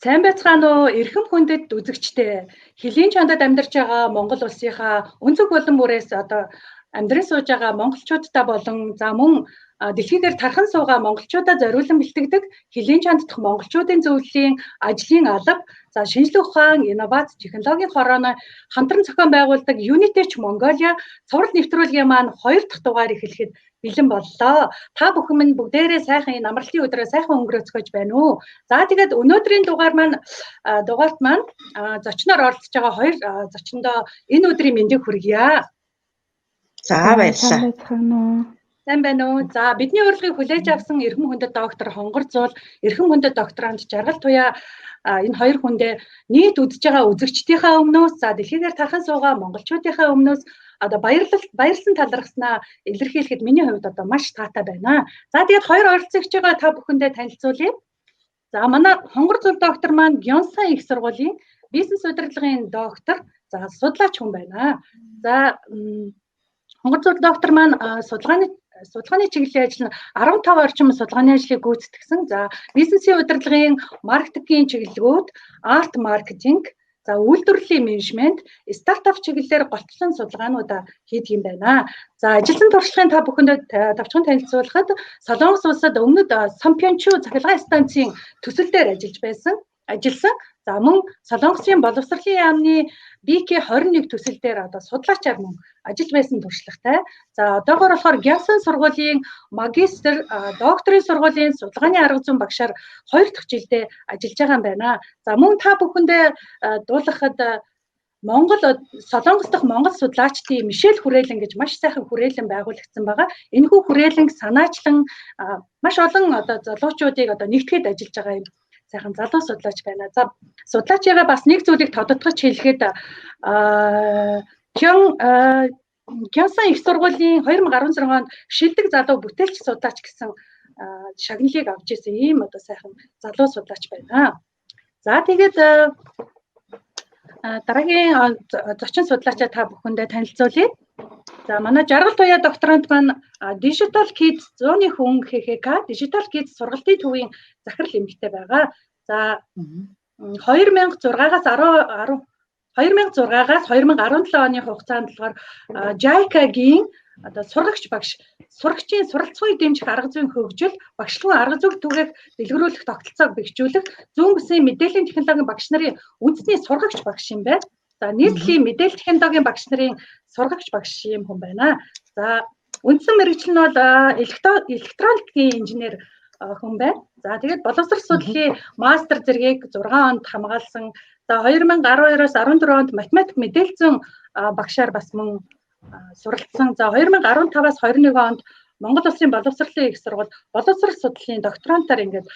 Сайн байцгаана уу эрхэм хүндэт үзэгчдээ. Хилийн чондод амьдарч байгаа Монгол улсынхаа өнцөг болон бүрээс одоо амьдран сууж байгаа монголчуудаа болон за мөн дэлхийдээр тархан суугаа монголчуудаа зориулан бэлтгэдэг хилийн чонд дахь монголчуудын зөвлөлийн ажлын алба, за шинжлэх ухаан, инновац, технологийн хорооны хамтран зохион байгуулдаг Unity-ч Mongolia цуврал нэвтрүүлгийн маань 2 дахь дугаар эхлэхэд бэлэн боллоо. Та бүхэн минь бүгдээрээ сайхан энэ амралтын өдрөө сайхан өнгөрөөцгөөж байна уу? За тэгээд өнөөдрийн дугаарт маань зочноор оролцож байгаа 2 зочиндоо энэ өдрийн мэндийг хүргье. За баярлалаа. Сайн байна уу? За бидний урилгыг хүлээж авсан эрхэм хүндэт доктор Хонгор Зуул, эрхэм хүндэт докторант Жаргал Туяа энэ 2 хүндээ нийт үзэж байгаа үзэгчдийнхээ өмнөөс за дэлхийдээр тархан суугаа монголчуудынхаа өмнөөс одоо баярлсан талархснаа илэрхийлэхэд миний хувьд одоо маш таатай байна. За тэгээд 2 оролцогч байгаа та бүхэндээ танилцуулъя. За манай Хонгор Зуул доктор маань Gyeongsang их сургуулийн бизнес удирдлагын доктор, за судлаач хүн байна. За Хонгор Зуул доктор маань судалгааны чиглэлийн ажил нь 15 орчим судалгааны ажлыг гүйцэтгэсэн. За бизнесийн удирдлагын маркетингийн чиглэлүүд, арт маркетинг, за үйлдвэрлэлийн менежмент, стартап чиглэлээр голтлон судалгаануудаа хийдэг юм байна. За ажилтны туршлагын та бүхэнд товчхон танилцуулахад Солонгос улсад өмнөд Сампyeonchu цахилгаан станцын төсөл дээр ажилласан. За мөн Солонгосын боловсролын яамны BK21 төсөл дээр одоо судлаачаар мөн ажиллаж байсан туршлагатай. За одоогоор болохоор Gyeongsang сургуулийн магистр, докторийн сургуулийн судалгааны арга зүйн багшаар 2 дахь жилдээ ажиллаж байгаа юм байна. За мөн та бүхэндээ дуулахад Солонгос дахь монгол судлаачдын Мишель хүрээлэн гэж маш сайхан хүрээлэн байгуулагдсан байгаа. Энэхүү хүрээлэн санаачлан маш олон одоо залуучуудыг одоо нэгтгэхэд ажиллаж байгаа юм. Сайхан залуу судлаач байна. За судлаачаа бас нэг зүйлийг тодотгож хэлэхэд Gyeongsang их сургуулийн 2016 онд шилдэг залуу бүтээлч судлаач гэсэн шагналыг авч ирсэн ийм одоо сайхан залуу судлаач байна. За тэгээд дараагийн зочин судлаачаа та бүхэндээ танилцуулъя. За манай Жаргал Туяа докторант маань Digital Kids 100-ны хүн ХХК Digital Kids сургалтын төвийн захирал эмэгтэй байгаа. За 2006-аас 2017 оны хугацаанд болохоор JICA-гийн одоо сургагч багш, сурагчийн суралцгыг дэмжих арга зүйн хөгжил, багшлахуун арга зүйг түгээх, дэлгэрүүлэх тогтолцоог бэхжүүлэх, зүүн бүсийн мэдээллийн технологийн багш нарын үндэсний сургагч багш юм байна. За нийслэлийн мэдээлэл технологийн багш нарын сургагч багш юм хүн байна. За үндсэн мэргэжил нь бол электроникийн инженер хүн байна. За тэгээд боловсрол судлалын мастер зэргийг 6 онд хамгаалсан. За 2012-оос 14 онд математик мэдээлэл зүйн багшаар бас мөн суралцсан. За 2015-аас 21 онд Монгол Улсын боловсролын их сургууль боловсрол судлалын докторантаар ингээд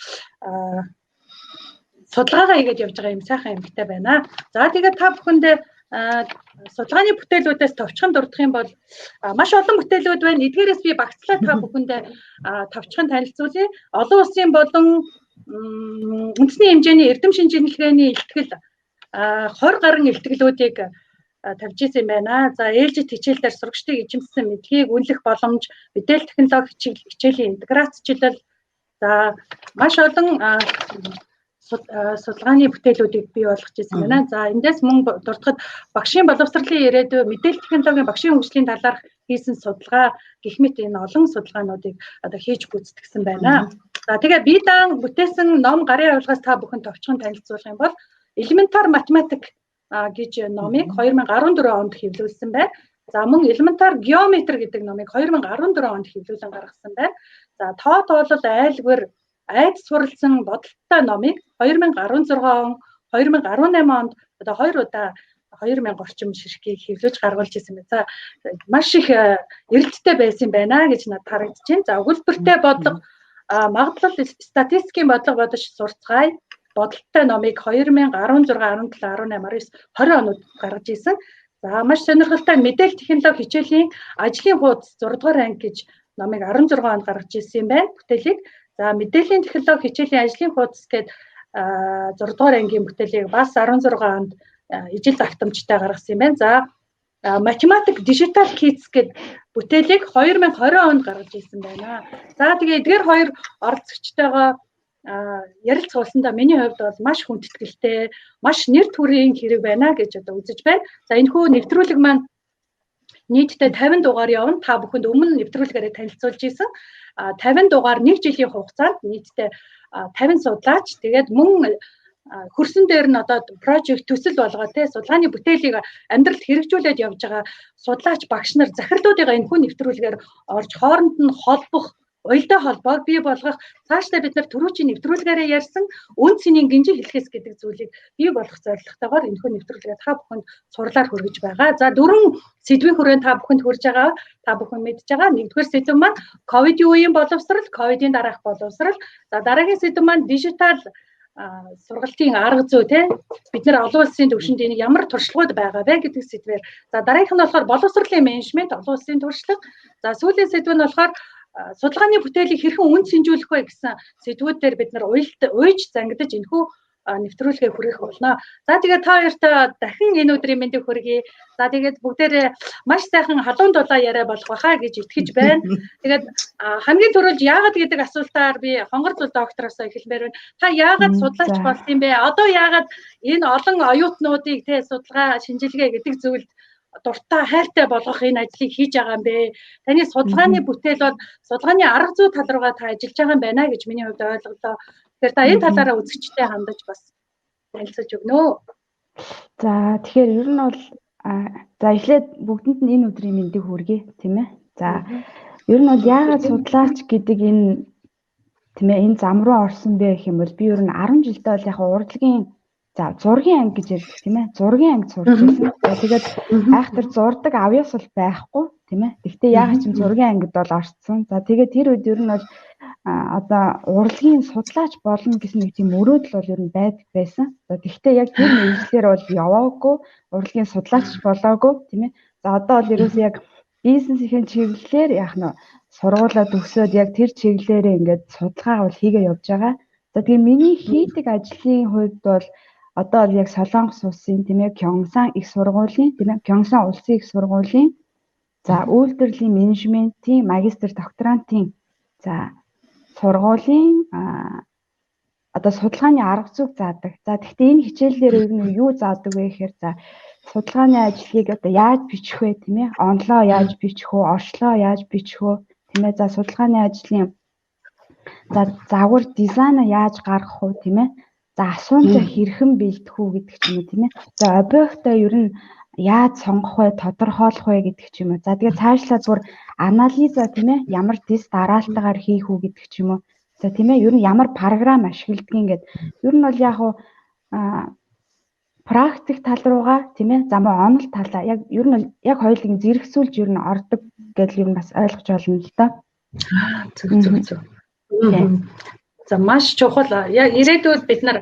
судалгаагаа хийгээд явж байгаа юм сайхан эмэгтэй байна. За тэгээд та бүхэндээ судалгааны бүтээлүүдээс товчхон дурдах юм бол маш олон бүтээлүүд байна. Эдгээрээс би багцлаа та бүхэндээ товчхон танилцуулъя. Олон улсын болон үндэсний хэмжээний эрдэм шинжилгээний илтгэл 20 гаруй илтгэлүүдийг тавьж ирсэн байна. За ээлжит хичээлдэр сурагчдыг эзэмшсэн мэдлэгийг үнэлэх боломж, мэдээлэл технологи хичээлийн интеграцчлал, за маш олон судалгааны бүтээлүүдийг бий болгож ирсэн байна. За эндээс мөн дурдахад багшийн боловсролын ирээдүй, мэдээлэл технологийн багшийн хөгжлийн талаарх хийсэн судалгаа гэх мэт энэ олон судалгаануудыг одоо хийж гүйцэтгэсэн байна. За тэгээ би даан бүтээсэн ном гарын авилгаас та бүхэн товчхон танилцуулах юм бол элементар математик гэж номыг 2014 онд хэвлүүлсэн байна. За мөн элементар геометри гэдэг номыг 2014 онд хэвлүүлэн гаргасан байна. За тоо тоолол айлгвар айд суралцсан бодолтой номыг 2016 он, 2018 онд одоо 2 удаа 2000 орчим ширхгийг хэвлэж гаргуулж ирсэн байна. За маш их эрэлттэй байсан байна гэж надад харагдаж байна. За өгүүлбэртэй бодлого магадлал статистикийн бодлого бодож сурцгаая. Бодолтой номыг 2016, 17, 17, 18, 19, 20 онод гаргаж ирсэн. За маш сонирхолтой мэдээлэл технологи хичээлийн ажлын хуудас 6 дугаар анги гэж номыг 16 онд гаргаж ирсэн юм байна. Бүтээлийг. За мэдээллийн технологи хичээлийн ажлын хуудас гэдэг 6 дугаар ангийн бүтээлийг бас 16 онд ижил давтамжтай гаргасан юм байна. За математик digital kits гэдэг бүтээлийг 2020 онд гаргаж ирсэн байна. За тэгээ эдгээр хоёр оролцогчтойгоо ярилцуулсандаа миний хувьд бол маш хүндэтгэлтэй, маш нэр төрийн хэрэг байна гэж одоо үзэж байна. За энэ хүү нэвтрүүлэг маань нийтдээ 50 дугаар явна. Та бүхэнд өмнө нэвтрүүлгээрээ танилцуулж ирсэн. 50 дугаар 1 жилийн хугацаанд нийтдээ 50 судлаач тэгээд мөн хөрсөн дээр нь одоо project төсөл болгоод те судалгааны бүтээлийг амьдралд хэрэгжүүлээд явж байгаа судлаач багш нар захирлуудыгаа энэ хүн нэвтрүүлгээр орж хооронд нь холбох уялдаа холбоог бий болгох цаашдаа бид нар түрүүчийн нэвтрүүлгээрээ ярьсан үн цэнийн гинжин хэлхээс гэдэг зүйлийг бий болгох зорилготойгоор энэ хүн нэвтрүүлгээ та бүхэнд сурлаар хүргэж байгаа. За 4 сэдвийн хүрээнд та бүхэнд хүрж байгаа. Та бүхэн мэдж байгаа. Нэгдүгээр сэдв маань ковидын үеийн боловсрал, ковидын дараах боловсрал. За дараагийн сэдв маань дижитал сургалтын арга зүй те бид нар олон улсын түвшинд энийг ямар туршлагууд байгаа вэ гэдэг сэдвээр. За дараагийнх нь болохоор боловсролын менежмент, олон улсын туршлага. За сүүлийн сэдв нь болохоор судалгааны бүтээлийг хэрхэн үн цэнжүүлэх вэ гэсэн сэдвүүдээр бид нар уйж зангидаж энэхүү нэвтрүүлгээ хүргэх болно. За тэгээд та хоёртой дахин энэ өдрийн мэндийг хүргэе. За тэгээд бүгдээрээ маш сайхан халуун дулаан яриа болох байхаа гэж итгэж байна. Тэгээд хамгийн түрүүлж яагаад гэдэг асуултаар би хонгорцол доктороос эхэлмээр байна. Та яагаад судлаач болсон юм бэ? Одоо яагаад энэ олон оюутнуудыг те судалгаа шинжилгээ гэдэг зүйлд дуртай хайртай болгох энэ ажлыг хийж байгаа юм бэ? Таны судалгааны бүтээл бол судалгааны арга зүй тал руугаа та ажиллаж байгаа юм байна гэж миний хувьд ойлголоо. Тэгэхээр та энэ талаараа үзэгчтэй хандаж бас танилцуулж өгнө. За тэгэхээр ер нь бол за эхлээд бүгдэнд нь энэ өдрийн мэндийг хүргэе тийм ээ. За ер нь бол яагаад судлаач гэдэг энэ тийм ээ энэ зам руу орсон бэ гэх юм бол би ер нь 10 жилдээ бол яг урлагийн за зургийн анги гэж ярьдаг тийм ээ. Зургийн анги сурч байсан. Тэгээд айхтар зурдаг авьяас бол байхгүй тийм ээ. Гэхдээ яг ч зургийн ангид бол орцсон. За тэгээд тэр үед ер нь бол одоо урлагийн судлаач болно гэсэн нэг тийм мөрөөдөл бол ер нь байсан. За гэхдээ яг тэр мэргэжлэр бол яваагүй, урлагийн судлаач болоогүй тийм ээ. За одоо бол ерөөсөө яг бизнесийн чиглэлээр яг нь сургуулаа төгсөөд яг тэр чиглэлээрээ ингээд судалгаа бол хийгээ явж байгаа. За тэгээ миний хийдэг ажлын хувьд бол одоо бол яг Солонгос улсын тийм ээ Кёнгсан их сургуулийн тийм ээ Кёнгсан улсын их сургуулийн за үйлдвэрлэлийн менежментийн магистр докторантын за сургуулийн одоо судалгааны арга зүйг заадаг. За гэхдээ энэ хичээлээр ер нь юу заадаг вэ гэхээр за судалгааны ажлыг одоо яаж бичих вэ тийм ээ онлоо яаж бичих вэ оршлоо яаж бичих вэ тийм ээ за судалгааны ажлын за загвар дизайна яаж гаргах вэ тийм ээ за асуумжаа хэрхэн бэлдэх үү гэдэг ч юм уу тийм ээ. За объектоо ер нь яаж сонгох вэ, тодорхойлох вэ гэдэг ч юм уу. За тэгээ цаашлаад бүр анализа тийм ээ ямар тест дараалтаагаар хийх үү гэдэг ч юм уу. За тийм ээ ер нь ямар програм ашигладгийг ингээд ер нь бол яг уу практик тал руугаа тийм ээ за мөн онол талаа яг ер нь яг хоёулын зэрэгсүүлж ер нь ордог гэдэл ер нь бас ойлгож байна л да. Зөв. За маш чухал яг ирээдүйд бид нар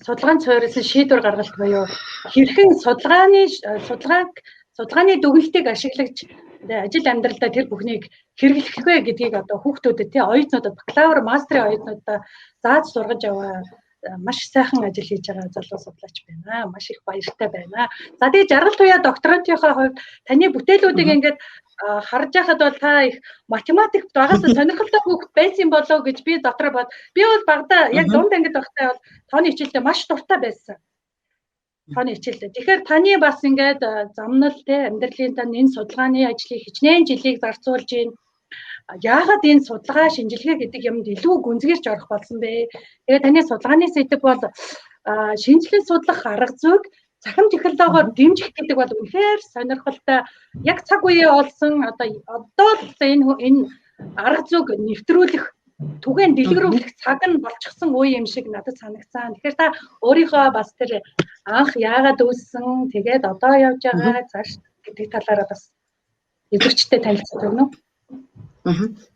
судалгаанд суурилсан шийдвэр гаргалт буюу хэрхэн судалгааны дүгнэлтийг ашиглагч ажил амьдралдаа тэр бүхнийг хэрэглэх вэ гэдгийг одоо хүүхдүүдэд тий оюутнуудад бакалавр мастрын оюутнуудаа зааж сургаж яваа маш сайхан ажил хийж байгаа залуу судлаач байна. Маш их баяртай байна. За тэгээ жаргал туяа докторантынхаа хувьд таны бүтээлүүдийг ингээд харж байхад бол та их математик багаас сонирхолтой хүүхэд байсан болов гэж би дотроо бод. Би бол багада яг дунд ангид байхдаа бол тооны хичээлдээ маш дуртай байсан. Тооны хичээлдээ. Тэгэхээр таны бас ингээд замнал те амьдралын тань энэ судалгааны ажлыг хичнээн жилийг зарцуулж ийн. Яагаад энэ судалгаа шинжилгээ гэдэг юмд илүү гүнзгийрч орох болсон бэ? Тэгээ таны судалгааны сэдэв бол шинжилгээ судлах арга зүйг цахим технологиор дэмжих гэдэг бол үнэхээр сонирхолтой. Яг цаг үеэ олсон одоо л энэ арга зүйг нэвтрүүлэх түгээн дэлгэрүүлэх цаг нь болчихсон үе юм шиг надад санагцсан. Тэгэхээр та өөрийнхөө бас тэр анх яагаад үүссэн, тэгээд одоо явж байгаа цааш гэдэг талаараа бас эзэгчтэй танилцуулж өгнө үү?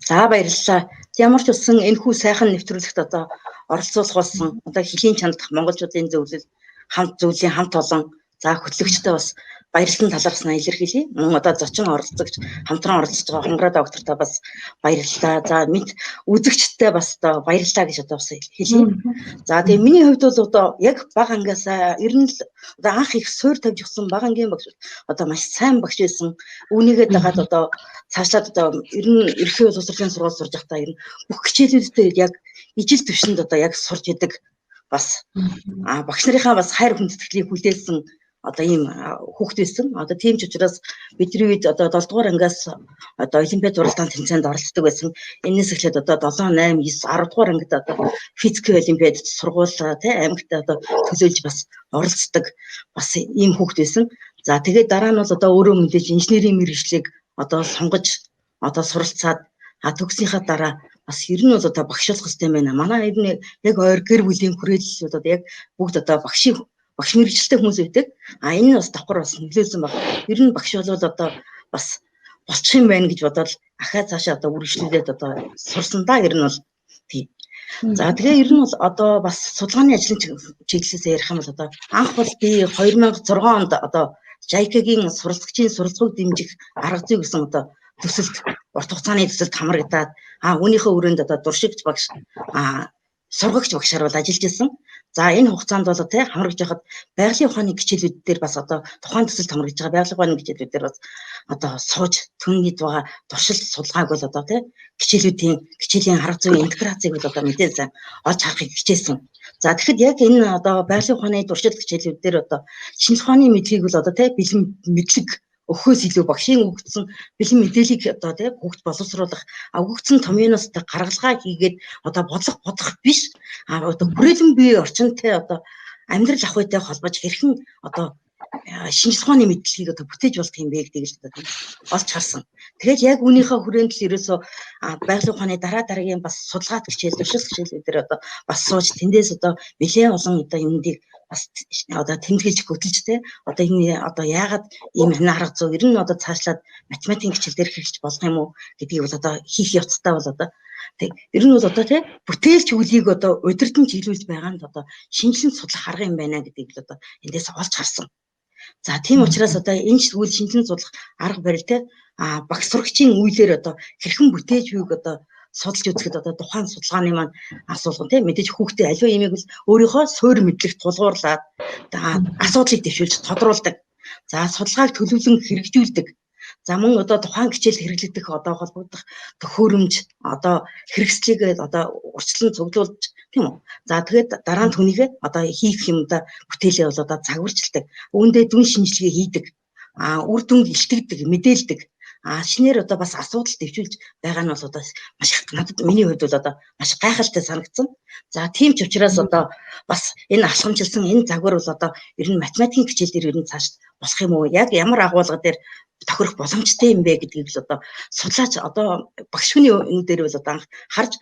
За баярлалаа. Ямар ч үсэн энэхүү сайхан нэвтрүүлэгт одоо оролцуулах болсон одоо хөлийн чандах монголчуудын зөвлөл зүйлийн хамт олон за хөтлөгчтэй бас баярлалын талаас нь илэрхийлье. Мөн одоо зочин оролцогч хамтран оролцож байгаа хонгороо доктортой бас баярлалаа. За мэд үзэгчтэй бас одоо баярлалаа гэж одоо бас хэлье. За тэгээ миний хувьд бол одоо яг бага ангиасаа ер нь л одоо анх их суур тавьж өгсөн бага ангийн багш одоо маш сайн багш байсан. Үүнийгээ дагаад одоо цаашлаад одоо ер нь ерхий боловсролын сургууль сурж байхдаа ер нь бүх хичээлүүдтэй яг ижил төвшөнд одоо яг сурж идэг бас багш нарынхаа бас хайр хүндэтгэлийг хүлээсэн одоо ийм хүүхд байсан. Одоо тийм ч учраас бидний үед одоо 7 дугаар ангиас одоо олимпиад уралдаан тэмцээнд оролцдог байсан. Энээс эхлээд одоо 7, 8, 9, 10 дугаар ангид одоо физикийн олимпиад сургуулаа тий аймагт одоо төлөөлж бас оролцдог бас ийм хүүхд байсан. За тэгээд дараа нь бол одоо өөрөө мэдээж инженерийн мэргэжлийг одоо сонгож одоо суралцаад төгснийхаа дараа бас ер нь бол одоо багш болох хэрэгтэй байна. Манай ер нь яг ойр гэр бүлийн хүрээлэл одоо яг бүгд одоо багш мэргэжилтэй хүмүүс байдаг. Энэ нь бас давхар бас нөлөөлсөн баг. Ер нь багш болвол одоо бас болчих юм байна гэж бодоод ахаа цаашаа одоо үргэлжлүүлээд одоо сурсан да. Ер нь бол тийм. За тэгээ ер нь бол одоо бас судалгааны ажлын чиглэлээс ярих юм бол одоо анх бол би 2006 онд одоо JICA-гийн суралцагчийн суралцахыг дэмжих арга зүй гэсэн одоо төсөлд урт хугацааны төсөлд хамрагдаад үүнийхээ өрөөнд одоо дуршигч багш сургагч багшаар бол ажиллаж исэн. За энэ хугацаанд бол тий хамрагж байхад байгалийн ухааны хичээлүүд дээр бас одоо тухайн төсөлд хамрагдж байгаа байгалийн ухааны хичээлүүд дээр бас одоо сууж түүний байгаа туршилт судалгааг бол одоо тий хичээлийн арга зүйн интеграцийг бол одоо мэдээ сайн олж харахыг хичээсэн. За тэгэхэд яг энэ одоо байгалийн ухааны туршилт хичээлүүд дээр одоо шинжлэх ухааны мэдлэгийг бол одоо тий бэлэн мэдлэг өхөөс илүү багшийн өгсөн бэлэн мэдээллийг одоо тий хүүхд боловсруулах өгөгдсөн томьёоноос гаргалгаа хийгээд одоо бодох биш одоо хүрээлэн бие орчинтай одоо амьдрал ах үйтэй холбож хэрхэн одоо шинжлэх ухааны мэдлэгийг одоо бүтээж болох юм бэ гэдгийг л одоо олж харсан. Тэгээд яг үүнийхээ хүрээнд л ерөөсөө байгалийн ухааны дараагийн бас судалгаат хичээл туршилт хичээлүүдээр одоо бас сууж тэндээс одоо нэлээд олон одоо юмдыг бас одоо тэмдэглэж хөтөлж тэ одоо энэ одоо яагаад ийм арга зүй ер нь одоо цаашлаад математикийн хичээл дээр хэрэгж болох юм уу гэдгийг бол одоо хийх явцтай бол одоо тэг ер нь бол одоо тэ бүтээлч үлийг одоо удирдан чиглүүлж байгаа нь одоо шинжилэн судлах арга юм байна гэдгийг л одоо эндээс олж харсан. За тийм учраас одоо энэ үйл шинжилэн судлах арга барил тэ багш сурагчийн үйлээр одоо хэрхэн бүтээж буйг одоо судалж үзэхэд одоо тухайн судалгааны маань асуулгын тийм мэдээж хүүхдээ аливаа юмыг л өөрийнхөө суурь мэдлэгт тулгуурлаад асуудлыг дэвшүүлж тодруулдаг. За судалгааг төлөвлөн хэрэгжүүлдэг. За мөн одоо тухайн хичээлд хэрэглэгдэх одоо холбогдох төхөөрөмж одоо хэрэгслийг одоо урьдчилан цуглуулж тийм үү. За тэгээд дараа нь түүнийг одоо хийх юмдаа бүтээлээ бол одоо загварчилдаг. Үүндээ дүн шинжилгээ хийдэг. Үр дүнд илтгэдэг, мэдээлдэг. Шинээр одоо бас асуудал дэвшүүлж байгаа нь бол одоо маш надад миний хувьд бол одоо маш гайхалтай санагдсан. За тийм ч учраас одоо бас энэ алхамжилсан энэ загвар бол одоо ер нь математикийн хичээл дээр ер нь цааш босох юм уу? Яг ямар агуулга дээр тохирох боломжтой юм бэ гэдгийг л одоо судлаач одоо багш хүний энэ дээр бол одоо харж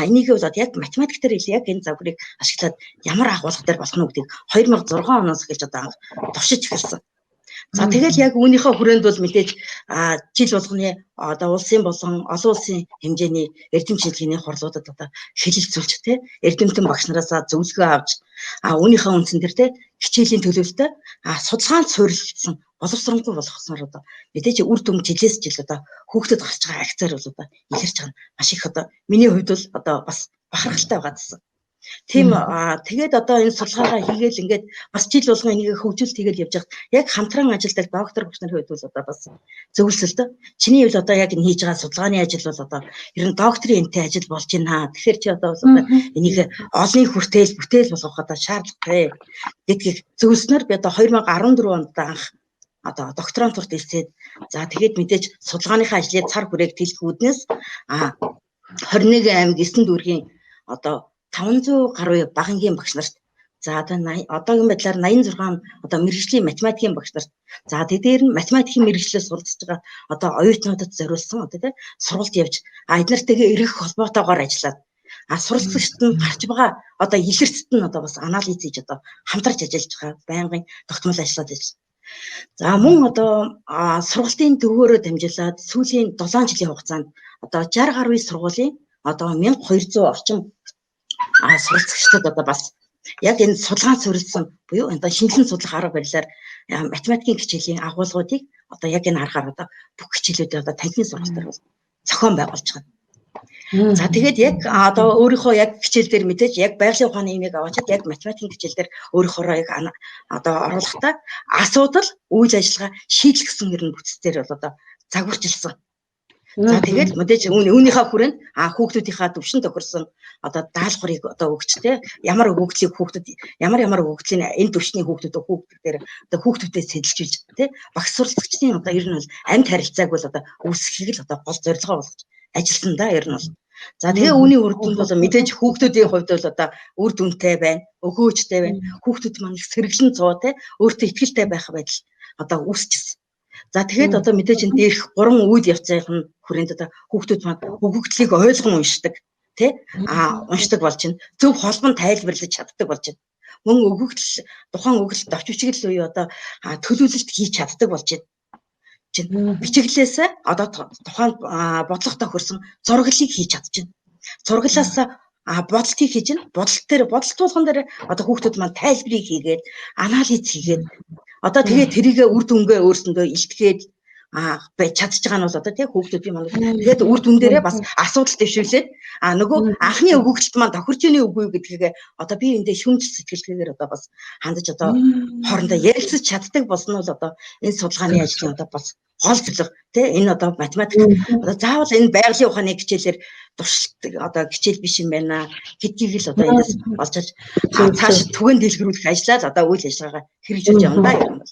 энийг бол яг математик дээр яг энэ загварыг ашиглаад ямар агуулга дээр болох нь гэдгийг 2006 оноос эхэлж одоо туршиж эхэлсэн. За тэгэл яг үүнийхээ хүрээнд бол мэдээж жил болгоны одоо улсын болон олон улсын хэмжээний эрдэм шинжилгээний хурлуудад одоо хэлэлцүүлж тий эрдэмтэн багш нараас зөвлөгөө авч үүнийхээ үндсэн дээр тий хичээлийн төлөвлөлтөд судалгаанд суурилсан боловсронгуй болгосноор одоо мэдээж үр дүн жилээс жил одоо хүүхдэд гарч байгаа акцаар бол одоо илэрч байгаа маш их одоо миний хувьд бол одоо бас бахархалтай байгаадсан. Тийм тэгээд одоо энэ судалгаагаа хийгээл ингээд бас жил болгоо энийг хөгжүүлэлт хийгээл явж байгаа. Яг хамтран ажилладаг доктор багш нарын хувьд бол одоо бас зөвлөсөлтөө. Чиний хувьд одоо яг энэ хийж байгаа судалгааны ажил бол одоо ер нь докторийн энтэй ажил болж байна. Тэгэхээр чи одоо бас одоо энийг олонний бүтээл болгох одоо шаардлагатай гэдгийг зөвлөснөр би одоо 2014 онд анх одоо докторантурт хэлцээд за тэгээд мэдээж судалгааныхаа ажлыг цар хүрээг тэлхүүднээс 21 аймаг 9 дүүргийн одоо 500 гаруй багангийн багш нарт за одоогийн байдлаар 86 одоо мэргэжлийн математикийн багш нарт за тэдгээр нь математикийн мэргэжлээс суралцж байгаа одоо оюутнуудад зориулсан одоо тийм сургалт явж эднэртэйгээ эргэх холбоотойгоор ажиллаад суралцагчид нь гарч байгаа одоо илэрцэд нь одоо бас анализ хийж одоо хамтарч ажиллаж байгаа байнгын тогтмол ажиллаад байна. За мөн одоо сургалтын төвөөрөө дамжуулаад сүүлийн 7 жилийн хугацаанд одоо 60 гаруй сургуулийн одоо 1200 орчим суралцагчдад одоо бас яг энэ судалгаан суурилсан буюу одоо шинжилэн судлах арга барилаар математикийн хичээлийн агуулгуудыг одоо яг энэ аргаар одоо бүх хичээлүүдээ одоо танхимын сургалтаар бол зохион байгуулж байгаа. За тэгээд яг одоо өөрийнхөө яг хичээл дээр мэдээж яг байгалийн ухааны имийг аваачаад яг математикийн хичээл дээр өөрийнхөө яг одоо оруулахдаа асуудал, үйл ажиллагаа, шийдэл гэсэн нэрн бүтцээр бол одоо загварчилсан. За тэгээд мэдээж үүнийхээ хүрээнд хүүхдүүдийнхаа төвшин тохирсон одоо даалгаврыг одоо өгч тэ ямар хөгжлийг хүүхдүүд ямар хөгжлийн энэ төвшний хүүхдүүд дээр одоо хүүхдүүдэд сэтэлжүүлж тэ багш суралцагчдын одоо ер нь бол амьд харилцааг бол одоо үүсгэхийг л одоо гол зорилгоо болгож ажилласан да ер нь бол. За тэгээ үүний үр дүнд бол мэдээж хүүхдүүдийн хувьд бол одоо үр дүнтэй байна, өгөөжтэй байна. Хүүхдүүд маань их сэргэлэн цоо тэ өөртөө ихтэй байх байдал одоо үүсчихсэн. За тэгээд одоо мэдээж энэ дээрх 3 үйл явцын хүрээнд одоо хүүхдүүд маань өгөгдлийг ойлгон уншдаг тий уншдаг болж байна. Зөв холбон тайлбарлаж чаддаг болж байна. Мөн өгөгдөл тухайн өгөгдөлд авчигчгэл үе одоо төлөвлөлт хийж чаддаг болж байна. Бичиглээс одоо тухайн бодлого тохирсон зураглалыг хийж чадчихна. Зураглалаас бодолтыг хийж байна. Бодолт болгон дээр одоо хүүхдүүд маань тайлбарыг хийгээд анализ хийгээд одоо тэгээд тэрийгэ үр дүнгээ өөрсөндөө илтгэхэд байж чадчих байгаа нь бол одоо тийм хүүхдүүдийн маань тэгээд үр дүн дээрээ бас асуудал дэвшүүлээд нөгөө анхны өгөгдөлт маань тохирч ийн үгүй гэдгийг одоо би эндээ шүмж сэтгэлгээгээр одоо бас хандаж одоо хоорондоо ярилцаж чаддаг болсон нь бол одоо энэ судалгааны ажлын одоо бас гол зорилго тийм энэ одоо математик одоо заавал энэ байгалийн ухааны хичээлээр туршилт одоо хичээл биш юм байна гэдгийг л одоо энэс болж цааш түгээн дэлгэрүүлэх ажлаа л одоо үйл ажиллагаагаа хэрэгжүүлж явна да юм бол.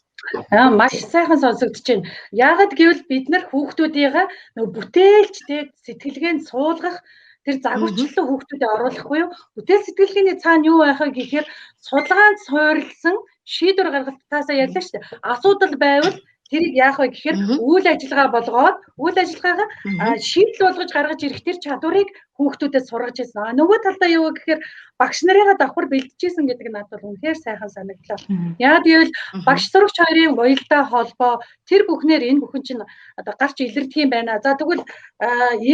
Маш сайхан сонсогдож байна. Яагаад гэвэл бид нар хүүхдүүдийнхээ нөгөө бүтээлч те сэтгэлгээнд суулгах тэр загварчлалаа хүүхдүүдэд оруулахгүй юу? Бүтээл сэтгэлгээний цаана юу байхаа гэхээр судалгаанд суурилсан шийдвэр гаргалтаасаа ярьлаа шүү дээ. Асуудал байвал тэрийг яах вэ гэхээр үйл ажиллагаа болгоод үйл ажиллагаагаа шийдэл болгож гаргаж ирэх тэр чадварыг хүүхдүүдэд сургаж ирсэн. Нөгөө талдаа юу гэхээр багш нарыгаа давхар бэлтжижсэн гэдэг нь надад үнэхээр сайхан санагдлаа. Яагаад гэвэл багш сурагч хоёрын уялдаа холбоо тэр бүхнээр энэ бүхэн чинь одоо гарч илэрдэг юм байна. За тэгвэл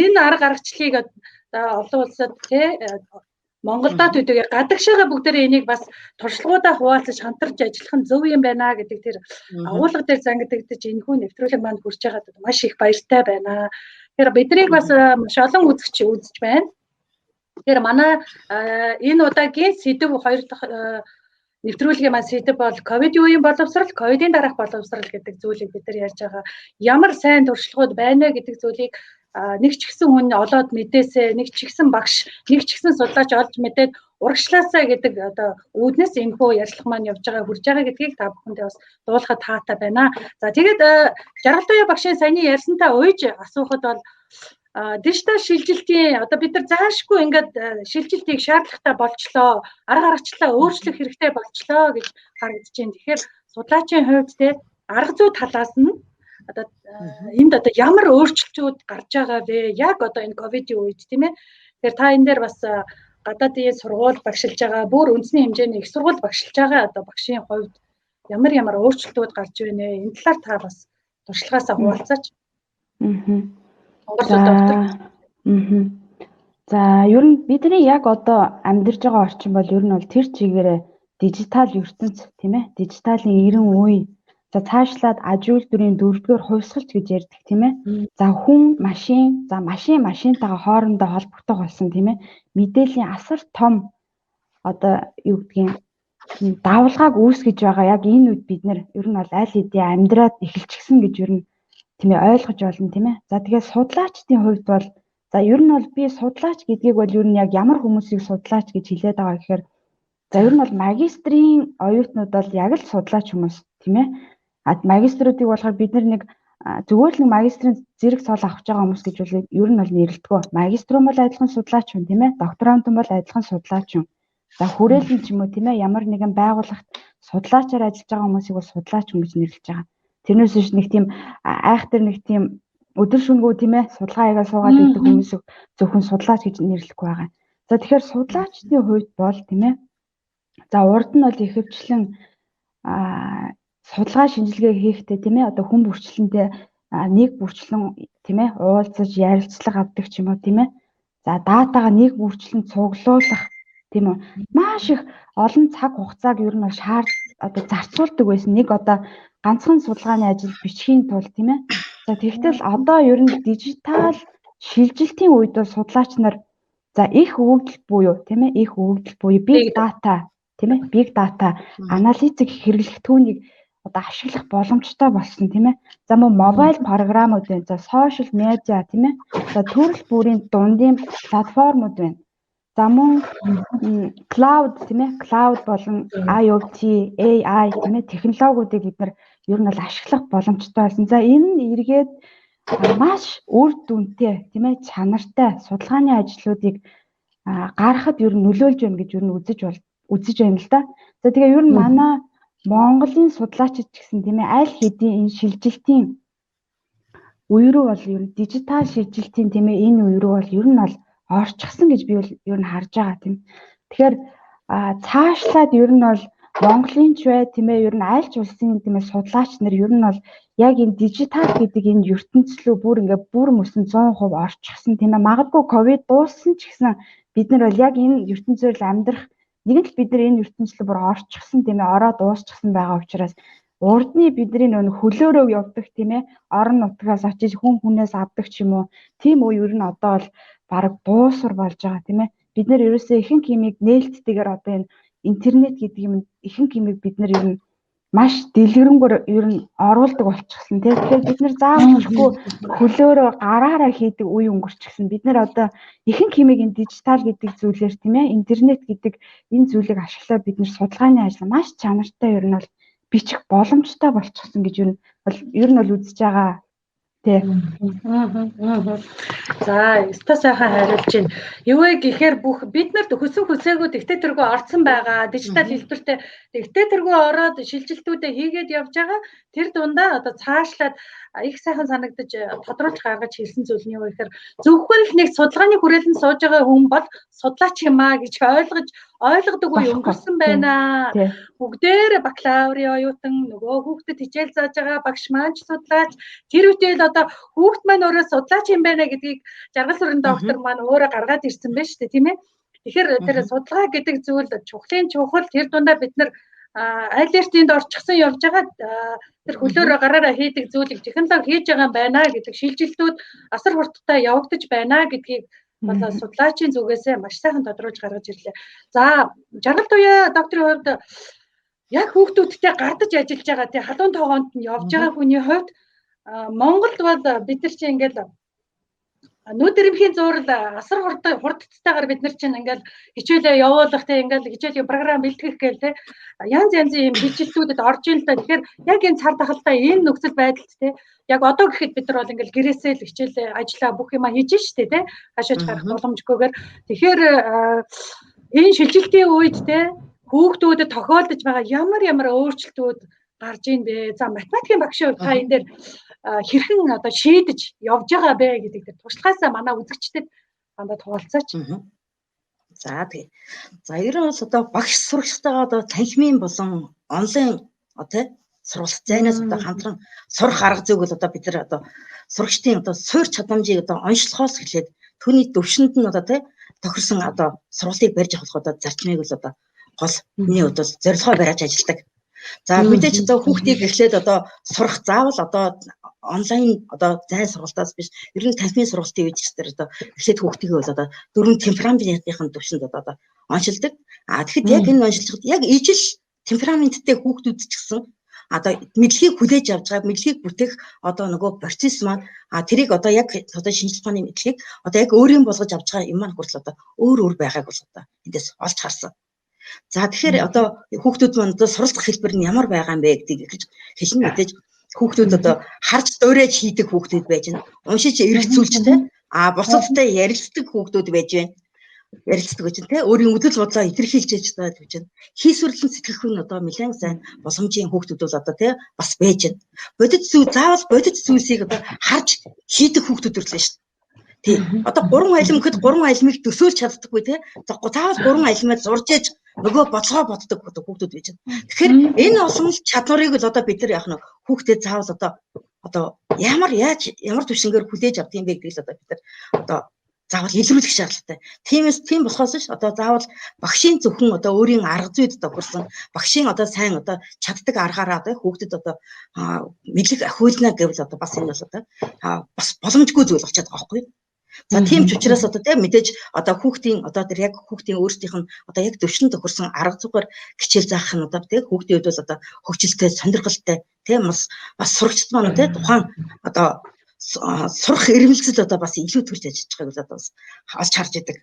энэ арга аргачлалыг олон улсад тий Монголдо төдөө гадагшаага бүгдээрээ энийг бас туршлагуудаа хуваалцаж хамтарч ажиллах нь зөв юм байна гэдэг тэр агуулга дээр зангидагдаж энэ хүн нэвтрүүлэг манд хүрч байгаад маш их баяртай байна. Тэр биднийг бас маш олон үзэж байна. Тэр манай энэ удаагийн сэдв 2 дахь нэвтрүүлгийн маань сэдв бол ковидын үеийн боловсрал, ковидын дараах боловсрал гэдэг зүйлийг бид нар ярьж байгаа. Ямар сайн туршлагууд байна вэ гэдэг зүйлийг нэг ч ихсэн хүн олоод мэдээсээ, нэг ч ихсэн багш, нэг ч ихсэн судлаач олж мэдээд урагшлаасаа гэдэг одоо үүднээс энэхүү ярилцлага маань явж байгаа хүрж байгаа гэдгийг та бүхэндээ бас дуулахад таатай байна. За тэгээд Жаргалтай багшийн саяны ярьсантай ууж асуухад бол дижитал шилжилтийн одоо бид нар заашгүй ингээд шилжилтийг шаардлагатай болчлоо, арга аргачлалаа өөрчлөх хэрэгтэй болчлоо гэж харагдаж байна. Тэгэхээр судлаачийн хувьд те арга зүй талаас нь одоо энд одоо ямар өөрчлөлтүүд гарч байгаа вэ? Яг одоо энэ ковидын үед тийм ээ. Тэгэхээр та энэ дээр бас гадаадын сургууль багшилж байгаа, бүр үндэсний хэмжээний их сургууль багшилж байгаа одоо багшийн хувьд ямар өөрчлөлтүүд гарч байна вэ? Энэ талаар та бас туршлагаасаа хуваалцаач. За ер нь бидний яг одоо амьдарч байгаа орчин бол ер нь бол тэр чигээрээ дижитал ертөнц тийм ээ. Дижиталын 90 үе. За цаашлаад аж үйлдвэрийн 4-р хувьсгалч гэж ярьдаг тийм ээ. За хүн, машин, машинтайгаа хоорондоо холбогдох болсон тийм ээ. Мэдээллийн асар том одоо юу гэдгийг давалгааг үүсгэж байгаа яг энэ үед бид нар ер нь бол аль хэдийн амьдраад эхэлчихсэн гэж ер нь тийм ээ ойлгож байна тийм ээ. За тэгээд судлаачдын хувьд бол за ер нь бол би судлаач гэдгийг бол ер нь яг ямар хүмүүсийг судлаач гэж хэлээд байгаа гэхээр за ер нь бол магистрийн оюутнууд бол яг л судлаач хүмүүс тийм ээ. Магиструудыг болохоор бид нар нэг зүгээр л магистрийн зэрэг цол авах байгаа хүмүүс гэж бол ер нь бол нэрлэдэг. Магиструм бол адилхан судлаач хүн тийм ээ. Докторантум бол адилхан судлаач хүн. За хүрээлэн ч юм уу тийм ээ ямар нэгэн байгууллагт судлаачаар ажиллаж байгаа хүмүүсийг бол судлаач хүн гэж нэрлэж байгаа. Тэрнээс биш нэг тийм айхтар нэг тийм өдөр шөнөгүй тийм ээ судалгаа хийгээ суугаад идэх хүмүүсийг зөвхөн судлаач гэж нэрлэхгүй байгаа. За тэгэхээр судлаачдын хувьд бол тийм ээ. За урд нь бол ихэвчлэн судалгаа шинжилгээ хийхдээ тийм ээ одоо хүн бүрчлэнтэй нэг бүрчлэн тийм ээ уулзаж ярилцлага авдаг ч юм уу тийм ээ. За датагаа нэг бүрчлэн цуглуулах тийм үү. Маш их олон цаг хугацааг ер нь одоо зарцуулдаг байсан. Нэг одоо ганцхан судалгааны ажил бичгийн тулд тийм ээ. За тэгтэл одоо ер нь дижитал шилжилтийн үед бол судлаач нар за их өгөгдөл буюу тийм ээ их өгөгдөл буюу big data тийм ээ big data аналитик хэрэглэх түүнийг одоо ашиглах боломжтой болсон тийм ээ. За мөн мобайл програмууд байна. За сошиал медиа тийм ээ. За төрөл бүрийн дундын платформуд байна. За мөн cloud тийм ээ. Cloud болон IoT, AI тийм ээ технологиудыг бид нар ер нь бол ашиглах боломжтой болсон. За энэ нь эргээд маш үр дүнтэй тийм ээ чанартай судалгааны ажлуудыг гаргахад ер нь нөлөөлж байна гэж ер нь үзэж байна л да. За тэгээ ер нь манай Монголын судлаачид ч гэсэн тийм ээ аль хэдийн энэ шилжилтийн үе рүү бол ер нь дижитал шилжилтийн тийм ээ энэ үе рүү бол ер нь бол орчихсон гэж би бол ер нь харж байгаа тийм. Тэгэхээр цаашлаад ер нь бол Монголын ч бай тийм ээ ер нь аль ч улсын тийм ээ судлаач нар ер нь бол яг энэ дижитал гэдэг энэ ертөнцлөө бүр мөсөн 100% орчихсон тийм ээ. Магадгүй ковид дууссан ч гэсэн бид нар бол яг энэ ертөнцөөр л амьдрах нэг л бид нар энэ ертөнцлөө бүр орчихсон тийм ээ ороод дуусчихсан байгаа учраас урдны бидний нөө хөлөөрөө явдаг тийм ээ орон нутгаас очиж хүнээс авдаг ч юм уу тийм үе ер нь одоо бол бараг дуусвар болж байгаа тийм ээ. Бид нар ерөөсөө ихэнх юмыг нээлттэйгээр одоо энэ интернет гэдэг юм ихэнх юмыг бид нар ер нь маш дэлгэрэнгээр ер нь оруулдаг болчихсон тийм. Тэгэхээр бид нар заавалчгүй хөлөөрөө гараараа хийдэг үе өнгөрчихсөн. Бид нар одоо ихэнх юмыг энэ дижитал гэдэг зүйлээр тийм ээ интернет гэдэг энэ зүйлийг ашиглаад бид нар судалгааны ажил маш чанартай ер нь бол бичих боломжтой болчихсон гэж ер нь бол үзэж байгаа. За, өстой сайхан хариулж байна. Юу вэ гэхээр бүх бид нарт хөсөн хөсөөгөө тэгтээ тэргүй орцсон байгаа. Дижитал хэлбэртэй тэгтээ тэргүй ороод шилжилтүүдээ хийгээд явж байгаа. Тэр дундаа одоо цаашлаад их сайхан санагдаж тодруулж гаргаж хэлсэн зүйл нь юу вэ гэхээр зөвхөн л нэг судалгааны хүрээлэнд сууж байгаа хүн бол судлаач юм аа гэж ойлгодоггүй өнгөрсөн байна. Бүгдээр бакалаврын оюутан нөгөө хүүхдэд хичээл зааж байгаа багш маань судлаач тэр үедээ л одоо хүүхд маань өөрөө судлаач юм байна гэдгийг жаргал сүрэн доктор маань өөрөө гаргаад ирсэн байна шүү дээ тийм ээ. Тэгэхээр тэр судалгаа гэдэг зүйл чухлын чухал тэр дундаа бид нар айлертинд орчихсон явж байгаа тэр хөлөөрөө гараараа хийдэг зүйлийг технологи хийж байгаа юм байна гэдэг шилжилтүүд асар хурдтай явагдаж байна гэдгийг болоо судлаачийн зүгээсээ маш сайхан тодруулж гаргаж ирлээ. За жаргал туяа докторийн хувьд яг хүүхдүүдтэй гардаж ажиллаж байгаа тий халуун тоогоонд нь явж байгаа хүний хувьд Монголд бол бид нар чинь ингээл нүүд эрэмхийн зураг асар хурдтайгаар бид нар чинь ингээл хичээлээ явуулах те ингээл хичээлийн програм бэлтгэх гээл те янз янзын юм хичээлтүүдэд орж ийн л да. Тэгэхээр яг энэ цар тахалтай энэ нөхцөл байдалд те яг одоо гэхэд бид нар бол ингээл гэрээсээ л хичээлээ ажиллаа бүх юма хийж штэ те хашааж гарах боломжгүйгээр тэгэхээр энэ шилжилтийн үед те хүүхдүүдэд тохиолдож байгаа ямар өөрчлөлтүүд гарж ийн бэ? За математикийн багшийн хувьд та энэ дээр хэрхэн одоо шийдэж явж байгаа бэ гэдэг дээр туршлагаасаа манай үзэгчдэд дандаа хуваалцаач. За тэгээ. За ер нь бас одоо багш сурагчтайгаа одоо танхимын болон онлайн одоо сургалт зайнаас одоо хамтран сурах арга зүйг бол одоо бид нар одоо сурагчдын одоо суурь чадамжийг одоо онцлохоос эхлээд түүний төвшөнд нь одоо тохирсон одоо сургалтыг барьж авах одоо зарчмыг бол одоо гол миний одоо зорилгоо барьж ажилладаг. За мэдээч одоо хүүхдийг эхлээд одоо сурах заавал одоо онлайн одоо зайн сургалтаас биш ер нь танхимын сургалтын үед ч гэсэн одоо эхлээд хүүхдийгээ бол одоо дөрвөн темпераментийн төвшөнд одоо онцилдог. Тэгэхэд яг энэ онцлоход яг ижил темпераменттэй хүүхдүүд ч гэсэн одоо мэдлэгийг хүлээж авч байгаа мэдлэгийг бүтээх одоо нөгөө процесс маань тэрийг одоо яг одоо шинжилгээ ухааны мэдлэгийг одоо яг өөрийн болгож авч байгаа юм маань хүртэл одоо өөр байгааг бол одоо эндээс олж харсан. За тэгэхээр одоо хүүхдүүд маань одоо суралцах хэлбэр нь ямар байгаа юм бэ гэдгийг хэлнэ мэдээж хүүхдүүд одоо харж дуурайж хийдэг хүүхдүүд байж байна. Уншиж эргэцүүлжтэй бусадтай ярилцдаг хүүхдүүд байж байна. Ярилцдаг гэж тэ өөрийн үдэл бодлоо илэрхийлж байгаа гэж байна. Хийсвэрлэн сэтгэх нь одоо нэлээд сайн боломжийн хүүхдүүд бол одоо тэ бас байж байна. Заавал бодит зүйлсийг одоо харж хийдэг хүүхдүүд ирлээ шүү дээ. Тий. Одоо 3 алим гэхэд 3 алимыг төсөөлж чаддаггүй тий. Заавал 3 алимаа зурж ээж нөгөө бодлогоо боддог хүүхдүүд байж байна. Тэгэхээр энэ олон чадварыг л одоо бид нар яах нь хүүхдэд заавал одоо ямар төвшингээр хүлээж авдаг юм бэ гэдгийг л одоо бид нар одоо заавал илрүүлэх шаардлагатай. Тийм болохоос ш одоо заавал багшийн зөвхөн одоо өөрийн арга зүйд одоо хүрсэн багшийн одоо сайн одоо чаддаг аргаараа одоо хүүхдэд одоо мэдлэг ахиулна гэвэл одоо бас энэ бол одоо бас боломжгүй зүйл болчиход байгаа байхгүй. За тийм ч учраас одоо тийм мэдээж одоо хүүхдийн одоо тэр яг хүүхдийн өөрсдийнх нь одоо яг төвшин тохирсон арга зүйгээр хичээл заах нь одоо тийм хүүхдийн хувьд бол одоо хөгжилтэй, сонирхолтой тийм бас сурагчд маань тийм тухайн одоо сурах эрмэлзэл одоо бас илүү төрж ажиллаж байгааг одоо бас олж харж идэг.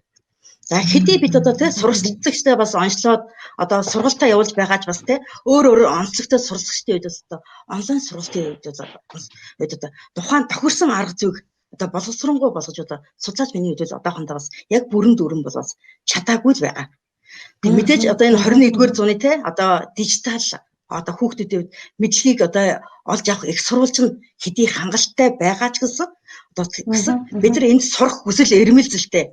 За хэдий бид одоо тийм сурагчдагчтай бас онцлоод одоо сургалтаа явуулж байгаач бас тийм өөр онцлогтой сурагчдын үед бас одоо онлайн сургалтын үед одоо тухайн тохирсон арга зүйг одоо боловсронгуй болгож одоо судлаач миний хувьд одоохондоо бас яг бүрэн дүрэн бол бас чадаагүй л байгаа. Тэг мэдээж одоо энэ 21-р зууны те одоо дижитал одоо хүүхдүүдийн мэдлэгийг одоо олж авах их сурвалж нь хэдий хангалттай байгаа ч гэсэн одоо бид нар энд сурах хүсэл эрмэлзэлтэй.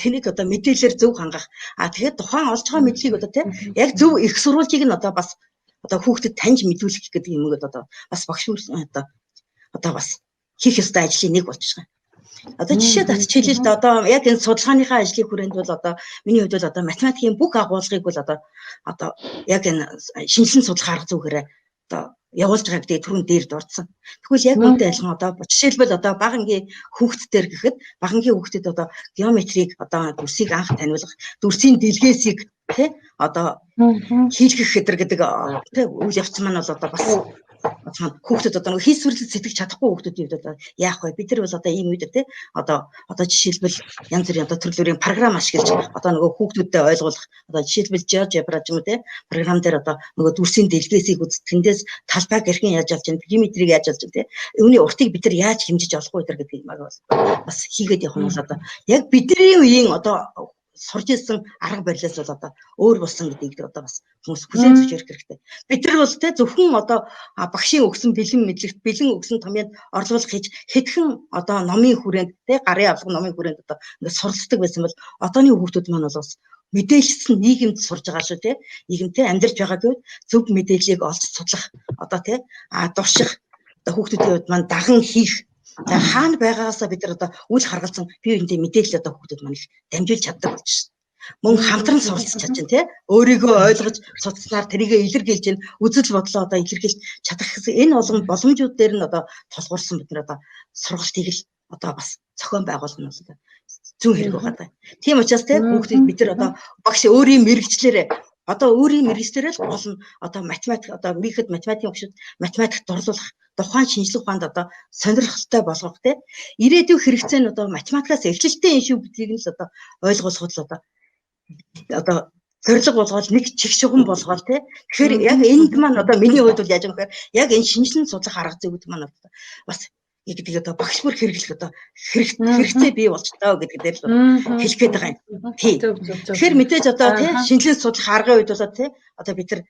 Тэнийг одоо мэдээлэлээр зөв хангах. Тэгээд тухайн олж байгаа мэдлэгийг одоо те яг зөв их сурвалжийг нь одоо бас одоо хүүхдэд таньж мэдүүлэх гэдэг юм одоо бас багш одоо бас хийх ёстой ажлын нэг болж байгаа. Одоо жишээ татчих хэлээ л да одоо яг энэ судалгааныхаа ажлын хүрээнд бол одоо миний хувьд бол одоо математикийн бүх агуулгыг бол одоо яг энэ шинжилэн судлах арга зүйгээр одоо явуулж байгаа гэдэг түрүүн дээр дурдсан. Тэгвэл яг үүнтэй адилхан одоо жишээлбэл одоо багангийн хүүхдтэр гэхэд багангийн хүүхдэд одоо геометрийг одоо дүрсийг анх таниулах, дүрсийн дэлгээсийг тий одоо хийлгэх гэдэг үйл явц маань бол одоо бас хүүхдэд одоо хийс сүрлэл сэтгэж чадахгүй хүүхдүүдийн хувьд одоо яах вэ? Бид нар бол одоо ийм үед те одоо жишээлбэл янз бүрийн одоо төрлөөрийн програм ашиглаж одоо нөгөө хүүхдүүдэд ойлгуулах одоо жишээлбэл GeoGebra ч юм уу те програм дээр одоо нөгөө дүрсийн дэлгээсийг үзэх тэндээс талбайг хэрхэн яаж олж чинь геометрийг яаж олж чинь те үүний уртыг бид нар яаж хэмжиж олох вэ гэдэг юм бас хийгээд явах нь бол одоо яг бидний үеийн одоо сурж ирсэн арга барилаас бол одоо өөр болсон гэдгийг одоо бас хүмүүс хүлээн зөвшөөрөх хэрэгтэй. Бид нар бол те зөвхөн одоо багшийн өгсөн бэлэн мэдлэгт бэлэн өгсөн томьёод орлуулах хийж хэдхэн одоо номын хүрээнд те гарын авлага номын хүрээнд одоо ингээд суралцдаг байсан бол одооны хүүхдүүд маань бол бас мэдээлэлсэн нийгэмд сурж байгаа шүү те нийгэмтэй амьдарч байгаа гэвэл зөв мэдээллийг олж судлах одоо те дурших одоо хүүхдүүдийн хувьд маань даган хийх хаана байгаагаасаа бид нар одоо үл харгалзан бие биендээ мэдээлэл одоо хүүхдүүд маань их дамжуулж чаддаг болж шин. Мөн хамтран суралцж чадж чинь тий өөрийгөө ойлгож судалснаар тэрийгэ илэрхийлж чинь үзэл бодлоо одоо илэрхийлж чадах гэсэн энэ олон боломжууд дээр нь одоо толгуурсан бид нар одоо сургалтыг л одоо бас зохион байгуулах нь бол зүүн хэрэг байгаа даа. Тийм учраас тий хүүхдийг бид нар одоо багш өөрийн мэрэгчлэрээ одоо өөрийн мэрэгчлэрээ л гол нь одоо математик одоо мэхэд математикийн багшд математикт орлуулах тухайн шинжлэх ухаанд одоо сонирхолтой болгох те ирээдүйн хэрэгцээ нь одоо математикаас эвчлэлтэй юм шүү гэдгийг нь л одоо ойлгуулахад л одоо зорилго болгоод нэг чих шугам болгоод те тэгэхээр яг энд маань одоо миний хувьд бол яаж юм гэхээр яг энэ шинжилэн судлах арга зүйд маань бас гэдэг одоо багш бүр хэрэглэх одоо хэрэгцээ бий болж таа гэдэг дээр л хэлэх гээд байгаа юм. Тий. Тэгэхээр мэдээж одоо тий шинжилэн судлах аргын үед бол тий одоо бид нар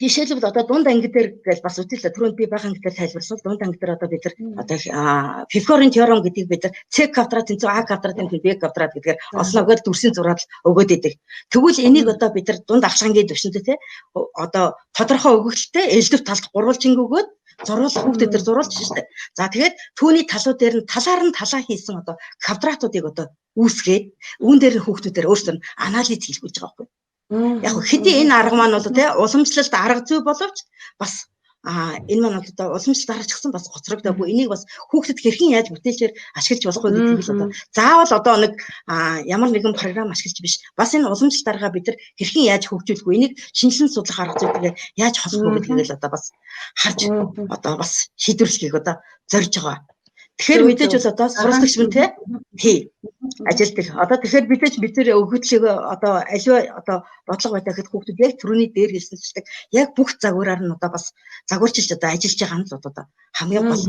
жишээлбэл одоо дунд анги дээр гэж бас үтэл түрүүнд би бага анги дээр тайлбарласан дунд анги дээр одоо бид нар одоо Пифагорын теорем гэдгийг бид нар C квадратын зөв А квадратын B квадрат гэдгээр олноогоор дүрсийн зураад өгөөд идэг. Тэгвэл энийг одоо бид нар дунд авшгангийн төвшөндөө те одоо тодорхой өгөгдөлтэй ээлжив талд гурвалжин өгөөд зурвал хүүхдэд төр зурвалж штэ. За тэгээд түүний талууд дээр нь талаа хийсэн одоо квадратуудыг одоо үүсгээд үүн дээр хүүхдүүдээр өөрсдөө анализ хийлгүүлж байгаа байхгүй. Яг хэдий энэ арга маань бол те уламжлалт арга зүй боловч бас энэ маань одоо уламжлалт дараачсан бас гоцрогдоогүй энийг бас хүүхдэд хэрхэн яаж бүтээлчээр ашиглаж болох вэ гэдгийг л одоо заавал одоо нэг ямар нэгэн програм ашиглаж биш бас энэ уламжлалт аргаа бид нар хэрхэн яаж хөгжүүлэх вэ энийг шинжилэн судлах арга зүйтэйгээ яаж холбох вэ гэдгийг л одоо бас харж одоо бас шийдвэрлэхийг одоо зорж байгаа. Тэгэхээр мэдээж бол одоо суралцагч мөн тий ажилтдаг. Одоо тэгэхээр мэдээж бид нэр өгөгдлийг одоо аливаа одоо бодлого байдаг гэхэд хүүхдүүд яг түрүүний дээр хэлсэнчдэг яг бүх загвараар нь одоо бас загварчилж одоо ажиллаж байгаа нь л одоо хамгийн гол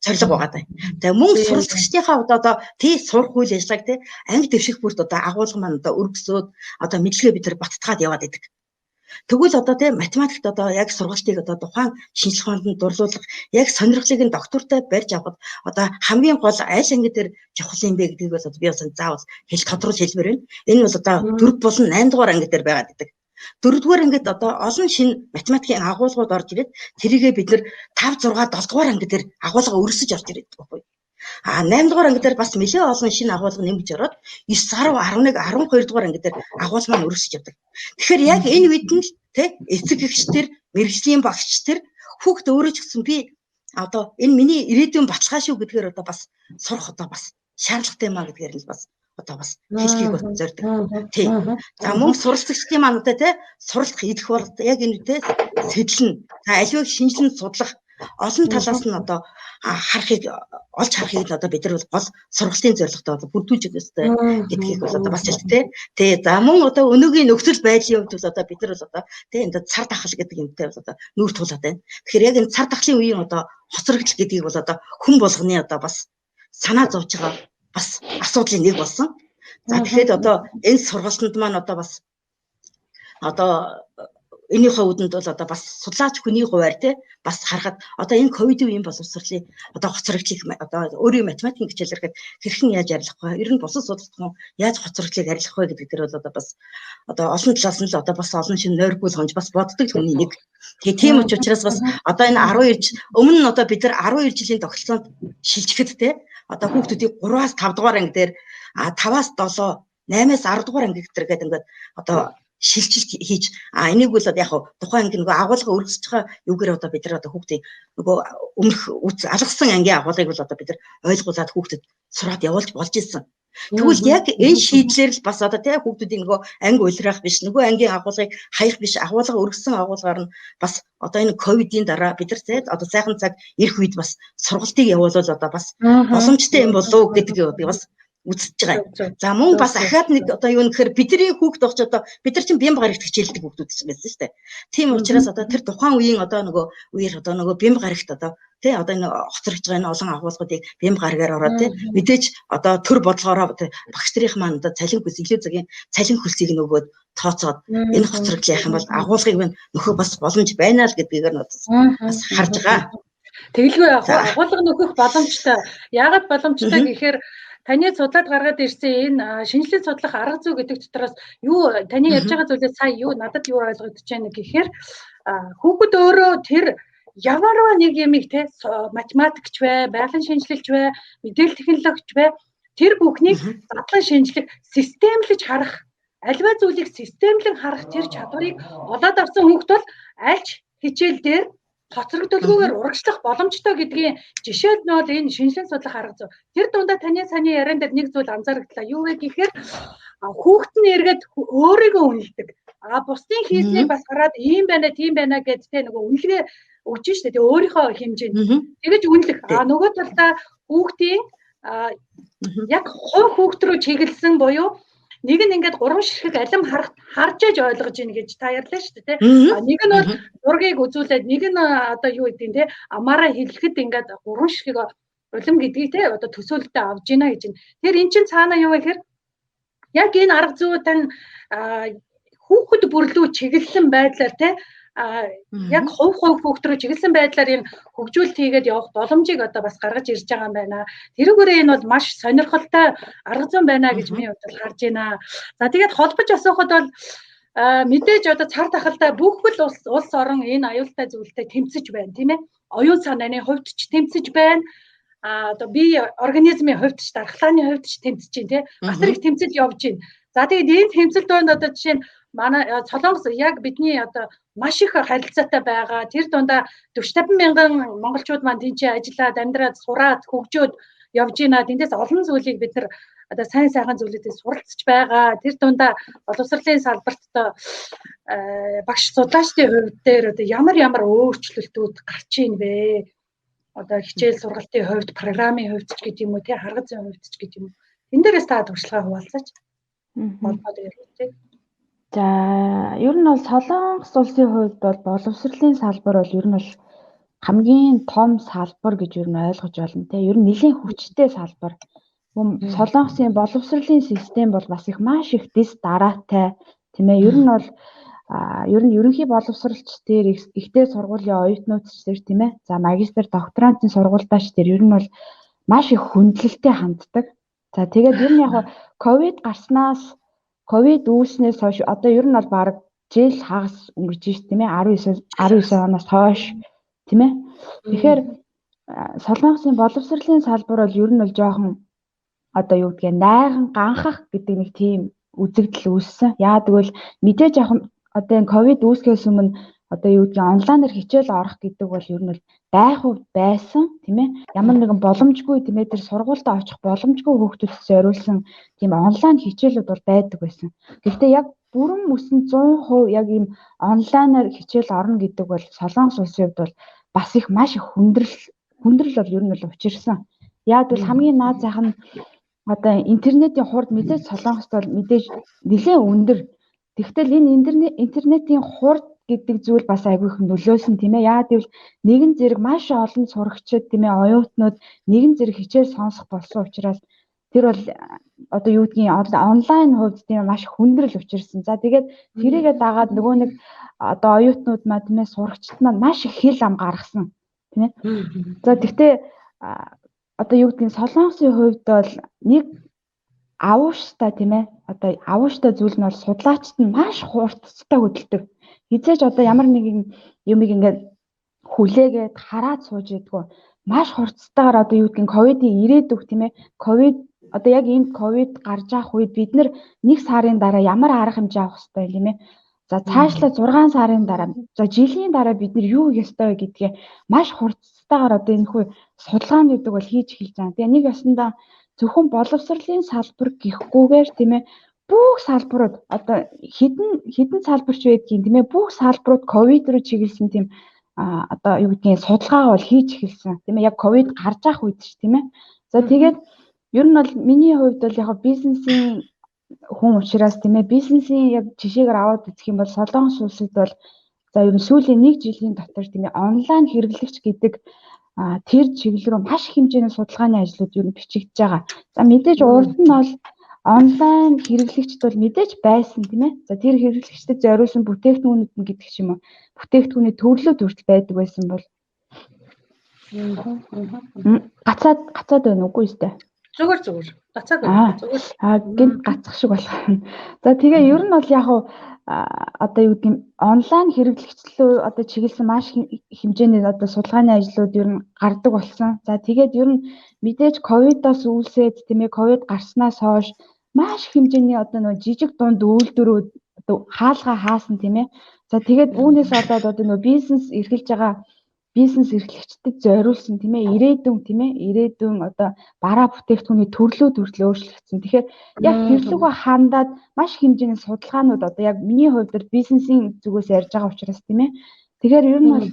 зорилго байгаа даа. Тэгээ мөн суралцагчдынхаа одоо тий сурах үйл ажиллагааг тий анги дэвших бүрт одоо агуулга маань одоо өргөсөөд одоо мэдлэгээ бид нар баттгаад яваад идэг. Тэгвэл одоо тийм математикт одоо яг сургалтыг одоо тухайн шинжлэх ухаанд дурлуулах яг сонирхлыг нь доктортой барьж авахд одоо хамгийн гол аль анги дээр чухал юм бэ гэдгийг бол би бас заавал тодруулж хэлмээр байна. Энэ бол одоо 4 болон 8 дугаар анги дээр байгаад байдаг. 4-р ангид одоо олон шинэ математикийн агуулгууд орж ирээд тэрийгээ бид нэр 5, 6, 7-р анги дээр агуулга өргөсөж орж ирээд байхгүй. 8-р анги дээр бас нэлээд олон шинэ агуулга нэмж ороод 9, 10, 11, 12-р анги дээр агуулга маань өргөсөж явдаг. Тэгэхээр яг энэ үед нь тэ эцэг эгчтэр, мэрэгжлийн багчтэр хүүхд өөрөө ч гэсэн би одоо энэ миний ирээдүйн баталгаа шүү гэдгээр одоо бас сурах одоо бас шаардлагатай маа гэдгээр нь бас одоо бас хэлхийг бод зорддог. Тий. За мөн суралцагчдын маань одоо тий суралцах идэх бол яг энэ тий сэтлэн аливааг шинжилэн судлах олон талаас нь одоо харахыг олж харахыг одоо бид нар бол гол сургалтын зорилготой одоо бүрдүүлж өгөхтэй гэдгийг бол одоо бас хэлдэг тий. За мөн одоо өнөөгийн нөхцөл байдлын хувьд бол одоо бид нар бол одоо тий энэ цар тахал гэдэг юмтай бол одоо нүүр тулаад байна. Тэгэхээр яг энэ цар тахлын үеийн одоо хоцрогдол гэдгийг бол одоо хүн болгоны одоо бас санаа зовж байгаа бас асуудлын нэг болсон. За тэгэхээр одоо энэ сургалтанд маань одоо бас одоо энийхээ үдэнд бол одоо бас судлаач хүний хуваар те бас харахад одоо энэ ковидын үеийн боловсролын одоо хоцрогдлыг одоо өөрийн математикийн хичээлэрхэд хэрхэн яаж арилгах вэ? Ер нь бусад судалгаач яаж хоцрогдлыг арилгах вэ гэдэг дээр бол одоо бас одоо олон талаас нь л одоо бас олон шинэ нойргүй хонж бас боддог хүний нэг. Тэгээ тийм учраас бас одоо энэ 12 өмнө нь одоо бид нар 12 жилийн тогтолцоонд шилжихэд те одоо хүүхдүүдийг 3-аас 5 дугаар анги дээр 5-аас 7, 8-аас 10 дугаар анги гэдэг ингээд одоо шилжилт хийж энийг бол яг тухайн анги нөгөө агуулга өргөсөж байгаа юугээр одоо бид нар одоо хүүхдийн нөгөө өмнөх алгасан ангийн агуулгыг бол одоо бид нар ойлгуулад хүүхдэд сураад явуулж болж ирсэн. Тэгвэл яг энэ шийдлэр л бас одоо тийм хүүхдүүдийн нөгөө анги улирах биш нөгөө ангийн агуулгыг хаях биш агуулга өргөсөн агуулгаар нь бас одоо энэ ковидын дараа бид нар одоо сайхан цаг ирэх үед бас сургалтыг явуулвал одоо бас боломжтой юм болов уу гэдэг би бас үзэж байгаа. За мөн бас ахаад нэг одоо юу нэхэр бидний хүүхд багч одоо бид нар чинь бямб гарагт хичээлдэг хүүхдүүд гэсэн байсан шүү дээ. Тийм учраас одоо тэр тухайн үеийн одоо нөгөө үеэр одоо нөгөө бямб гарагт одоо тий одоо энэ хоцрогдож байгаа энэ олон агуулгуудыг бямб гарагаар ороод тий мэдээж одоо төр бодлогоороо багш нарын маань одоо цалин хөлс илүү цагийн цалин хөлсийг нөгөөд тооцоод энэ хоцрогдол яах юм бол агуулгыг минь нөхөх бас боломж байна л гэдгээр нь бас харж байгаа. Тэгэлгүй агуулга нөхөх боломжтой. Яагаад боломжтой гэхээр таны судлаад гаргаад ирсэн энэ шинжилгээ судлах арга зүй гэдэг дотроос юу таны ярьж байгаа зүйлээс сая юу надад юу ойлгогдож байна гэхээр хүүхэд өөрөө тэр яваараа нэг юмыг те математикч бай, байгалийн шинжилгээч бай, мэдээлэл технологич бай тэр бүхнийг задлан шинжлэх, системлэж харах, альва зүйлийг системлэн харах тэр чадварыг олоод авсан хүүхэд бол альч хичээл дээр хоцрогдолгүйгээр урагшлах боломжтой гэдгийн жишээ нь бол энэ шинжилгээ судлах арга зүй. Тэр дундаа таны саний яриан дээр нэг зүйл анзаарагдлаа. Юу вэ гэхээр хүүхэд нь эргээд өөрийгөө үнэлдэг. Бусдын хийснийг бас хараад ийм байна, тийм байна гэдээ тэ нөгөө үнэлгээ өгч штэ. Тэгээ өөрийнхөө хэмжээнд тэгэж үнэлэх. Нөгөө талдаа хүүхдийн яг хувь хүүхд рүү чиглэсэн буюу нэг нь ингээд 3 ширхэг алим харж ээж ойлгож ийн гэж та ярьлаа шүү дээ тий. Нэг нь бол зургийг үзүүлээд нэг нь одоо юу гэдэг нь тий амаараа хэлэхэд ингээд 3 ширхэг улам гэдгийг тий одоо төсөөлөлтөд авж гинэ гэж байна. Тэгэхээр эн чинь цаана юу вэ гэхээр яг энэ арга зүй тань хүүхэд бүрлүү чиглэсэн байдлаар тий яг хувь хүүхд рүү чиглэсэн байдлаар энэ хөгжүүлэлт хийгээд явах боломжийг одоо бас гаргаж ирж байгаа юм байна. Тэрүүгээрээ энэ бол маш сонирхолтой арга зүй байна гэж би бодол харж байна. За тэгээд холбож асуухад бол мэдээж одоо цар тахалтай бүхэл улс орон энэ аюултай зүйлтэй тэмцэж байна тийм ээ. Оюун санааны хувьд ч тэмцэж байна. Одоо бие организмын хувьд ч дархлааны хувьд ч тэмцэж байна тийм. Бас их тэмцэл явж байна. За тэгээд энэ тэмцэл донд одоо жишээ нь манай Солонгос яг бидний одоо маш их харилцаатай байгаа. Тэр дундаа 40-50 мянган монголчууд маань тийчээ ажиллаад, амьдраад, сураад, хөгжөөд явж байна. Тэндээс олон зүйлийг бид нар одоо сайн сайхан зүйлүүдийг суралцж байгаа. Тэр дундаа боловсролын салбарт одоо багш судлаачдын хувьд дээр одоо ямар өөрчлөлтүүд гарч ийн вэ? Одоо хичээл сургалтын хувьд, программын хувьд ч гэдэг юм уу, тий харга зүйн хувьд ч гэдэг юм уу. Энд дээрээс та туршлагаа хуваалцаач. Болоод ирэх тий. За ер нь бол Солонгос улсын хувьд бол боловсролын салбар бол ер нь бол хамгийн том салбар гэж ер нь ойлгож байна те. Ер нь нэлийн хүчтэй салбар. Солонгосын боловсролын систем бол бас их маш их дэс дараатай тийм ээ. Ер нь бол Ер нь ерөнхий боловсролч дээр ихтэй сургуулийн оюутнууд ч тийм ээ. За магистр, докторантын сургуультаач дээр ер нь бол маш их хүндлэлтэй ханддаг. За тэгээд ер нь яг ковид гарснаас ковид үүснээс хойш одоо ер нь бол баг жил хагас өнгөрч шүү тийм ээ. 19 оноос хойш тийм ээ. Тэгэхээр Солонгосын боловсролын салбар бол ер нь бол жоохон одоо юу гэдгийг найхан ганхах гэдэг нэг тийм үзэгдэл үүссэн. Яа тэгвэл мэдээж яг одоо энэ ковид үүсгэхээс өмнө одоо юу гэдгийг онлайнаар хичээл орох гэдэг бол ер нь бол байх хувьд байсан тийм ээ. Ямар нэгэн боломжгүй тийм ээ тэр сургуультаа очих боломжгүй хүүхдүүдэд зориулсан тийм онлайн хичээлүүд бол байдаг байсан. Гэхдээ яг бүрэн мөсөн 100% яг ийм онлайнаар хичээл орно гэдэг бол Солонгос улсын хувьд бол бас их маш их хүндрэл бол ер нь бол учирсан. Яг бол хамгийн наад зах нь одоо интернетийн хурд мэдээж Солонгост бол мэдээж нэлээд өндөр. Тэгвэл энэ интернетийн хурд гэдэг зүйл бас айгүй их нөлөөсөн тийм ээ. Яа гэвэл нэгэн зэрэг маш олон сурагчид тийм ээ оюутнууд нэгэн зэрэг хичээл сонсох болсон учраас тэр бол одоо юу гэдгийг онлайн хувьд тийм маш хүндрэл учирсан. За тэгээд тэрийгээ дагаад нөгөө нэг одоо оюутнууд маа тийм ээ сурагчид маань маш их хэл ам гаргасан тийм ээ. За тэгтээ одоо юу гэдгийг Солонгосын хувьд бол нэг авууштай тийм ээ одоо авууштай зүйл нь бол судлаачид нь маш хурцтай хөдөлдөг. Хизээж одоо ямар нэгэн юмыг ингээд хүлээгээд хараад сууж идэггүй маш хурцтайгаар одоо юу гэдгийг ковидын ирээдүг тийм ээ ковид одоо яг энэ ковид гарч явах үед бид нэг сарын дараа ямар арга хэмжээ авах ёстой юм бэ? За цаашлаа 6 сарын дараа за жилийн дараа бид нар юу хийх ёстой вэ гэдгээ маш хурцтайгаар одоо энэ хүү судалгаануудыг бол хийж эхэлж байгаа. Тэгээ нэг ясандаа зөвхөн боловсролын салбар гэхгүйгээр тийм ээ бүх салбарууд одоо хідэн салбарч байдгийн тийм ээ бүх салбарууд ковид руу чиглэсэн тийм одоо юу гэдгийг судалгаа бол хийж эхэлсэн тийм ээ яг ковид гарч явах үед ш тийм ээ. За тэгээд ер нь бол миний хувьд бол яг бизнесийн хүн учраас тийм ээ бизнесийн яг жишээгээр аваад үзэх юм бол Солонгос улсад бол за ер нь сүүлийн 1 жилийн дотор тийм ээ онлайн хэрэглэгч гэдэг тэр чиглэл рүү маш их хэмжээний судалгааны ажлууд ер нь бичигдэж байгаа. За мэдээж урд нь бол онлайн хэрэглэгчд бол мэдээж байсан тийм ээ. За тэр хэрэглэгчдэд зориулсан бүтээгдэхүүнүүд нь гэдэг ч юм уу. Бүтээгдэхүүний төрлүүд хүртэл байдаг байсан бол гацаад байна уугүй юу? Зүгээр. Гацаад байна. Зүгээр. Гинт гацах шиг болох. За тэгээ ер нь бол яг одоо юу гэдэг онлайн хэрэглэгчлөө одоо чиглэсэн маш хэмжээний одоо судалгааны ажлууд ер нь гардаг болсон. За тэгээд ер нь мэдээж ковидоос үүсээд тийм ээ ковид гарснаас хойш маш хэмжээний одоо нөгөө жижиг дунд үйлдвэрүүд одоо хаалгаа хаасан тийм ээ. За тэгээд үүнээс болоод одоо нөгөө бизнес эрхэлж байгаа бизнес эрхлэгчдэд зориулсан тийм ээ ирээдүйн одоо бараа бүтээгдэхүүний төрлүүд хүртэл өөрчлөгдсөн. Тэгэхээр яг хэрэглүүгөө хандаад маш хэмжээний судалгаанууд одоо яг миний хувьд бол бизнесийн зүгээс ярьж байгаа учраас тийм ээ. Тэгэхээр ер нь бол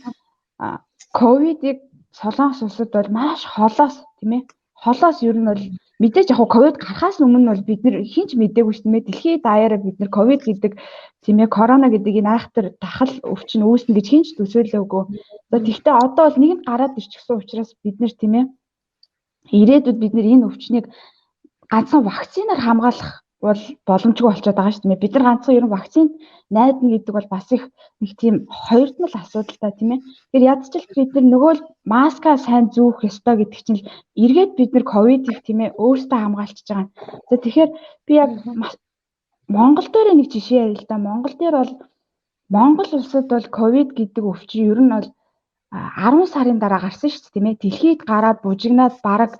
ковидыг Солонгос улсад бол маш холоос тийм ээ. Холоос ер нь бол мэдээж яг ковид гарахаас өмнө бол бид нэр хинч мэдээгүй шүү дээ. Дэлхийд даяараа бид нэр ковид гэдэг тийм ээ корона гэдэг энэ айхтар дахал өвчин үүснэ гэж хинч төсөөлөөгүй. За тэгвэл одоо бол нэгэнд гараад ирчихсэн учраас бид нэр тийм ээ ирээдүйд бид нэр энэ өвчнийг ганцхан вакцинаар хамгаалах бол боломжгүй болчиход байгаа шүү дээ. Бид нар ганцхан ер нь вакцинд найдна гэдэг бол бас их нэг тийм хоёрдмал асуудалтай тийм ээ. Тэгэхээр ядчил бид нар нөгөө маска сайн зүүх ёстой гэдэг чинь эргээд бид нар ковидыг тийм ээ өөрсдөө хамгаалчихж байгаа. За тэгэхээр би яг Монгол дээр нэг жишээ ярил л да. Монгол улсад бол ковид гэдэг өвчин ер нь бол 10 сарын дараа гарсан шүү дээ тийм ээ. Дэлхийд гараад бужигнаад бараг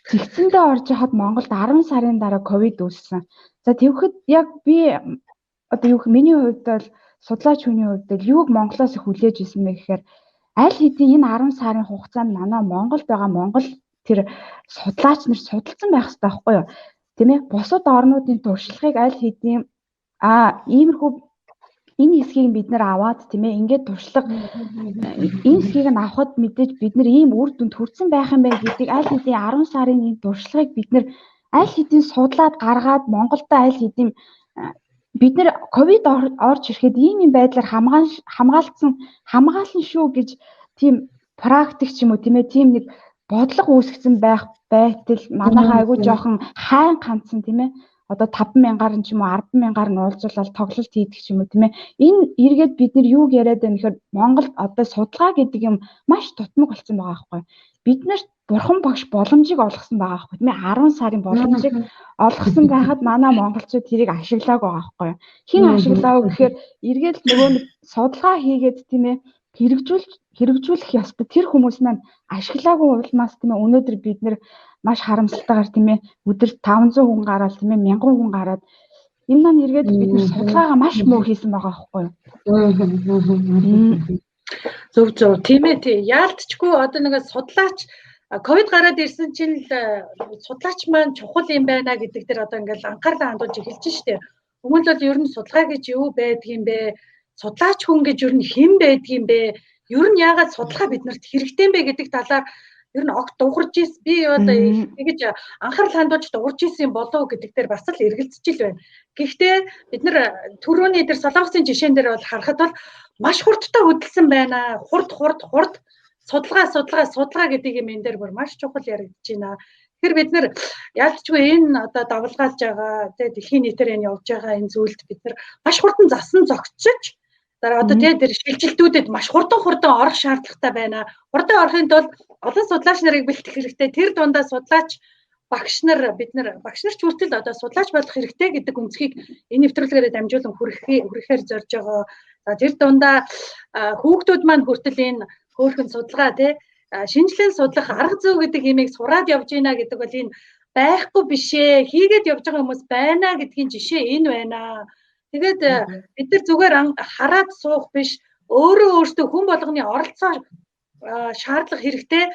цэгцэндээ орж хахад Монголд 10 сарын дараа ковид үүссэн. За тэгвэл яг би одоо миний хувьд бол судлаач хүний хувьд бол юуг Монголоос их хүлээж ирсэн бэ гэхээр аль хэдийн энэ 10 сарын хугацаанд манай Монголд байгаа Монгол тэр судлаач нар судалсан байх хэрэгтэй байхгүй юу? Тийм ээ. Бусад орнуудын туршлагыг аль хэдийн иймэрхүү энэ хэсгийг бид нэр аваад тийм ээ ингээд туршлага энэ хэсгийг нь авахд мэдээж бид нар ийм үр дүнд хүрсэн байх юм байна гэдгийг аль хэдийн 10 сарын энэ туршлагыг бид нар аль хэдийн судлаад гаргаад Монголдо аль хэдийн бид нар ковид орж ирэхэд ийм байдлаар хамгаалсан шүү гэж тийм практик ч юм уу тийм ээ тийм нэг бодлого үүсгэсэн байх байтал манайхаа айгүй жоохон хайн ганцсан тийм ээ одоо 5,000-аар ч юм уу 10,000-аар нь уулзуулаад тоглолт хийдэг ч юм уу тийм ээ. Энэ эргээд бид нар юуг яриад байна гэхээр Монголд одоо судалгаа гэдэг юм маш тутмаг болсон байгаа байхгүй. Бид нарт бурхан багш боломжийг олгосон байгаа байхгүй тийм ээ. 10 сарын боломжийг олгосон байхад манай монголчууд тэрийг ашиглаагүй байгаа байхгүй. Хин ашиглаагүй гэхээр эргээд нөгөө нэг судалгаа хийгээд тийм ээ хэрэгжүүлэх ёстой тэр хүмүүс маань ашиглаагүй улмаас тийм ээ өнөөдөр бид нэр маш харамсалтайгаар тийм ээ өдөр 500 хүн гараад тийм ээ 1000 хүн гараад энэ маань эргээд бид нэр судалгаагаа маш муу хийсэн байгаа байхгүй юу. Зөв тийм ээ тий. Яалтчгүй одоо нэг судлаач ковид гараад ирсэн чинь л судлаач маань чухал юм байна гэдэг дээр одоо ингээл анхаарлаа хандуулж эхэлж штэ. Өмнө нь бол ер нь судалгаа гэж юу байдгийм бэ? Судлаач хүн гэж ер нь хэн байдгийм бэ? Ер нь яагаад судалгаа биднэрт хэрэгтэй юм бэ гэдэг талаар ер нь огт дуурж ийс би одоо ингэж анхаарал хандуулж дуурж ийсэн болов гэдэг дээр бас л эргэлзэж ил байна. Гэхдээ бид нар түрүүний дээр Солонгосын жишээн дээр бол харахад бол маш хурдтай хөдөлсөн байна. Хурд судалгаа гэдэг юм энэ дээр бүр маш чухал яригдж байна. Тэгэхээр бид нар яалтчгүй энэ одоо давлгаалж байгаа тэгээ дэлхийн нийтээр энэ явж байгаа энэ зүйлд бид нар маш хурдан засан зогцож дараа одоо тэр шилжилтүүдэд маш хурдан орох шаардлагатай байна. Хурдан орохын тулд олон судлаач нарыг бэлтгэх хэрэгтэй. Тэр дундаа судлаач багш нар ч хүртэл одоо судлаач болох хэрэгтэй гэдэг үнцгийг энэ нэвтрүүлгээрээ дамжуулан хүргэхээр зорж байгаа. За тэр дундаа хүүхдүүд маань хүртэл энэ хөөрхөн судалгаа тий шинжилэн судлах арга зүй гэдэг имийг сураад явж байна гэдэг бол энэ байхгүй бишээ. Хийгээд явж байгаа хүмүүс байна гэдгийн жишээ энэ байна. Тэгээд бид нар зүгээр хараад суух биш өөртөө хүн болгоны оролцоо шаардлага хэрэгтэй.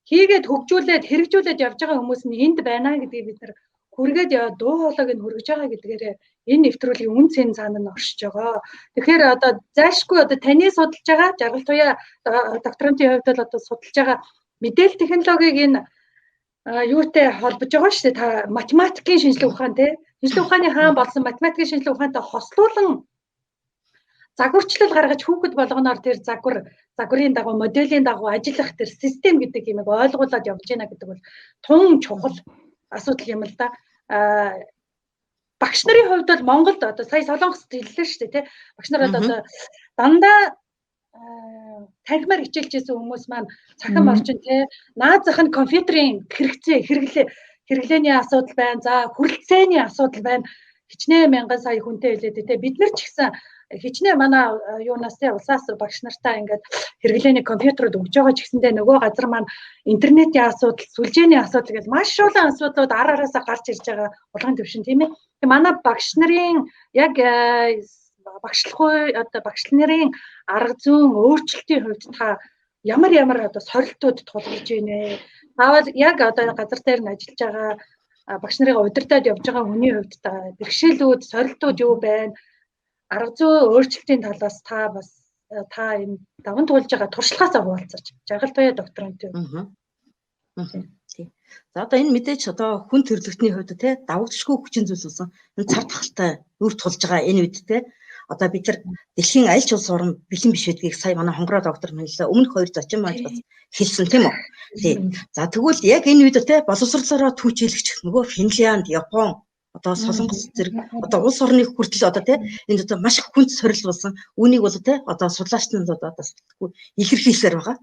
Хийгээд хэрэгжүүлээд явж байгаа хүмүүс нь энд байна гэдгийг бид нар хүргээд дуу хоолойг нь хүргэж байгаа гэдгээр энэ нэвтрүүлгийн үн цэн цаана нь оршиж байгаа. Тэгэхээр одоо зайлшгүй одоо таны судалж байгаа жаргал туяа докторантын хувьд бол одоо судалж байгаа мэдээлэл технологиг энэ юутай холбож байгаа шүү дээ. Та математикийн шинжилгээ ухаан тий шинжилгээ ухааны хаан болсон математикийн шинжилгээ ухаантай хослуулан загварчлал гаргаж хүүхэд болгоноор тэр загварын дагуу моделийн дагуу ажиллах тэр систем гэдэг юм ойлгуулад явж байна гэдэг бол тун чухал асуудал юм л да. Багш нарын хувьд бол Монголд одоо сая Солонгост хэллээ шүү дээ тий. Багш нарт одоо дандаа танхимаар хичээлж байсан хүмүүс маань цахим орчин тий наад зах нь компьютерийн хэрэглээний асуудал байна. За хүрэлцээний асуудал байна. Хичнээн мянган сая хүнтэй хэлээд тий бид нар ч гэсэн хичнээн манай юунаас тий улсаас багш нартаа ингээд хэрэглээний компьютерууд өгж байгаа ч гэсэндээ нөгөө газар маань интернетийн асуудал, сүлжээний асуудал гэж маш олон асуудлууд араасаа гарч ирж байгаа улаан төвшин тийм ээ. Тэгээ манай багш нарын яг багш нарын арга зүйн өөрчлөлтийн хувьд та ямар одоо сорилтууд тулгарч байна. Таавал яг одоо газар дээр нь ажиллаж байгаа багш нарыг удирдаад явж байгаа хүний хувьд та бэрхшээлүүд, сорилтууд юу байна? Арга зүй өөрчлөлтийн талаас та энэ даван туулж байгаа туршлагаасаа хуваалцаж жаргал туяа докторант юу. Тийм. За одоо энэ мэдээж одоо хүн төрөлхтний хувьд те давагдшгүй хүчин зүйлс болсон. Энэ цар тахалтай үр тулж байгаа энэ үед те одоо бид нар дэлхийн аль ч улс орн бэлэн биш гэдгийг сая манай хонгороо доктор хэллээ. Өмнөх хоёр зочин маань бас хэлсэн тийм үү. Тийм. За тэгвэл яг энэ үед те боловсрлолоороо түүчилэгч нөгөө Финлянд, Япон одоо Солонгос зэрэг одоо улс орны хүртэл одоо те энэ одоо маш хүнд сорил болсон. Үүнийг бол те одоо судлаачнууд одоо бас илэрхийлсээр байгаа.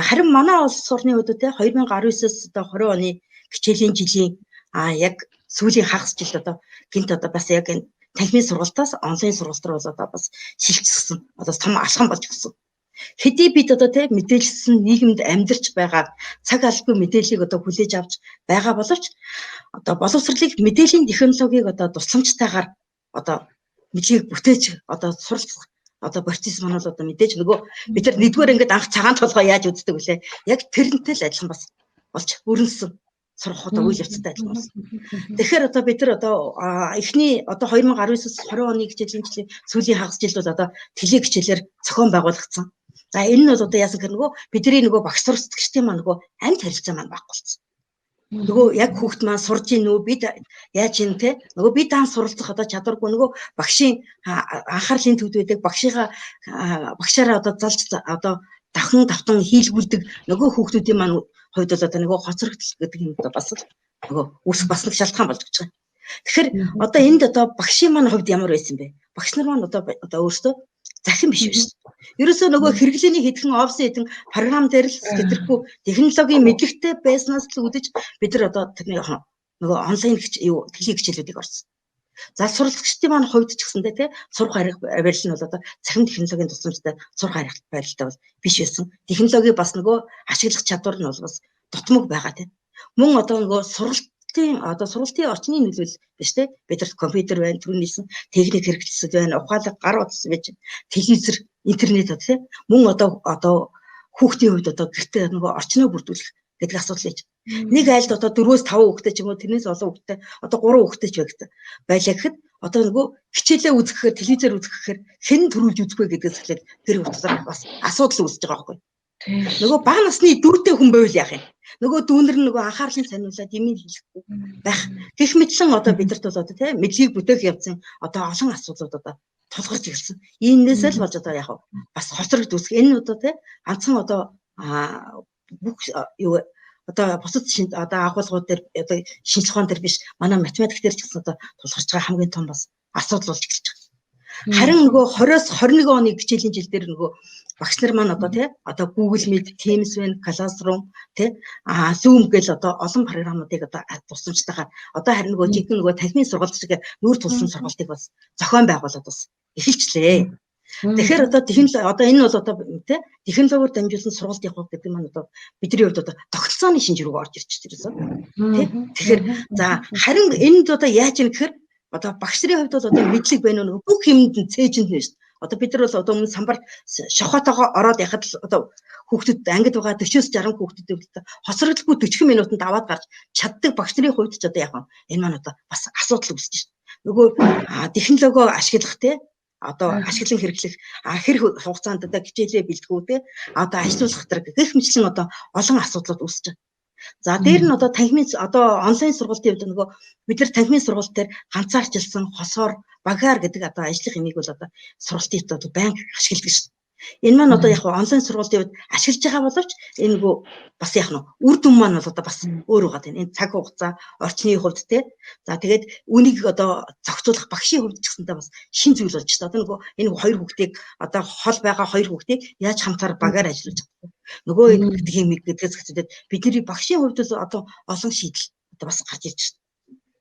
Харин манай улс орны хувьд те 2019-с одоо 20 оны хичээлийн жилийн яг сүүлийн хагас жилд одоо гинт одоо бас яг энэ танхимын сургалтаас онлайн сургалт руу одоо бас шилжчихсэн. Одоо том алхам болж гисэн. Хэдий бид одоо те мэдээлсэн нийгэмд амьдарч байгаа цаг албагүй мэдээллийг одоо хүлээж авч байгаа боловч одоо боловсролыг мэдээллийн технологиг одоо тусламжтайгаар одоо мэдлэгийг бүтээж одоо суралцах одоо процесс маань бол одоо мэдээж нөгөө бид нар нэгдүгээр ингээд анх цагаан толгой яаж үздэг вүлээ яг тэрнтэй л адилхан бас болж өрнөсөн сурах одоо үйл явцтай адилхан болсон. Тэгэхээр одоо бид нар одоо эхний одоо 2019-с 20 оны хичээлийн сүүлийн хагас жил бол одоо теле хичээлээр зохион байгуулагдсан. За энэ нь бол одоо яасан гэх нөгөө бидний нөгөө багш суралцагчдын маань нөгөө амьд харилцаа маань багц болсон. Нөгөө яг хүүхд маань сурж ийн нөө бид яаж ийн те нөгөө бид даан суралцах одоо чадваргүй нөгөө багшийн анхаарлын төвд байдаг багшаараа одоо залж одоо давтан хийлгүүлдэг нөгөө хүүхдүүдийн маань хувьд бол одоо нөгөө хоцрогдол гэдэг юм одоо бас нөгөө үүсэх бас нэг шалтгаан болж байгаа. Тэгэхээр одоо энд одоо багшийн маань хувьд ямар байсан бэ? Багш нар маань одоо өөрсдөө захин биш биш. Ерөөсөө нөгөө хэрэглээний хэдхэн офсын хэдэн програм дээр л тэтэрхүү технологийн мэдлэгтэй байснаас л үүдэж бид нар одоо нөгөө онлайн техник хичээлүүдийг орсон. За сурлагчдын маань хувьд ч гэсэндээ тий сурах барил нь бол одоо цахим технологийн тусламжтай сурах барилтай бол биш байсан. Технологи бас нөгөө ашиглах чадвар нь бол бас дутмаг байгаа тий. Мөн одоо нөгөө сургалтын орчны нөлөөлөл биш тий. Бидэрт компьютер байна, түрүүнийсэн техник хэрэглэсэл байна, ухаалаг гар утас байж, телевизэр, интернет тий. Мөн одоо хүүхдийн хувьд одоо гэртээ нөгөө орчноо бүрдүүлэх гэдэг асуудал ээж. Нэг айлд одоо 4-5 хүүхэдтэй ч юм уу тэрнээс олон хүүхэдтэй одоо 3 хүүхэдтэй ч байлаа гэхэд одоо нөгөө хичээлээ үзэхээр телевизээр үзэхээр хэн төрүүлж үзэх вэ гэдгээс эхлээд тэр утсаар бас асуудал үүсэж байгаа байхгүй. Нөгөө бага насны дүүртэй хүн байвал яах юм? Нөгөө дүүнэр нь нөгөө анхаарлын сануулаад юм хийхгүй байх. Гэх мэтлэн одоо бидэрт бол одоо тийм мэдлэгийг бүтээх явцын одоо олон асуудлууд одоо тулгарч ирсэн. Иймнээс л болж одоо яг бас хоцрогд үүсэх. Энэ одоо тийм ганцхан одоо бүх юу одоо бусад одоо агуулгууд дээр одоо шинжлэх ухаан дээр биш манай математик дээр ч гэсэн одоо тулгарч байгаа хамгийн том бас асуудал болж эхэлж байгаа. Харин нөгөө 20-с 21 оны хичээлийн жил дээр нөгөө багш нар маань одоо тий одоо Google Meet, Teams байна, Classroom тий Zoom гэл одоо олон програмуудыг одоо тусламжтайгаар одоо харин нөгөө жинхэнэ нөгөө танхимын сургалт шиг нүүр тулсан сургалтыг бас зохион байгуулад бас эхэлчлээ. Тэгэхээр одоо одоо энэ бол одоо тий технологиор дамжуулсан сургалт явах гэдэг нь одоо бидний хувьд одоо тогтолцооны шинж рүү орж ирж байна тий. Тэгэхээр за харин энд одоо яаж юм гэхээр одоо багш нарын хувьд бол одоо мэдлэг байна уу бүх юмд нь цээжинд нь шүү. Одоо бид нар бол одоо өмнө самбар шохотойгоо ороод яхад л одоо хүүхдүүд ангид байгаа 40-с 60 хүүхдүүд хоцрогдолгүй 40 минутанд аваад гарч чаддаг багш нарын хувьд ч одоо яг энэ маань одоо бас асуудал үүсэж байна. Нөгөө технологио ашиглах тий одоо ашиглан хэрэглэх хэрэг хугацаанд одоо хичээлээ бэлтгэв тий одоо ажилуулах гэдэг гэх мэтлэн одоо олон асуудлууд үүсэж байна. За дээр нь одоо танхимын одоо онлайн сургалтын хувьд нөгөө бид нар танхимын сургалт дээр ганцаарчилсан хосоор багаар гэдэг одоо ажлын хэмийг бол одоо сургалтын одоо байнга ашигладаг шүү. Энэ маань одоо яг онлайн сургалтын хувьд ашиглаж байгаа боловч энэ нөгөө бас яг нь үр дүн маань бол одоо бас өөр байгаа тийм. Энэ цаг хугацаа орчны хувьд те. За тэгээд үнийг одоо зохицуулах багшийн хувьд ч гэсэнтэй бас шин зүйл болж байна. Одоо нөгөө энэ хоёр хүүхдийг одоо хол байгаа хоёр хүүхдийг яаж хамтаар багаар ажиллаж чадах вэ? Нөгөө гэдэг юм гэдгээс хэвчээд бидний багшийн хувьд л одоо олон шийдэл одоо бас гарч ирж байна.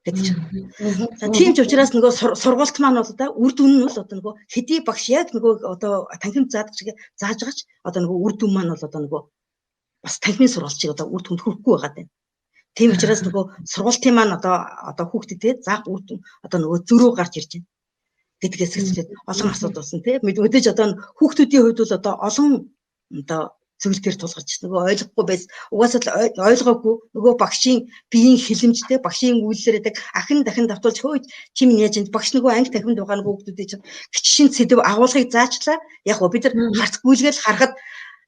За тийм ч учраас нөгөө сургалт маань бол одоо үр дүн нь бол одоо нөгөө хэдий багш яг нөгөө одоо танхим заадаг шиг зааж байгаач одоо нөгөө үр дүн маань бол одоо нөгөө бас танхимын сургалт шиг одоо үр дүнд хүрэхгүй байгаа юм. Тийм учраас нөгөө сургалтын маань одоо хүүхдэд заах үр дүн одоо нөгөө зөрөө гарч ирж байна. Гэдгээс хэвчээд олон асуудал болсон тийм. Мэдээж одоо хүүхдүүдийн хувьд бол одоо олон одоо зүйл төр тулгарч нөгөө ойлгохгүй байс угаасаа л ойлгоогүй нөгөө багшийн биеийн хилэмжтэй багшийн үйлсээрээ ахин дахин давтуулж хөөе чи минь яаж энэ багш нөгөө анги танхимд байгаа нөгөө хүүхдүүдээ чинь гिचшин сэдв агуулгыг заачлаа яг гоо бид нар харцгүйгээл харахад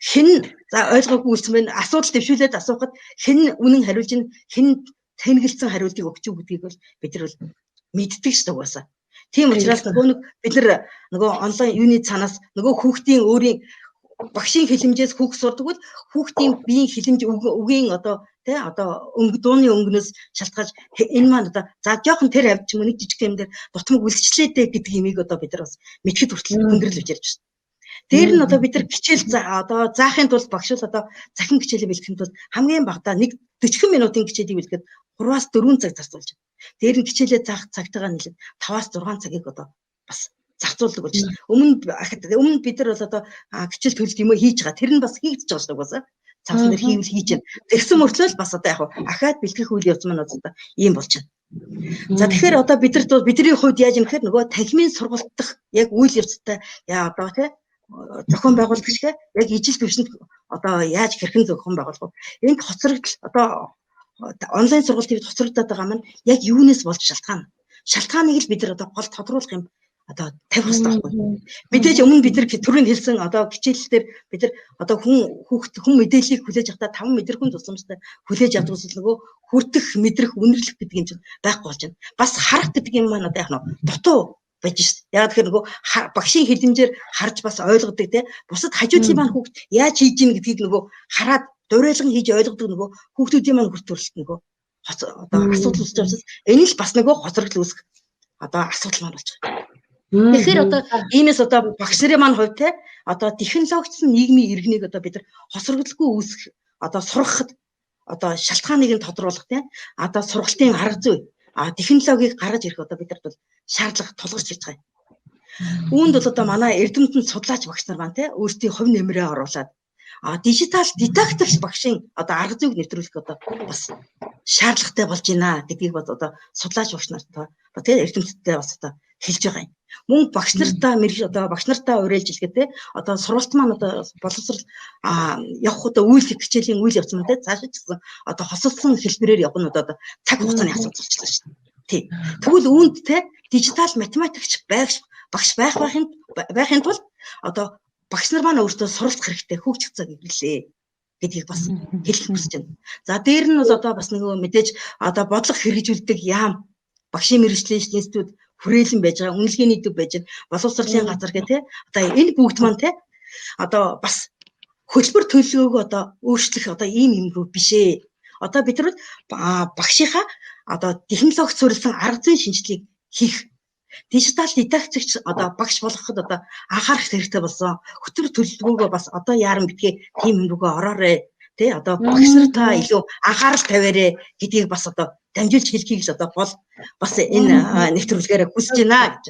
хэн за ойлгоогүй үлсэн байна асуудал дэвшүүлээд асуухад хэн үнэн хариулж хэн тэнгэлсэн хариултыг өгч үү гэдгийг бол бид нар бол мэддэг шүү дээ угаасаа. Тийм учраас нөгөө бид нар нөгөө онлайн юуны цаанаас нөгөө хүүхдийн өөрийн багшийн хилэмжээс хүүхд сурдаг бол хүүхдийн биеийн хилэмж үгийн одоо тий одоо дууны өнгөнөөс шалтгаалж энэ маань одоо за жоохон тэр авч юм нэг жижиг юм дээр дутмаг үлсчлээ дээ гэдэг имийг одоо бид нар бас мэдхэд хүртэл хөндрөл үж ярьж байна. Дээр нь одоо бид нар хичээл одоо заахын тулд багш л одоо захин хичээлээ бэлтгэхэд бол хамгийн багадаа нэг 40 минутын хичээлийг бэлтгэхэд 3-аас 4 цаг зарцуулж байна. Дээр нь хичээлээ заах цагтайгаа нийлээд 5-аас 6 цагийг одоо бас зарцуулдаг болж байна. Өмнө бид нар бол одоо хичээл төлөлт юм хийж байгаа. Тэр нь бас хийгдэж байгаа шүү дээ. Цаасан дээр хийж байна. Тэгсэн мөртлөө бас одоо яг ахаад бэлтгэх үйл явц маань одоо ийм болж байна. За тэгэхээр одоо бидний хувьд яаж юм гэхээр нөгөө танхимын сургалт дах яг үйл явцтай яа одоо тий зохион байгуулагч яг ижил төвшөнд одоо яаж хэрхэн зохион байгуулах вэ? Энд хоцрогдол одоо онлайн сургалтын хоцрогдоод байгаа маань яг юунаас болж шалтгааныг л бид нар одоо гол тодруулах юм одоо тавих хэрэгтэй байхгүй. Мэдээж өмнө бид нар түрүүнд хэлсэн одоо хичээллэлээр бид нар одоо хүн мэдээллийг хүлээж авахдаа 5 мэдрэхүн тусламжтай хүлээж авдаг ус нөгөө хүртэх, мэдрэх, үнэрлэх гэдэг юм чинь байхгүй болж байна. Бас харах гэдэг юм маань одоо яг нь дутуу байж шээ. Яг тэгэхээр нөгөө багшийн хэлэмжээр харж бас ойлгодог те. Бусад хажуудлын маань хүүхд яаж хийж ийн гэдгийг нөгөө хараад дуурайлан хийж ойлгодог нөгөө хүүхдүүдийн маань хүртүүлэлт нөгөө одоо асуудал үүсэж байгаа учраас энэ л бас нөгөө хоцрогдол үүсэх одоо асуудал маань болж байгаа. Тэгэхээр одоо иймээс одоо багш нарын маань хувьд те одоо технологичсон нийгмийн иргэнийг одоо бид нар хоцрогдолгүй үүсэх одоо сургахад одоо шалтгааныг нь тодруулах те одоо сургалтын арга зүй технологиг гаргаж ирэх одоо бид нарт бол шаардлага тулгарч ирж байгаа. Үүнд бол одоо манай эрдэмтэн судлаач багш нар маань те өөрсдийн хувь нэмрээ оруулаад дижитал дидактикч багшийн одоо арга зүйг нэвтрүүлэх одоо бас шаардлагатай болж байна гэдгийг бол одоо судлаач багш нартай тэгээ эрдэмтдтэй бас одоо хэлж байгаа юм. Мөн багш нартаа мэрж одоо багш нартаа уриалж хэлгээд те одоо сургалт маань одоо боловсрал явах одоо үйл хичээлийн үйл явц маань те цаашаа ч гэсэн одоо хосолсон хэлбэрээр явах нь одоо цаг хугацааны асуудал болчихлоо шүү дээ. Тий. Тэгвэл үүнд те дижитал математикч багш байхын тулд одоо багш нар маань өөртөө суралцах хэрэгтэй хөгжих цаг ирлээ гэдгийг бас хэлэх хүсэж байна. За дээр нь бол одоо бас нөгөө мэдээж одоо бодлого хэрэгжүүлдэг яам багшийн мэргэжлийн институт хүрээлэн байж байгаа үнэлгээний төв байж байгаа боловсролын газар гэх те одоо энэ бүгд маань те одоо бас хөтөлбөр төлөвлөгөөг одоо өөрчлөх одоо ийм юм рүү биш ээ. Одоо бид нар багшийнхаа одоо технологи суурилсан арга зүйн шинжилгээг хийх дижитал дидактикч одоо багш болгоход одоо анхаарах хэрэгтэй болсон. Хөтөлбөр төлөвлөгөөгөө бас одоо яаран битгий тийм юм рүүгээ ороорой. Тэ одоо багш нартаа илүү анхаарал тавиарэ гэдгийг бас одоо дамжуулж хэлхийг л одоо бол бас энэ нэвтрүүлгээрээ хүсэж байна гэж.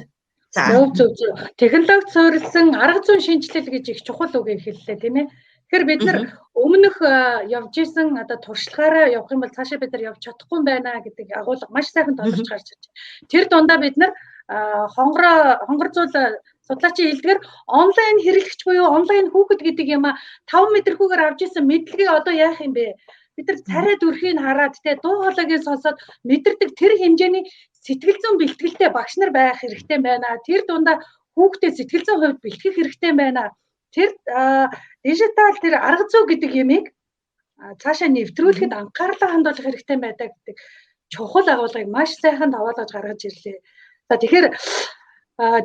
За зөв. Технологи суурилсан арга зүйн шинжилэл гэж их чухал үг хэллээ тийм ээ. Тэгэхээр бид нар өмнөх явж исэн одоо туршлагаараа явах юм бол цаашаа бид нар явж чадахгүй юм байна гэдэг агуулга маш сайхан томорч гарч ирж байна. Тэр дундаа бид нар хонгорцуул судлаачийн хэлдгээр онлайн хэрэглэгч буюу онлайн хүүхэд гэдэг юм 5 мэдрэхүүгээр авч исэн мэдлэгээ одоо яах юм бэ? Бид нар царай дүрхийг хараад те дуу хоолойг сонсоод мэдэрдэг тэр хэмжээний сэтгэл зүйн бэлтгэлтэй багш нар байх хэрэгтэй байна. Тэр дундаа хүүхдэд сэтгэл зүйн хувьд бэлтгэх хэрэгтэй байна. Тэр дижитал тэр арга зүй гэдэг юмыг цаашаа нэвтрүүлэхэд анхаарлаа хандуулах хэрэгтэй байдаг гэдэг чухал агуулгыг маш сайхан тавуулгаж гаргаж ирлээ. За тэгэхээр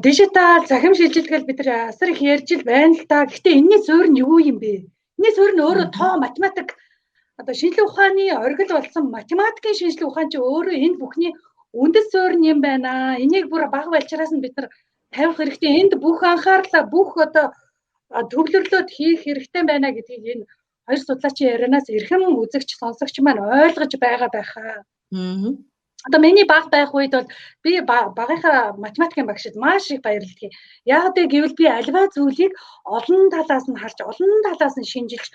дижитал захим шилжилгээл бид нар асар их ярьж ил байна л да. Гэхдээ энэний суурь нь юу юм бэ? Энэний суурь нь өөрөө тоо математик одоо шинжилгээ ухааны оргил болсон математикийн шинжилгээ ухаан чи өөрөө энэ бүхний үндэс суурь нь юм байна. Энийг бүр бага балчраас нь бид нар тавих хэрэгтэй. Энд бүх анхаарлаа бүх одоо төвлөрлөөд хийх хэрэгтэй байна гэдгийг энэ хоёр судлаачийн ярианаас эрхэм үзэгч сонсогч маань ойлгож байгаа байхаа. Одоо миний баг байх үед бол би багынхаа математикийн багшид маш их баярлалаа. Яг гэвэл би альва зүйлийг олон талаас нь харж, олон талаас нь шинжилж,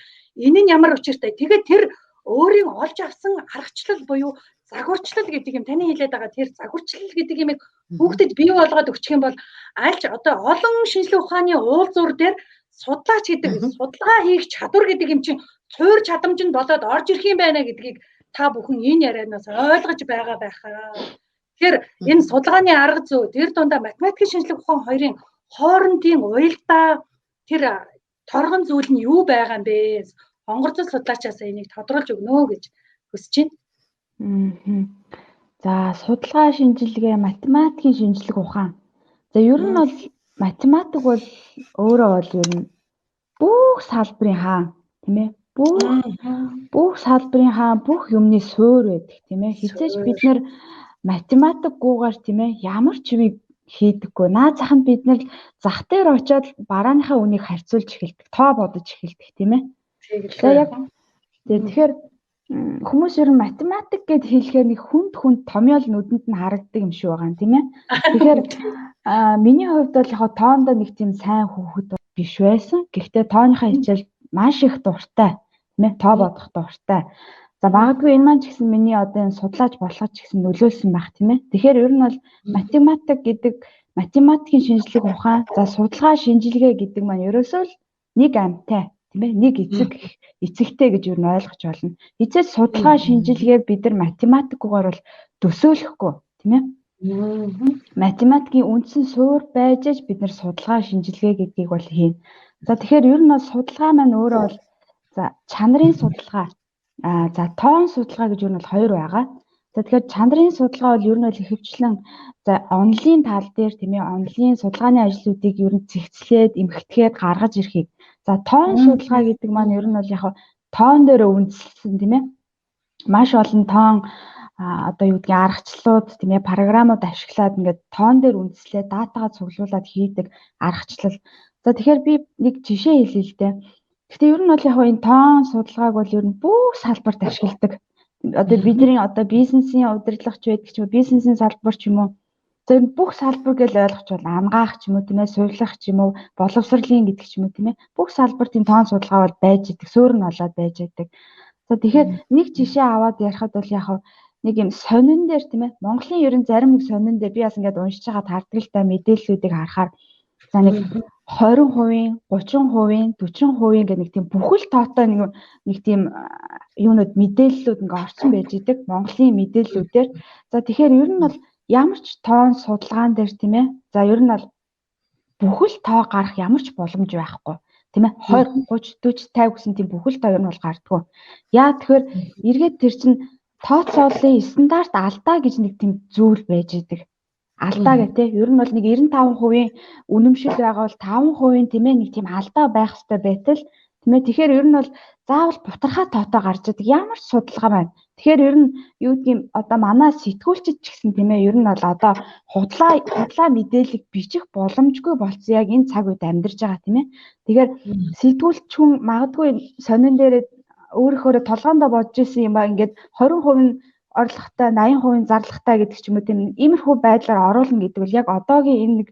энэ нь ямар учиртай. Тэгээд тэр өөрийн олж авсан аргачлал буюу загварчлал гэдэг юм таны хэлээд байгаа тэр загварчлал гэдэг юм хүүхдэд бий болгоод өгчих юм бол альч одоо олон шинжилгээ ухааны уулзуур дээр судлаач гэдэг судалгаа хийх чадвар гэдэг юм чинь цуур чадамжинд болоод орж ирэх юм байна гэдгийг та бүхэн энэ ярианаас ойлгож байгаа байхаа. Тэгэхээр энэ судалгааны арга зүй тэр дундаа математикийн шинжилгээ ухаан хоёрын хоорондын уялдаа тэр торгон зүйл нь юу байгаа юм бэ? Хонгорцол судлаачаас энийг тодруулж өгнө гэж хүсэж байна. За судалгаа шинжилгээ математикийн шинжилгээ ухаан. За ер нь бол математик бол өөрөө бол ер нь бүх салбарын хаан тийм ээ. Бүх салбарын хаан бүх юмны суурь байдаг тийм ээ. Хизээж бид нэр математикгүйгээр тийм ээ ямар ч юмыг хийдэггүй. Наад заханд бид нэр зах дээр очиод барааныхаа үнийг харьцуулж эхэлдэг. Тоо бодож эхэлдэг тийм ээ. Тэгэхээр хүмүүс ер нь математик гэд хэлэхээр нэг хүнд томьёол нүдэнд нь харагддаг юм шиг байгаа юм тийм ээ. Тэгэхээр миний хувьд бол яг тоондоо нэг тийм сайн хүүхэд биш байсан. Гэхдээ тооныхаа хичээл маш их дуртай тийм ээ. Тоо бодох дуртай. За магадгүй энэ маань ч гэсэн миний одоо энэ судлаач болгож ч гэсэн нөлөөлсөн байх тийм ээ. Тэгэхээр ер нь бол математик гэдэг математикийн шинжилгээ ухаан за судалгаа шинжилгээ гэдэг маань ерөөсөө л нэг амьтай тийм ээ. Нэг эцэгтэй гэж юу н ойлгож болно. Эцэс судалгаа шинжилгээ бид нар математикгүйгээр бол төсөөлөхгүй тийм ээ. Математикийн үндсэн суурь байж аж бид нар судалгаа шинжилгээ гэдгийг бол хийнэ. За тэгэхээр ер нь бол судалгаа маань өөрөө бол за чанарын судалгаа за тоон судалгаа гэж юу нь бол хоёр байгаа. За тэгэхээр чанарын судалгаа бол ер нь бол ихэвчлэн за онлын тал дээр тийм ээ онлын судалгааны ажлуудыг ер нь зэгцлээд эмхэтгээд гаргаж ирэхийг за тоон судалгаа гэдэг маань ер нь бол яг тоон дээр үндэслэн тийм ээ маш олон тоон одоо юу гэдгийг аргачлалууд тийм ээ програмууд ашиглаад ингээд тоон дээр үндэслээ датагаа цуглуулад хийдэг аргачлал. За тэгэхээр би нэг жишээ хэлье л дээ. Гэхдээ ер нь бол яг энэ тоон судалгааг бол ер нь бүх салбарт ашигладаг. Одоо бидний одоо бизнесийн удирдлагч байдаг ч юм уу, бизнесийн салбар ч юм уу. За энэ бүх салбар гэж ойлгож бол амгаах ч юм уу тийм ээ, сувилах ч юм уу, боловсролын гэдэг ч юм уу тийм ээ. Бүх салбарт энэ тоон судалгаа бол байж идэг, суурь нь болоод байж идэг. За тэгэхээр нэг жишээ аваад ярихад бол яг нэг юм сонин дээр тийм ээ, Монголын ер нь зарим нэг сонин дээр би бас ингээд уншиж байгаа тардгалтай мэдээллүүдийг харахаар за нэг 20%, 30%, 40% гэх нэг тийм бүхэл тоотой нэг тийм юунууд мэдээллүүд ингээ орсон байж идэг Монголын мэдээллүүдээр. За тэгэхээр ер нь бол ямар ч тоон судалгаан дээр тийм ээ. За ер нь бол бүхэл тоо гарах ямар ч боломж байхгүй. Тийм ээ 20, 30, 40, 50 гэсэн тийм бүхэл тоо ер нь бол гардггүй. Яа тэгэхээр эргээд тэр чинь тооцооллын стандарт алдаа гэж нэг тийм зүйл байж идэг. Алдаа гэх тээ. Ер нь бол нэг 95% үнэмшил байгаа бол 5% тийм ээ нэг тийм алдаа байх хэрэгтэй байтал тийм ээ. Тэгэхээр ер нь бол заавал бутархай тоотой гарч идэг ямар ч судалгаа байна. Тэгэхээр ер нь юу гэдгийг одоо манай сэтгүүлчид ч гэсэн тийм ээ ер нь бол одоо худлаа мэдээлэл бичих боломжгүй болсон яг энэ цаг үед амьдарч байгаа тийм ээ. Тэгэхээр сэтгүүлч хүн магадгүй сонин дээр өөрөөр толгоондоо бодож исэн юм ба ингээд 20% нь орлоготой 80% зарлагтай гэдэг ч юм уу тийм иймэрхүү байдлаар оруулна гэдэг бол яг одоогийн энэ нэг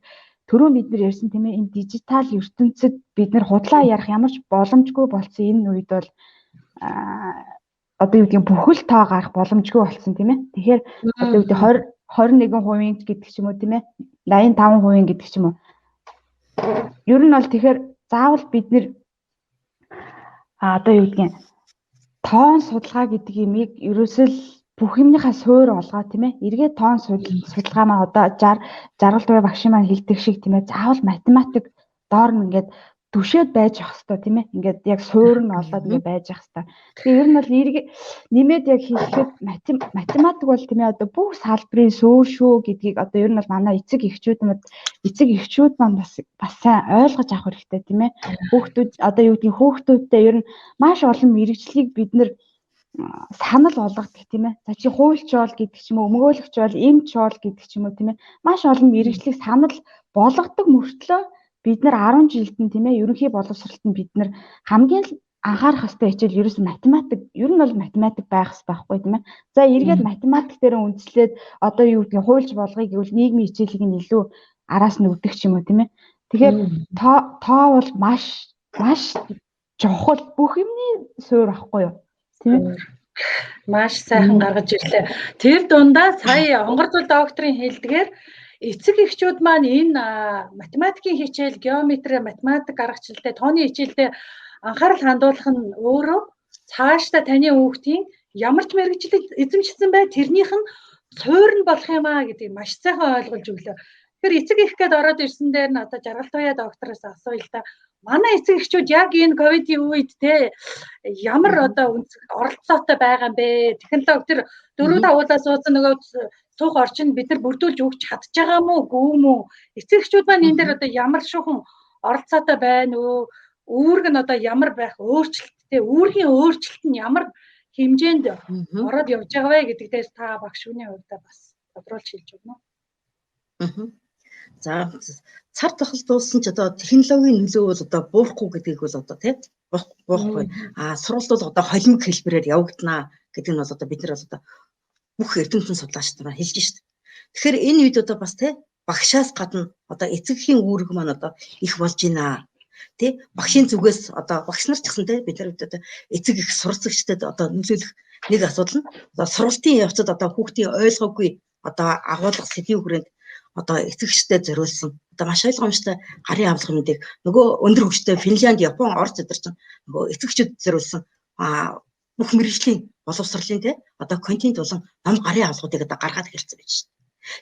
түрүүн бид нар ярьсан тийм ээ энэ дижитал ертөнцид бид нар худлаа ярих ямар ч боломжгүй болсон энэ үед бол одоо юу гэдгийг бүхэл тоо гарах боломжгүй болсон тийм ээ. Тэгэхээр одоо юу гэдэг 21% гэдэг ч юм уу тийм ээ 85% гэдэг ч юм уу. Ер нь бол тэгэхээр заавал бид нэр одоо юу гэдгийг тоон судалгаа гэдэг имийг ерөөсөл бүх юмныхаа суурь олгоо тийм ээ. Эргээд тоон судалгаа маань одоо 60 багшийн маань хэлдэг шиг тийм ээ. Заавал математик доор нь ингээд түшээд байж ах хэвээр тийм ээ. Ингээд яг суурь нь олоод ингээд байж ах хэвээр. Тэгээ ер нь бол нэмээд яг хэлэхэд математик бол тийм ээ одоо бүх салбарын суурь шүү гэдгийг одоо ер нь бол манай эцэг эхчүүд маань бас сайн ойлгож авах хэрэгтэй тийм ээ. Хүүхдүүд одоо юу гэдгийг хүүхдүүдтэй ер нь маш олон мэрэгжлийг бид нэр санал болгодог тийм ээ. За чи хуульч бол гэдэг ч юм уу, өмгөөлөгч бол, эмч бол гэдэг ч юм уу тийм ээ. Маш олон мэрэгжлийг санал болгодог мөртлөө бид нар 10 жилд нь тийм ээ ерөнхий боловсролтод бид нар хамгийн анхаарах хэвээр хичээл ерөөс математик ер нь бол математик байх хэрэгтэй байхгүй тийм ээ. За эргээд математик дээр үндэслээд одоо юу гэдгийг хуульч болгоё гэвэл нийгмийн хичээлийг нь илүү араас нь өгдөг ч юм уу тийм ээ. Тэгэхээр тоо бол маш чухал бүх юмний суурь ахгүй юу? Тийм. Маш сайхан гаргаж ирлээ. Тэр дундаа сая онгорцол докторийн хэлдгээр эцэг эхчүүд маань энэ математикийн хичээл, геометри, математик аргачлалтай, тооны хичээлдээ анхаарал хандуулах нь өөрөө цаашдаа таны хүүхдийн ямар ч мэргэжилд эзэмшсэн бай тэрнийх нь суурь нь болох юм аа гэдгийг маш сайхан ойлгуулж өглөө. Тэгэхээр эцэг эх гээд ороод ирсэн дээр нь одоо Жаргал туяа доктороос асууя л да. Манай эцэг эхчүүд яг энэ ковидын үед те ямар одоо оролцоотой байгаа юм бэ? Технологи тэр 4-5 удаа суудсан нөгөө суух орчинд бид нар бүрдүүлж өгч чадж байгаа мó гүү мүү? Эцэг эхчүүд маань энэ дээр одоо ямар шухан оролцоотой байна уу? Үүрэг нь одоо ямар байх өөрчлөлттэй үүргийн өөрчлөлт нь ямар хэмжээнд ороод явж байгаа вэ гэдэг дээр та багш хүний хувьдаа бас тодруулж хэлж өгнө үү? За цар тахал дуулсан ч одоо технологийн нөлөө бол одоо буурахгүй гэдгийг бол одоо тийм буурахгүй. Сургалт бол одоо холимог хэлбэрээр явагдана гэдэг нь бол одоо бид нар бол одоо бүх эрдэмтэн судлаач нар хэлж шít. Тэгэхээр энэ үед одоо бас тийм багшаас гадна одоо эцэгхийн үүрэг маань одоо их болж байна. Тэ багшийн зүгээс одоо багш нар ч гэсэн тийм бид нар одоо эцэг их суралцагчдад одоо нөлөөлөх нэг асуудал нь одоо сургалтын явцад одоо хүүхдийн ойлгоогүй одоо агуулга сэдвийн хүрээнд одоо эцэгчтэй зориулсан одоо маш ойлгомжтой гарын авлага мэдээ нөгөө өндөр хөгжтэй Финлянд, Япон, Орос зэрэг чинь нөгөө эцэгчүүд зориулсан бүх мэргэжлийн боловсролын те одоо контент болон ном гарын авлагуудыг одоо гаргаад хэлсэн байж шээ.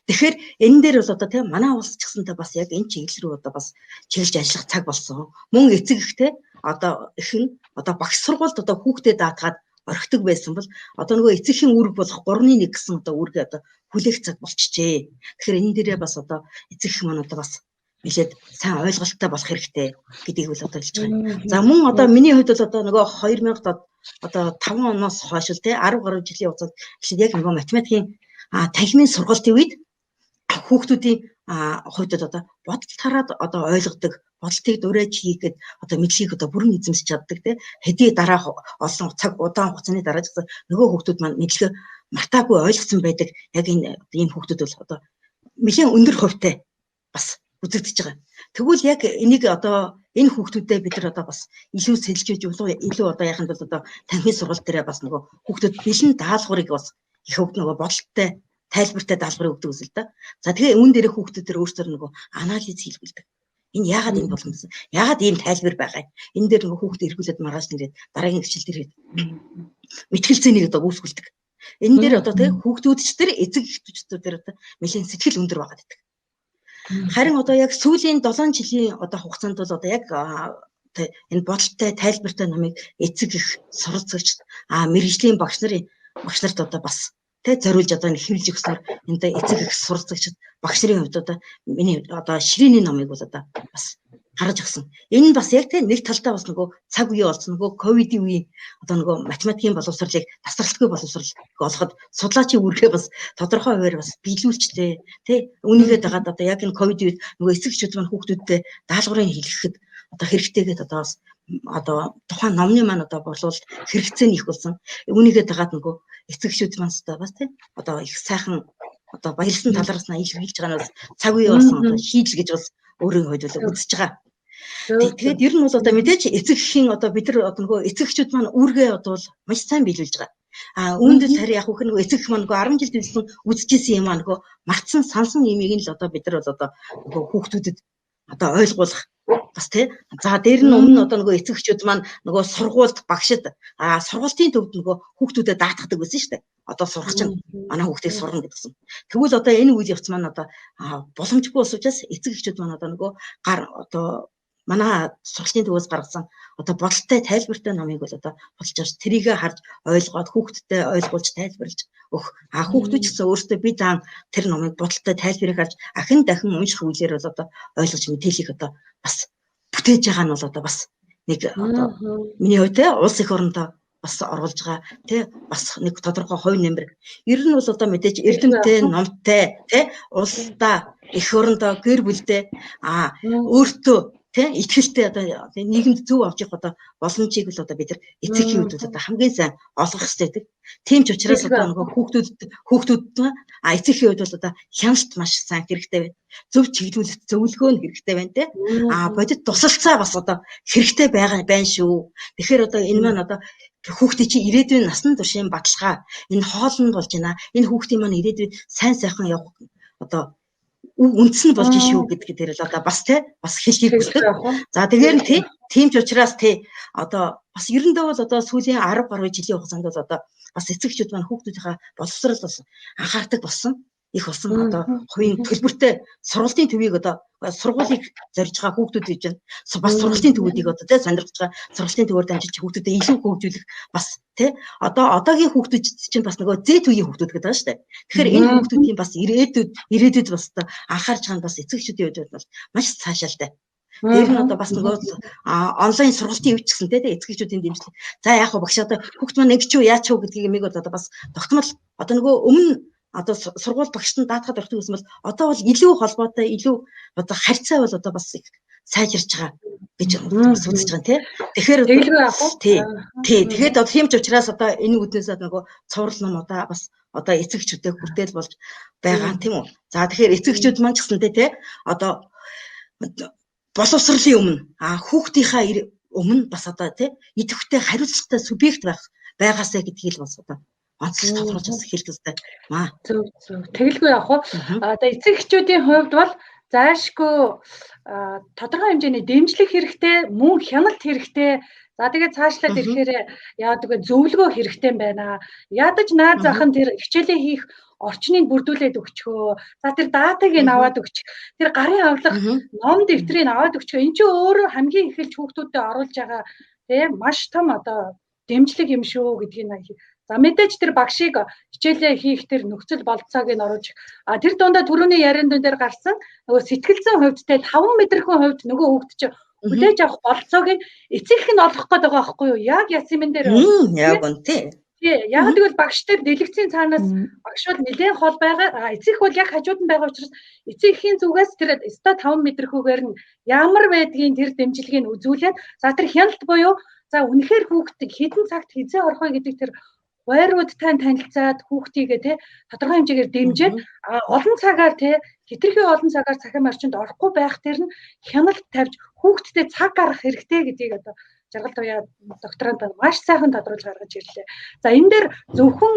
Тэгэхээр энэ дээр бол одоо тийм манай улс ч гэсэнтэй бас яг энэ чиглэл рүү одоо бас чиглэж ажиллах цаг болсон. Мөн эцэг ихтэй одоо их нь одоо багш сургуульд одоо хүүхдэд даатгаад орхидог байсан бол одоо нөгөө эцэгхийн үүрэг болох 3-1 гэсэн одоо үүргээ одоо хүлээх цаг болчихжээ. Тэгэхээр энэ дээрээ бас одоо эцэг их маань одоо бас нэлээд сайн ойлголттой болох хэрэгтэй гэдгийг бол одоо хэлж байгаа. За мөн одоо миний хувьд бол одоо нөгөө одоо 5 оноос хойш л те 10 гаруй жилийн хугацаанд эхлээд яг нөгөө математикийн танхимын сургалтын үед хүүхдүүдийн хувьд одоо бодол тараад одоо ойлгодог, бодолтыг дурайж хийгээд одоо мэдлэгийг одоо бүрэн эзэмшиж чаддаг те хэдий дараа олон цаг удаан хугацааны дараа ч гэсэн нөгөө хүүхдүүд маань мэдлэгээ мартаагүй ойлгосон байдаг. Яг энэ ийм хүүхдүүд бол одоо нэлээд өндөр хувьтай бас үзэгдэж байгаа. Тэгвэл яг энийг одоо энэ хүүхдүүдэд бид нар одоо бас илүү сэлжиж илүү одоо яханд бол одоо танхимын сургалт дээр бас нөгөө хүүхдүүд бэлэн даалгаврыг бас их өгд нөгөө бодолттой тайлбартай даалгаврыг өгдөг үзэл да. За тэгээ үүн дээр хүүхдүүд төр өөрсдөр нөгөө анализ хийлгүүлдэг. Энэ яагаад энэ болно гэсэн? Яагаад ийм тайлбар байгаа юм? Энэ дээр нөгөө хүүхд эргүүлээд маргааш нэгээд дараагийн хичээл дээр мэтгэлцээнийг одоо үүсгүүлдэг. Энэ дээр одоо тэгээ хүүхдүүд ч тэр эцэг эхчүүд дээр одоо нэлээд сэтгэл өндөр байгаад байдаг. Харин одоо яг сүүлийн 7 жилийн одоо хугацаанд бол одоо яг энэ бодолтой тайлбартай номыг эцэг их суралцагч мэрэгжлийн багш нарт одоо бас зориулж одоо хэвлэж өгснөр энэ эцэг их суралцагчид багш нарын хувьд одоо миний одоо ширээний номыг бол одоо бас гаргаж өгсөн. Энэ бас яг нэг талдаа бас нөгөө цаг үе болсон нөгөө ковидын үеийн одоо нөгөө математикийн боловсролыг тасралтгүй боловсрол олоход судлаачийн үүргээ бас тодорхой хуваар бас биелүүлжтэй тий үнийгээ дагаад одоо яг энэ ковид үед нөгөө эцэг эхчүүд маань хүүхдүүдтэй даалгаврын хэлэхэд одоо хэрэгтэйгээд одоо тухайн номны маань одоо болвол хэрэгцээ нь их болсон. Үнийгээ дагаад нөгөө эцэг эхчүүд маань бас тий одоо их сайхан одоо баярлсан талархснаа их хэлж байгаа нь бас цаг үе болсон одоо шийдэл гэж бас өөрийн хувьд үзэж байгаа. Тэгээд ер нь бол одоо мэдээч эцэг эхийн одоо бид нар одоо нөгөө эцэг эхчүүд маань үүргээ одоо маш сайн биелүүлж байгаа. Үүнд цари яг хөх нөгөө эцэг эх маань нөгөө 10 жил төлсөн үзэжсэн юм аа нөгөө мартсан сансан юмыг нь л одоо бид нар бол одоо нөгөө хүүхдүүдэд одоо ойлгуулах бас тий. За дээр нь өмнө одоо нөгөө эцэг эхчүүд маань нөгөө сургуульд багшид сургуулийн төвд нөгөө хүүхдүүдэд даатгадаг байсан шүү дээ. Одоо сурах чинь манай хүүхдийг сурна гэдгсэн. Тэгвэл одоо энэ үйл явц маань одоо боломжгүй ус учраас эцэг эхчүүд маань одоо нөгөө одоо манай сургалтын төвөөс гаргасан одоо бодолтой тайлбартай номыг бол одоо болж байгаа. Тэрийг харж ойлгоод хүүхдтэй ойлгуулж тайлбарлаж өгөх. Хүүхдүүд ч гэсэн өөрсдөө бие даан тэр номыг бодолтой тайлбарыг харж дахин унших үеэр бол одоо ойлгож мэдээллийг одоо бас бүтээж байгаа нь бол одоо бас нэг одоо миний хувьд улс их орондоо бас оруулж байгаа тий бас нэг тодорхой хувь нэмэр. Ер нь бол одоо мэдээж эрдэмтэй, номтой тий улсдаа их орондоо гэр бүлдээ өөртөө тий итгэлтэй одоо нийгэмд зөв авч явах одоо боломжийг л одоо бид нар эцэгхийн үед одоо хамгийн сайн олгох хэрэгтэй гэдэг. Тийм ч учраас одоо нөгөө хүүхдүүд эцэгхийн үед бол одоо хяналт маш сайн хэрэгтэй байна. Зөв чиглүүлэлт зөвлөгөө нь хэрэгтэй байна тий. Бодит тусалцаа бас одоо хэрэгтэй байна шүү. Тэгэхээр одоо энэ маань одоо хүүхдийн чинь ирээдүйн насан туршийн баталгаа энэ хоолнд болж байна. Энэ хүүхдийн маань ирээдүйд сайн сайхан явах одоо үндэс нь болж шүү гэдгээр дээр л одоо бас тий бас хэлхийг хүсдэг. За тэгэхээр тийм ч учраас одоо бас ерөндөө бол одоо сүүлийн 10 гаруй жилийн хугацаанд бол одоо бас эцэг эхчүүд маань хүүхдүүдийнхээ боловсрол бас анхаардаг болсон. Их болсон одоо хувийн төлбөртэй сургалтын төвийг одоо сургуулийг зорж байгаа хүүхдүүд гэж байна. Бас сургалтын төвүүдийг одоо тий сонирхож байгаа сургалтын төвөөр дамжиж хүүхдүүдэд илүү хөгжүүлэх бас тий одоогийн хүүхдүүд чинь бас нөгөө зэт үеийн хүүхдүүд гэдэг байгаа шүү дээ. Тэгэхээр энэ хүүхдүүдийн бас ирээдүйд бас одоо анхаарч байгаа нь бас эцэг эхчүүдийн хувьд бол маш цаашаалтай. Тэр нь одоо бас нөгөө онлайн сургалтын үеч гэсэн тий эцэг эхчүүдийн дэмжлэг. За яг хөө багш одоо хүүхд маань ингэж юу яач юу гэдгийг юмыг бол одоо бас тогтмол одоо нөгөө өмнө одоо сургууль багшд нь даатгаад ордог гэсэн бол одоо бол илүү холбоотой илүү одоо харьцаа бол одоо бас их сайжирч байгаа гэж бас үзэж байгаа тий. Тэгэхээр тэгээд одоо тийм ч учраас одоо энэ үднээс нөгөө цуврал номуудаа бас одоо эцэг эхчүүдэд хүртэл болж байгаа тийм үү. За тэгэхээр эцэг эхчүүд маань ч гэсэнтэй тий одоо боловсролын өмнө хүүхдийнхаа өмнө бас одоо тий идэвхтэй хариуцлагатай субъект байгаасаа гэдгийг л бас одоо онцлог тодорхойлж бас хэлэх хэрэгтэй. Зөв. Тэгэлгүй яг хуу. Одоо эцэг эхчүүдийн хувьд бол заашгүй тодорхой хэмжээний дэмжлэг хэрэгтэй, мөн хяналт хэрэгтэй. За тэгээд цаашлаад ирэхээр яадаг вэ зөвлөгөө хэрэгтэй байна. Ядаж наад зах нь тэр хичээлээ хийх орчныг бүрдүүлээд өгчхөө. За тэр датаг нь аваад өгч. Тэр гарын авлага ном дэвтрийг аваад өгчхөө. Энд чинь өөрөө хамгийн ихэлж хүүхдүүдэд оруулж байгаа тийм маш том одоо дэмжлэг юм шүү гэдгийг. За мэдээж тэр багшийг хичээлээ хийх тэр нөхцөл болцоог нь оруулж тэр дундаа түрүүний яриан дээр гарсан нөгөө сэтгэлзэн хувьдтэй 5 мэдрхэн хувьд нөгөө хүүхд чинь хүлээж авах болцоог нь эцэг их нь олох гээд байгаа байхгүй юу? Яг ясмин дээр Яг үнтэй. Тий, яг тэгвэл багштай дэлгэцийн цаанаас багш бол нэлээд хол байгаа. Эцэг бол яг хажууд нь байгаа учраас эцэг эхийн зүгээс тэр ста 5 мэдрхүүгээр нь ямар байдгийг тэр дэмжлэгийг үзүүлээд за тэр хяналт буюу за үнэхээр хүүхдийг хэдэн цагт хизээ орох вэ гэдэг тэр гойруудтай танилцаад хүүхдийгээ тий тодорхой хэмжээгээр дэмжиж олон цагаар тий хитрхи олон цагаар цахим орчинд орохгүй байх тэр нь хяналт тавьж хүүхдтэй цаг гаргах хэрэгтэй гэдгийг одоо жаргал туяа докторант маш сайхан тодруулж гаргаж ирлээ. За энэ дээр зөвхөн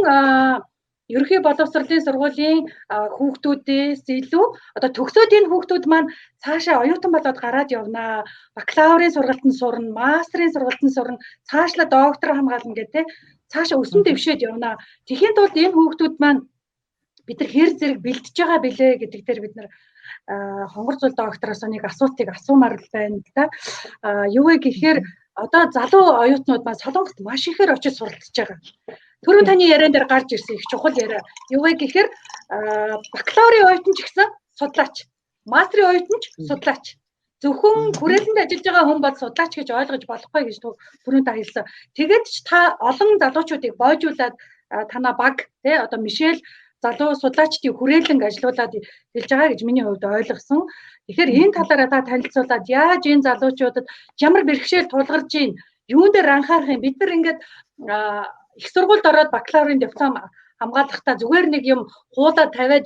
ерөнхий боловсролын сургуулийн хүүхдүүдээс илүү одоо төгсөөдийн хүүхдүүд маань цаашаа оюутан болоод гараад явнаа. Бакалаврын сургалтанд сурна, мастрын сургалтанд сурна, цаашлаа доктор хамгаална гэдэг цаашаа өсөн дэвшээд явнаа. Тэхийн тулд энэ хүүхдүүд маань бид нар хэр зэрэг бэлдэж байгаа бэлээ гэдэг дээр бид нар хонгор зул доктороос нэг асуултыг асуумаар байна л да. Юу вэ гэхээр одоо залуу оюутнууд маань Солонгост маш ихээр очиж суралцж байгаа. Түрүүн таны яриан дээр гарч ирсэн их чухал яриа. Юу вэ гэхээр бакалаврын оюутан ч гэсэн судлаач, мастрын оюутан ч судлаач. Зөвхөн хүрээлэнд ажиллаж байгаа хүн бол судлаач гэж ойлгож болохгүй гэж түрүүн та хэлсэн. Тэгээд ч та олон залуучуудыг боожуулаад танаа баг тий одоо Мишель залуу судлаачдын хүрээлэн ажилуулад хэлж байгаа гэж миний хувьд ойлгосон. Тэгэхээр энэ талаараа та танилцуулаад яаж энэ залуучуудад ямар бэрхшээл тулгарч ийн, юун дээр анхаарах юм. Бид нар ингээд их сургуульд ороод бакалаврын диплом хамгаалахдаа зүгээр нэг юм хуулаад тавиад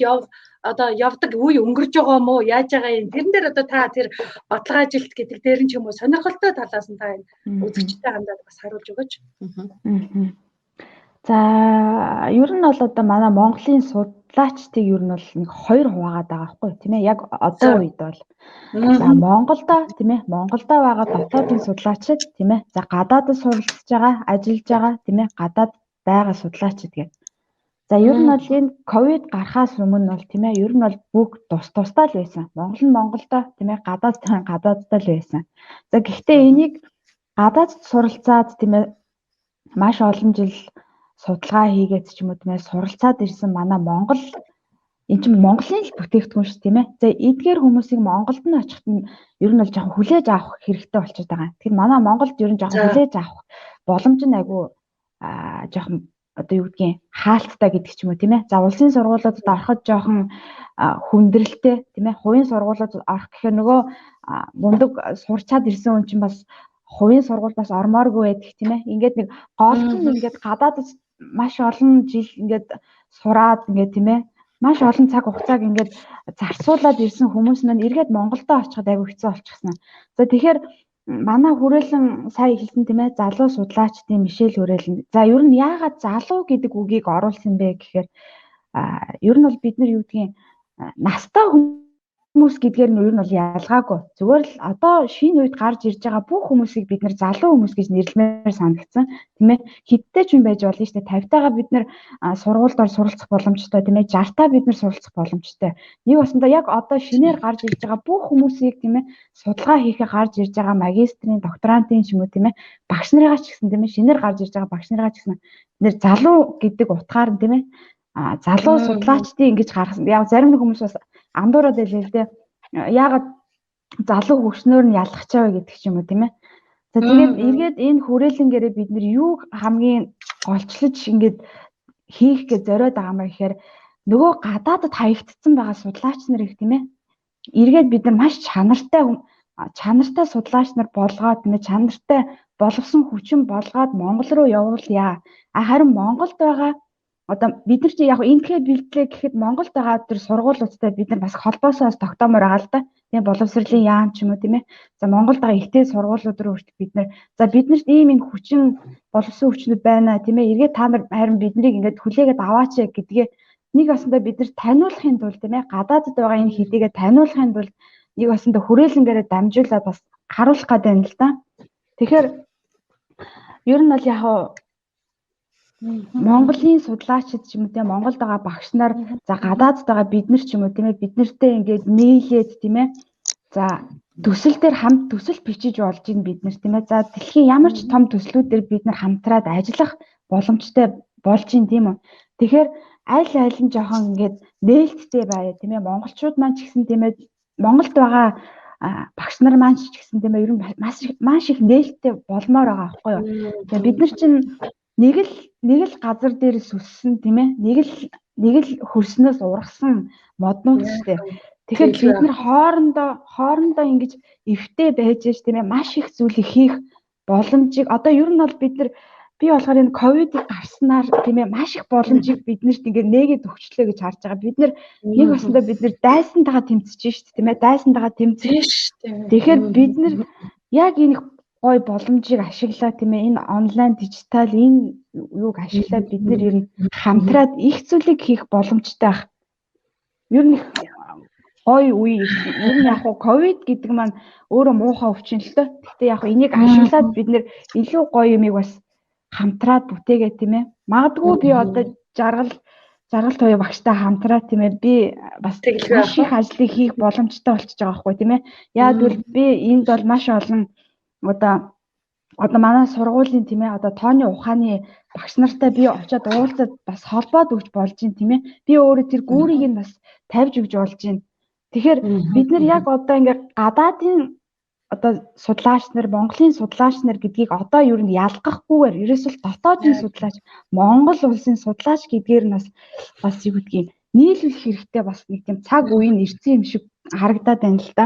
явдаг үе өнгөрж байгаа мó яаж байгаа юм. Тэрэн дээр одоо та тэр бодлого ажилт гэдэг дээр нь ч юм уу сонирхолтой талаас нь та энэ үзэгчтэй хандаад бас харуулж өгөөч. За ер нь бол одоо манай Монголын судлаачдыг ер нь бол нэг хоёр хуваагаад байгаа байхгүй тийм ээ. Яг одоо үед бол за Монголдо тийм ээ. Монголдо байгаа дотоодын судлаачид тийм ээ. За гадаадд суралцж байгаа, ажиллаж байгаа тийм ээ. Гадаад байгаа судлаачид гэх. За ер нь бол энэ ковид гарахаас өмнө бол тийм ээ. Ер нь бол бүгд тусдаа л байсан. Монгол нь Монголдо тийм ээ. Гадааддаа л байсан. За гэхдээ энийг гадаадд суралцаад тийм ээ. Маш олон жил судалгаа хийгээд ч юм уу тийм ээ суралцаад ирсэн манай Монгол энэ чинь Монголын л бүтээгдэхүүн шүү тийм ээ. За эдгээр хүмүүсийг Монголд нь очихт нь ер нь бол жоохон хүлээж авах хэрэгтэй болчиход байгаа. Тэгэхээр манай Монголд ер нь жоохон хүлээж авах боломж нь айгүй жоохон одоо юу гэдгийг хаалттай гэдэг ч юм уу тийм ээ. За улсын сургуулиудад ороход жоохон хүндрэлтэй тийм ээ. Хувийн сургуулиудад орох гэхээр нөгөө мундаг сурчаад ирсэн хүн чинь бас хувийн сургууль бас ормооргүй байдаг тийм ээ. Ингээд нэг голч нь ингээд гадаадд маш олон жил ингээд сураад ингээд тийм ээ. Маш олон цаг хугацааг ингээд зарцуулаад ирсэн хүмүүс маань эргээд Монголдо очиход айгүй хэцүү болчихсон. За тэгэхээр манай хүрээлэн сая хэлсэн тийм ээ. Залуу судлаачдын Мишель хүрээлэн. За ер нь яагаад залуу гэдэг үгийг оруулсан бэ гэхээр ер нь бол бид нар юу гэдгийг настай хүмүүс гэдгээр нь ер нь бол ялгаагүй. Зүгээр л одоо шинэ үед гарч ирж байгаа бүх хүмүүсийг бид нар залуу хүмүүс гэж нэрлэмээр санагдсан. Тийм ээ. Хиттэй ч юм байж болно шүү дээ. 50-тайгаа бид нар сургуульд суралцах боломжтой тийм ээ. 60-таа бид нар суралцах боломжтой. Нэг басна яг одоо шинээр гарч ирж байгаа бүх хүмүүсийг тийм ээ судалгаа хийхээ гарч ирж байгаа магистрийн, докторантын ч юм уу тийм ээ. Багш нарыгаа ч гэсэн тийм ээ. Шинээр гарч ирж байгаа багш нарыгаа ч гэсэн бид нар залуу гэдэг утгаар нь тийм ээ. Залуу судлаачдын ингэж гаргасан. Яг зарим нэг хүмүүс бас андуураад байлээ л дээ. Яагаад залуу хөгшнөөр нь ялгах чаваа гэдэг ч юм уу тийм ээ. За тэгээд эргээд энэ хүрээлэнгээрээ бид нар юу хамгийн голчлож ингэж хийх гэж зориод байгаа юм гэхээр нөгөө гадаадд хаягдсан байгаа судлаач нар их тийм ээ. Эргээд бид нар маш чанартай судлаач нар болгоод тийм ээ чанартай боловсон хүчин болгоод Монгол руу явуулъя. Харин Монголд байгаа одоо бид нар чи яг энэхээ бэлтлээ гэхэд Монголд байгаа тэр сургуулиудтай бид нар бас холбоосоос тогтоомоор байгаа л да. Тийм боловсролын яам ч юм уу тийм ээ. За Монголд байгаа ихтэй сургуулиуд руу хүртэл бид нар за биднэрт ийм хүчин боловсон хүчнүүд байна тийм ээ. Эргээд та нар харин биднийг ингээд хүлээгээд аваач гэдгээ нэг баснда бид нар таниулахын тулд тийм ээ. Гадаадд байгаа энэ хэдийгээ таниулахын тулд нэг баснда хүрээлэнгээрээ дамжуулаад бас харуулах гэдэг юм л да. Тэгэхээр ер нь бол яг Монголын судлаачид ч юм уу тийм Монголд байгаа багш нар за гадаадд байгаа бид нар ч юм уу тийм ээ бид нартэй ингээд нийлээд тийм ээ за төсөл дээр хамт төсөл бичиж болж ин бид нар тийм ээ за дэлхийн ямар ч том төслүүдээр бид нар хамтраад ажиллах боломжтой болж ин тийм үү. Тэгэхээр аль нь жоохон ингээд нээлттэй байя тийм ээ монголчууд маань ч гэсэн тийм ээ Монголд байгаа багш нар маань ч гэсэн тийм ээ ер нь маш их нээлттэй болмоор байгаа байхгүй юу. Тэгээ бид нар чинь нэг л газар дээр сүссэн тийм ээ. Нэг л хөрснөөс ургасан моднууд шүү дээ. Тэгэхээр бид нар хоорондоо ингэж эвтэй байж тийм ээ маш их зүйлийг хийх боломжийг одоо ер нь бол бид нар би болохоор энэ ковидыг гарснаар тийм ээ маш их боломжийг биднэрт ингээд нээгээд өгчлөө гэж харж байгаа. Бид нар нэг баснаа бид нар дайсантайгаа тэмцэж шүү дээ тийм ээ. Дайсантайгаа тэмцэж шүү дээ. Тэгэхээр бид нар яг энэ гой боломжийг ашиглаа тийм ээ. Энэ онлайн дижитал энэ юуг ашиглаад бид нар ер нь хамтраад их зүйлийг хийх боломжтой байх. Ер нь гой үе ер нь яг ковид гэдэг маань өөрөө муухай өвчин л тоо. Гэхдээ яг энийг ашиглаад бид нар илүү гоё юмыг бас хамтраад бүтээгээ тийм ээ. Магадгүй би одоо жаргал туяа багштай хамтраад тийм ээ. Би бас маш их ажлыг хийх боломжтой болчихж байгаа байхгүй тийм ээ. Яг бол би энд бол маш олон одоо манай сургуулийн тийм ээ. Одоо тооны ухааны багш нартай би очиод уулзаад бас холбоод өгч болж байна тийм ээ. Би өөрөө тэр гүүрийг нь бас тавьж өгч болж байна. Тэгэхээр бид нар яг одоо ингээ гадаадын одоо судлаач нар, Монголын судлаач нар гэдгийг одоо ер нь ялгахгүйгээр ерөөсөл дотоодын судлаач, Монгол улсын судлаач гэдгээр нь бас юу гэдгийг нийлүүлэх хэрэгтэй бас нэг тийм цаг үеийн ирсэн юм шиг харагдаад байна л да.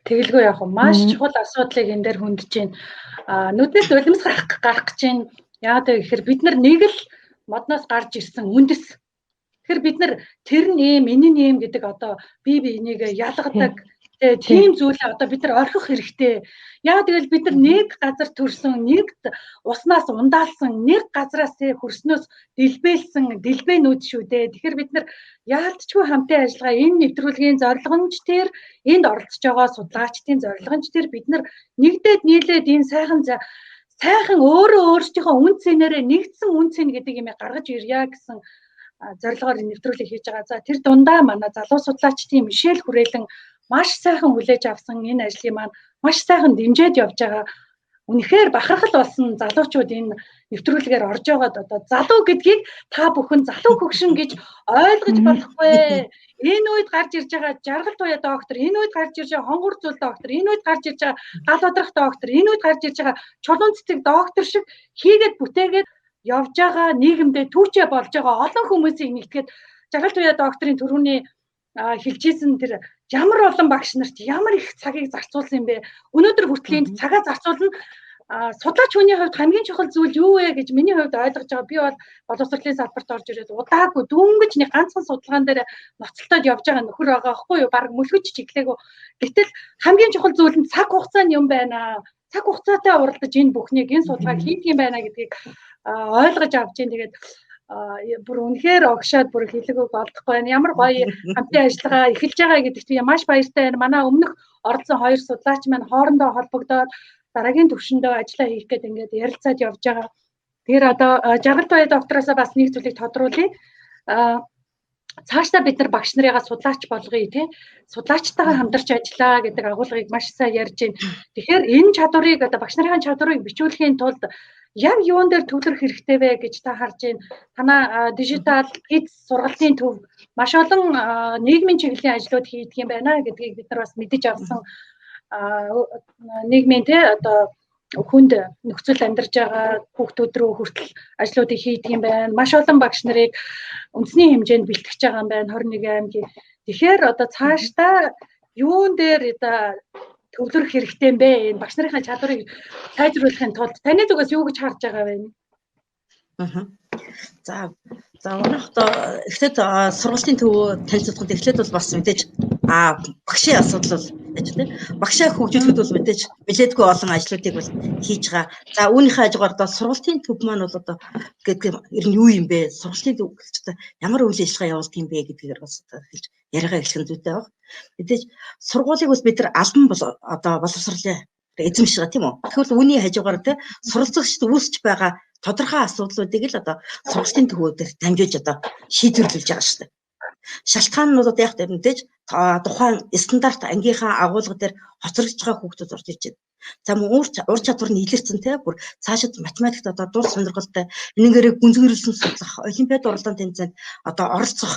Тэгэлгүй яг маш чухал асуудлыг энэ дээр хөндөж байна. Нүднээс улимс гарах гэж байна. Яагаад гэхээр бид нар нэг л модноос гарч ирсэн үндэс. Тэгэхээр бид нар тэр нь ийм, энэ нь ийм гэдэг одоо бие биенийг ялгадаг тийм зүйлээ одоо бид нар орхих хэрэгтэй. Яагаад гэвэл бид нар нэг газар төрсөн, нэг уснаас ундаалсан, нэг газараас хөрснөөс дэлбээнүүд шүү дээ. Тэгэхээр бид нар яалтчгүй хамтын ажиллагаа энэ нэвтрүүлгийн зорилгомж тэр энд оролцож байгаа судлаачдын зорилгомж тэр бид нар нэгдээд нийлээд энэ сайхан өөрсдийнхөө үн цэнээрээ нэгдсэн үн цэн гэдэг юмыг гаргаж ирье гэсэн зорилгоор нэвтрүүлэг хийж байгаа. За тэр дундаа манай залуу судлаачдын Мишель Хүрээлэн маш сайхан хүлээж авсан энэ ажлыг маань маш сайхан дэмжиж явж байгаа. Үнэхээр бахархал болсон залуучууд энэ нэвтрүүлгээр орж байгаад одоо залуу гэдгийг та бүхэн залуу хөгшин гэж ойлгож болохгүй. Энэ үед гарч ирж байгаа жаргал туяа доктор, энэ үед гарч ирж байгаа хонгор зүйл доктор, энэ үед гарч ирж байгаа гал удрах доктор, энэ үед гарч ирж байгаа чулуун цэцэг доктор шиг хийгээд бүтээгээд явж байгаа нийгэмдээ түүчээ болж байгаа олон хүмүүсийг нэгтгэхэд жаргал туяа докторийн төрөүний хэлжсэн тэр ямар олон багш нарт ямар их цагийг зарцуулсан юм бэ? Өнөөдөр хүртэл энд цагаа зарцуулна. Судлаач хүний хувьд хамгийн чухал зүйл юу вэ гэж миний хувьд ойлгож байгаа. Би бол боловсролын салбарт орж ирээд удаагүй дөнгөж нэг ганцхан судалгаан дээр ноцтолтоод явж байгаа нөхөр байгаа байхгүй юу? Бараг мөлгөж чиглээгөө. Гэтэл хамгийн чухал зүйл нь цаг хугацааны юм байна. Цаг хугацаатай уралдаж энэ бүхнийг энэ судалгааг хийдэг юм байна гэдгийг ойлгож авч जैन. Тэгээд бүр үнэхээр огшоод бүр хэлээгөө болдохгүй байна. Ямар гоё хамтын ажиллагаа эхэлж байгаа гэдэгт би маш баяртай байна. Манай өмнөх оролцсон хоёр судлаач маань хоорондоо холбогдоод дараагийн төвшөндөө ажиллаа хийх гээд ингээд ярилцаад явж байгаа. Тэгэхээр одоо жаргал туяа доктороосоо бас нэг зүйлийг тодруулъя. Цаашдаа бид нар багш нарыгаа судлаач болгоё тий. Судлаачтайгаа хамтарч ажиллаа гэдэг агуулгыг маш сайн ярьж байна. Тэгэхээр энэ чадварыг одоо багш нарын чадварыг бичүүлэхийн тулд яг юун дээр төвлөрөх хэрэгтэй вэ гэж та харж байна. Танаа дижитал эд сургалтын төв маш олон нийгмийн чиглэлийн ажлууд хийдэг юм байна гэдгийг бид нар бас мэдэж авсан. Нийгмийн тий одоо хүнд нөхцөл амьдарч байгаа хүүхдүүд рүү хүртэл ажлуудыг хийдэг юм байна. Маш олон багш нарыг үндэсний хэмжээнд бэлтгэж байгаа юм байна 21 аймгийн. Тэгэхээр одоо цаашдаа юун дээр төвлөрөх хэрэгтэй юм бэ? Энэ багш нарын чадварыг сайжруулахын тулд таны зүгээс юу гэж харж байгаа вэ? За манайх одоо эхлээд сургалтын төв танилцуулахад эхлээд бол бас мэдээж багшийн асуудал бол байж тээ. Багшаа хөгжүүлэхэд бол мэдээж билетгүй олон ажлуудыг бол хийж байгаа. За үүнийхээ хажуугаар одоо сургалтын төв маань бол одоо гэдэг ер нь юу юм бэ? Сургалтын төв гэж одоо ямар үйл ажиллагаа явуулдаг юм бэ гэдгээр бас хэлж яриагаа эхлэх зүйтэй баг. Мэдээж сургуулийг бас бид нар албан одоо боловсролын эзэмшиж байгаа тийм үү? Тэгэхээр үүний хажуугаар те суралцагчд үүсч байгаа тодорхой асуудлуудыг л одоо сургалтын төвөөр дамжуулж одоо шийдвэрлэж байгаа шүү дээ. Шалтгааннууд яг мэдээж тухайн стандарт ангийнхаа агуулга дээр хоцрогдож байгаа хүүхдүүд орж ирж байна. За мөн ур чадвар нь илэрсэн те бүр цаашид математикт одоо дур сонирхолтой энэгээрээ гүнзгийрлсэн судлах олимпиад уралдаан тэмцээнд одоо оролцох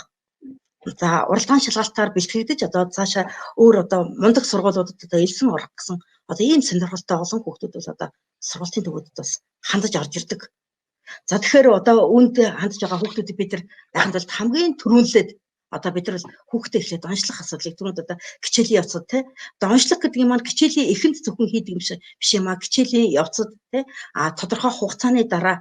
За уралдаан шалгалтаар бэлтгэгдэж одоо цаашаа өөр одоо мундаг сургуулиудад одоо элсэн орох гэсэн одоо ийм сонирхолтой олон хүүхдүүд бол одоо сургуулийн төвөдөд бас хандаж орж ирдэг. За тэгэхээр одоо үүнд хандж байгаа хүүхдүүдийг бид нар яханд бол хамгийн түрүүлээд одоо бид нар хүүхдээ эхлээд онцлох асуудлыг түрүүнд одоо хичээлийн явцад тий одоо онцлох гэдэг юм маань хичээлийн эхэнд зөвхөн хийдэг юм шиг биш юм а хичээлийн явцад тий тодорхой хугацааны дараа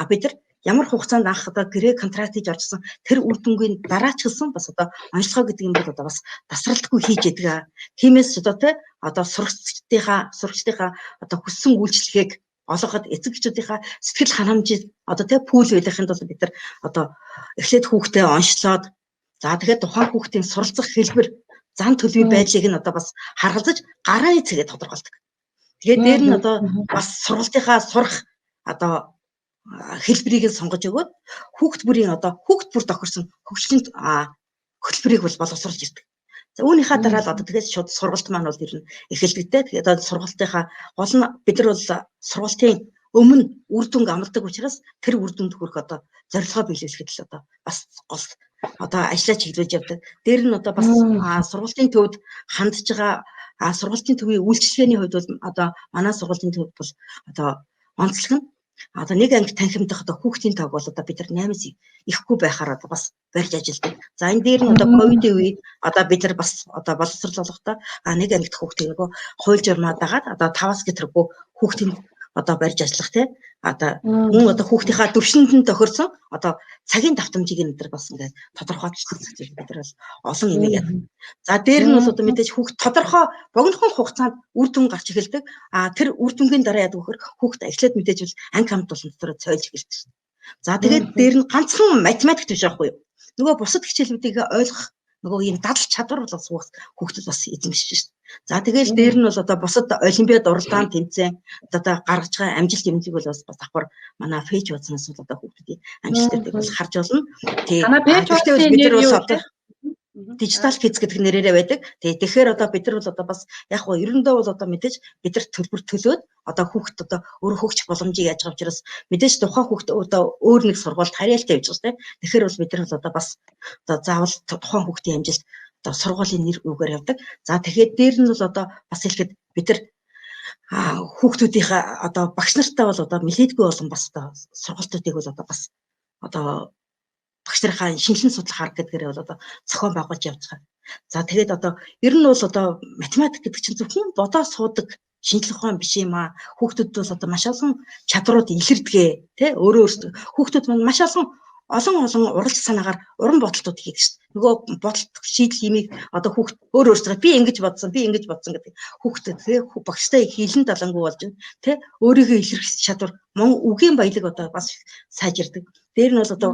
бид нар ямар хугацаанд анх одоо гэрээ контракт хийж оржсон тэр үр дүнгийн дараа ч гэсэн бас одоо онцлогоо гэдэг юм бол одоо бас тасралтгүй хийж яадаг. Тиймээс одоо тий одоо сурагчдынхаа одоо хүссэн үйлчлэгийг олгоход эцэгчүүдийнхаа сэтгэл ханамжийг одоо тий пүүл байлгахын тулд бид нар одоо эхлээд хүүхдээ онцлоод за тэгэхээр тухайн хүүхдийн суралцах хэлбэр зан төлөвийн байдлыг нь одоо бас харгалзаж гарааны цэгээ тодорхойлдог. Тэгээд дээр нь одоо бас сургалтынхаа сурах одоо хэлбэрийг сонгож өгөөд хүүхд бүрийн одоо хүүхд бүр тохирсон хөгжлийн хөтөлбөрийг бол боловсруулж ирдэг. За үүнийхээ дараа л одоо тэгээд шууд сургалт маань бол ер нь эхэлдэг те. Тэгээд одоо сургалтынхаа гол нь бид нар бол сургалтын өмнө үр дүнг амладаг учраас тэр үр дүнд хүрэх одоо зорилгоо биелүүлэхэд л одоо бас гол одоо ажиллаа чиглүүлж явдаг. Дээр нь одоо бас сургалтын төвд хандж байгаа сургалтын төвийн үйлчлэгээний хувьд бол одоо манай сургалтын төвд бол одоо онцлог нь одоо нэг анги танхимдах одоо хүүхдийн тоог бол одоо бид нар 8-аас ихгүй байхаар одоо бас барьж ажилладаг. За энэ дээр нь одоо ковидын үед одоо бид нар бас одоо боловсруулалтаа нэг ангид хүүхдийг нөгөө хууль журмаа дагаад одоо 5-аас гэтэргүй хүүхдийн одоо барьж ажиллах тий одоо мөн одоо хүүхдийнхаа төвшөнд нь тохирсон одоо цагийн давтамжийг энэ төр бас ингээд тодорхойлчихдаг бид нар бол олон юм яадаг. За дээр нь бол одоо мэдээж хүүхд тодорхой богинохон хугацаанд үр дүн гарч эхэлдэг. Тэр үр дүнгийн дараа яадаг вөхөр хүүхд эхлээд мэдээж бол анги хамт болсон дотор цойлж эхэлдэг шүү. За тэгээд дээр нь ганцхан математик биш байхгүй юу? Нөгөө бусад хичээлүүдийг ойлгох нөгөө юм дадал чадвар бол бас хүүхдэд бас эзэмшиж шүү. За тэгэл дээр нь бол одоо бусад олимпиад уралдаан тэмцээн одоо гаргаж байгаа амжилт юмныг бол бас давхар манай фейж бацнаас бол одоо хүүхдүүдийн амжилтыг бол харж болно. Тэгээд бид нар бас одоо дижитал физ гэдэг нэрээрээ байдаг. Тэгэхээр одоо бид нар бол одоо бас яг гоо ерөндөө бол одоо мэдээж бид нар төлбөр төлөөд одоо хүүхд одоо өөрөө хөгжих боломжийг яаж байгаа учраас мэдээж тухайн хүүхд одоо өөр нэг сургуульд харьяалтай явж байгаа тийм. Тэгэхээр бол бид нар бол одоо бас одоо заавал тухайн хүүхдийн амжилт одоо сургуулийн нэр үгээр явдаг. За тэгэхээр дээр нь бол одоо бас хэлэхэд бид нар хүүхдүүдийнхээ одоо багш нартай бол одоо мэлээдгүй болон бас одоо сургалтуудыг бол одоо бас одоо багш нарын шинжилэн судлах арга гэдгээр бол одоо зохион байгуулж явж байгаа. За тэгээд одоо ер нь бол одоо математик гэдэг чинь зөвхөн бодоо суудаг шинжилгээ ухаан биш юм аа. Хүүхдүүд бол одоо маш олон чадрууд илэрдэгэ тий өөрөө өөрсдөө хүүхдүүд маань маш олон уралж санаагаар уран бодолтууд хийдэг шүү дээ. Нөгөө бодолт шийдэл имийг одоо хүүхд өөрөөсөө би ингэж бодсон гэдэг хүүхдэд тий багштай хилэн далангуй болж байна тий өөрийнхөө илэрхийлэх чадвар мөн үгийн баялаг одоо бас сайжирдаг. Дээр нь бол одоо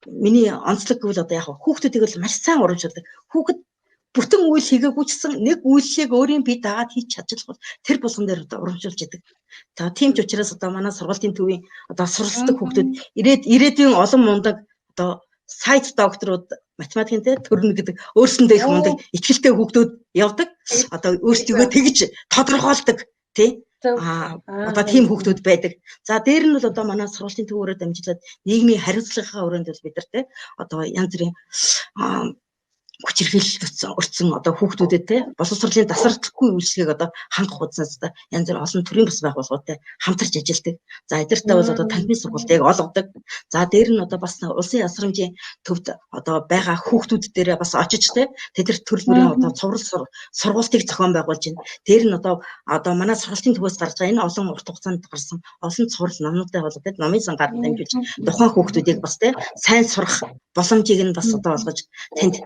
миний онцлог гэвэл одоо яг хүүхдүүдийг бол маш сайн урамшуулдаг. Хүүхэд бүтэн үйл хийгээгүй ч гэсэн нэг үйлчлэгийг өөрийн бие дагаад хийж чадчихвал тэр болгон дээр одоо урамшуулж идэг. За тийм ч учраас одоо манай сургалтын төвийн одоо суралцдаг хүүхдүүд ирээдүйн олон мундаг одоо сайт докторууд математикийн төрнө гэдэг өөрсөндөө их мундаг итгэлтэй хүүхдүүд явдаг. Одоо өөрсдөө тэгж тодорхойлдог тий одоо тийм хүүхдүүд байдаг. За дээр нь бол одоо манай сургалтын төвөөрөө дамжуулаад нийгмийн хариуцлагынхаа өрөөнд бол бид нар тий одоо янз бүрийн хүч хэрхэлж өрцөн одоо хүүхдүүдэд те боловсролын тасралтгүй үйлчлэгийг одоо хангах хугацаас одоо янз бүр олон төрлийн бас байгууллагуудтай хамтарч ажилладаг. За эдгээртэй бол одоо танхимын сургалтыг олгодог. За дээр нь одоо бас улсын ясрамжийн төвд одоо байгаа хүүхдүүд дээрээ бас очиж те тэдэр төрөл бүрийн одоо сургалтыг зохион байгуулж байна. Дээр нь одоо манай сургалтын төвөөс гарч байгаа энэ олон урт хугацаанд гарсан олон сурал номнуудтай бол те номын сангаар дамжуулж тухайн хүүхдүүдийг бас те сайн сурах боломжийг нь бас одоо олгож танд